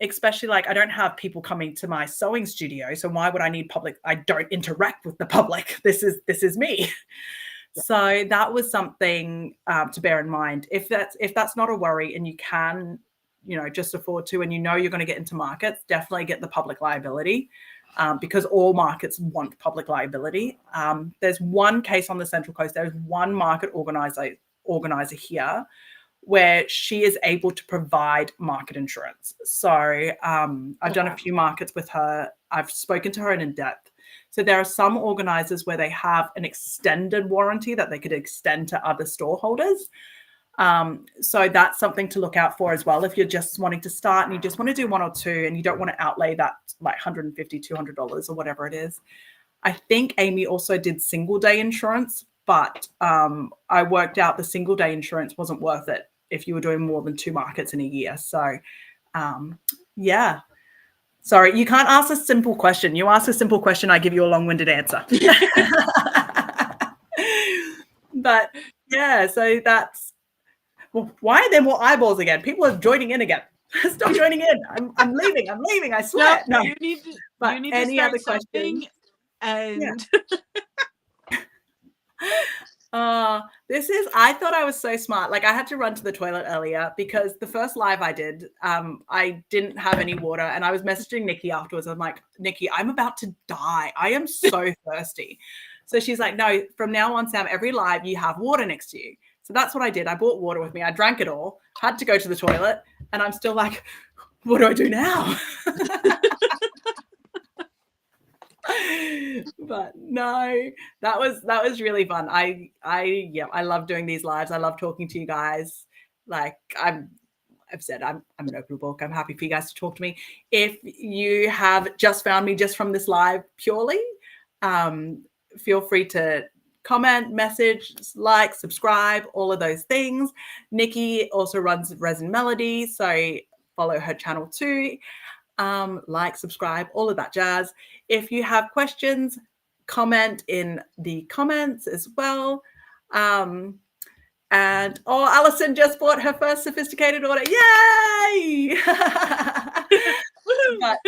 Especially like I don't have people coming to my sewing studio. So why would I need public? I don't interact with the public. This is me. So that was something to bear in mind. If that's not a worry and you can, just afford to, and you're going to get into markets, definitely get the public liability, because all markets want public liability. There's one case on the Central Coast. There's one market organizer here where she is able to provide market insurance. So I've done a few markets with her. I've spoken to her in depth. So there are some organizers where they have an extended warranty that they could extend to other store holders. So that's something to look out for as well. If you're just wanting to start and you just want to do 1 or 2 and you don't want to outlay that like $150, $200 or whatever it is. I think Amy also did single day insurance, but I worked out the single day insurance wasn't worth it if you were doing more than 2 markets in a year. So, yeah. Sorry, you can't ask a simple question. You ask a simple question, I give you a long-winded answer. But yeah, so that's why are there more eyeballs again? People are joining in again. Stop joining in. I'm leaving. I swear. No, you need to. But You need any to start other something, questions? and I thought I was so smart. Like I had to run to the toilet earlier because the first live I did, I didn't have any water and I was messaging Nikki afterwards. I'm like, Nikki, I'm about to die. I am so thirsty. So she's like, no, from now on, Sam, every live you have water next to you. So that's what I did. I bought water with me. I drank it all, had to go to the toilet, and I'm still like, what do I do now? But no, that was really fun. I love doing these lives. I love talking to you guys. Like I've said, I'm an open book. I'm happy for you guys to talk to me. If you have just found me just from this live purely, feel free to comment, message, like, subscribe, all of those things. Nikki also runs Resin Melody, so follow her channel too. Like, subscribe, all of that jazz. If you have questions, comment in the comments as well. And Alison just bought her first sophisticated order. Yay! But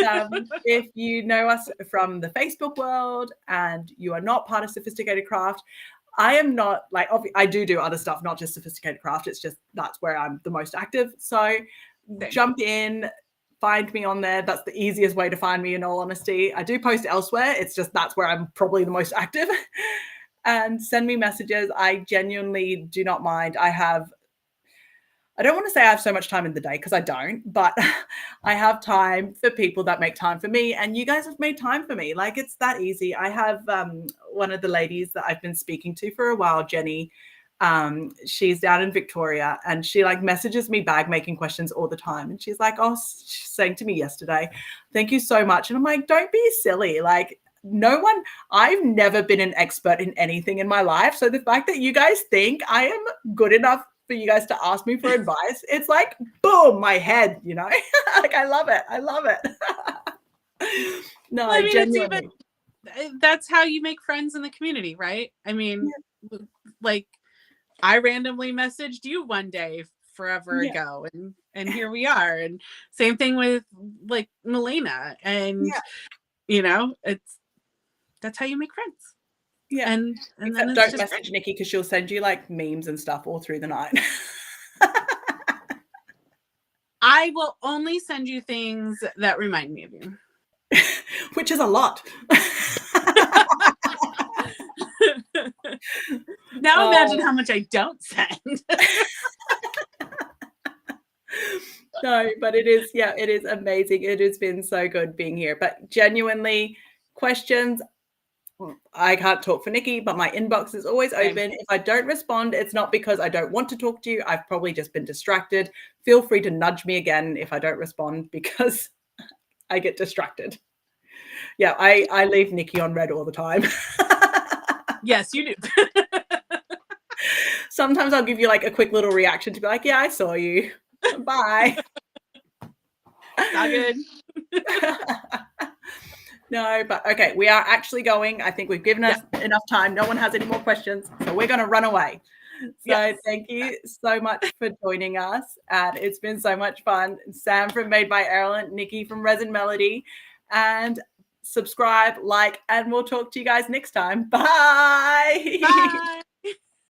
if you know us from the Facebook world and you are not part of Sophisticated Craft, I am not like, I do other stuff, not just Sophisticated Craft. It's just that's where I'm the most active. So jump in, find me on there. That's the easiest way to find me, in all honesty. I do post elsewhere. It's just that's where I'm probably the most active. And send me messages. I genuinely do not mind. I don't want to say I have so much time in the day because I don't, but I have time for people that make time for me. And you guys have made time for me. Like, it's that easy. I have one of the ladies that I've been speaking to for a while, Jenny. She's down in Victoria and she like messages me bag making questions all the time. And she's like, oh, she's saying to me yesterday, thank you so much. And I'm like, don't be silly. Like, I've never been an expert in anything in my life. So the fact that you guys think I am good enough for you guys to ask me for advice, it's like, boom, my head, you know? Like, I love it. No, well, I mean, genuinely. That's how you make friends in the community, right? I mean, like, I randomly messaged you one day forever ago, and here we are. And same thing with like Melina, and you know, that's how you make friends. Yeah. And then don't message Nikki because she'll send you like memes and stuff all through the night. I will only send you things that remind me of you. Which is a lot. Now imagine how much I don't send. No, but it is amazing. It has been so good being here. But genuinely, questions, I can't talk for Nikki, but my inbox is always open. If I don't respond, it's not because I don't want to talk to you. I've probably just been distracted. Feel free to nudge me again if I don't respond because I get distracted. Yeah, I leave Nikki on red all the time. Yes, you do. Sometimes I'll give you like a quick little reaction to be like, yeah, I saw you. Bye. Not good. No, but okay, we are actually going. I think we've given us enough time. No one has any more questions, so we're going to run away. So thank you so much for joining us, and it's been so much fun. Sam from Made by Erilyn, Nikki from Resin Melody, and subscribe, like, and we'll talk to you guys next time. Bye. Bye.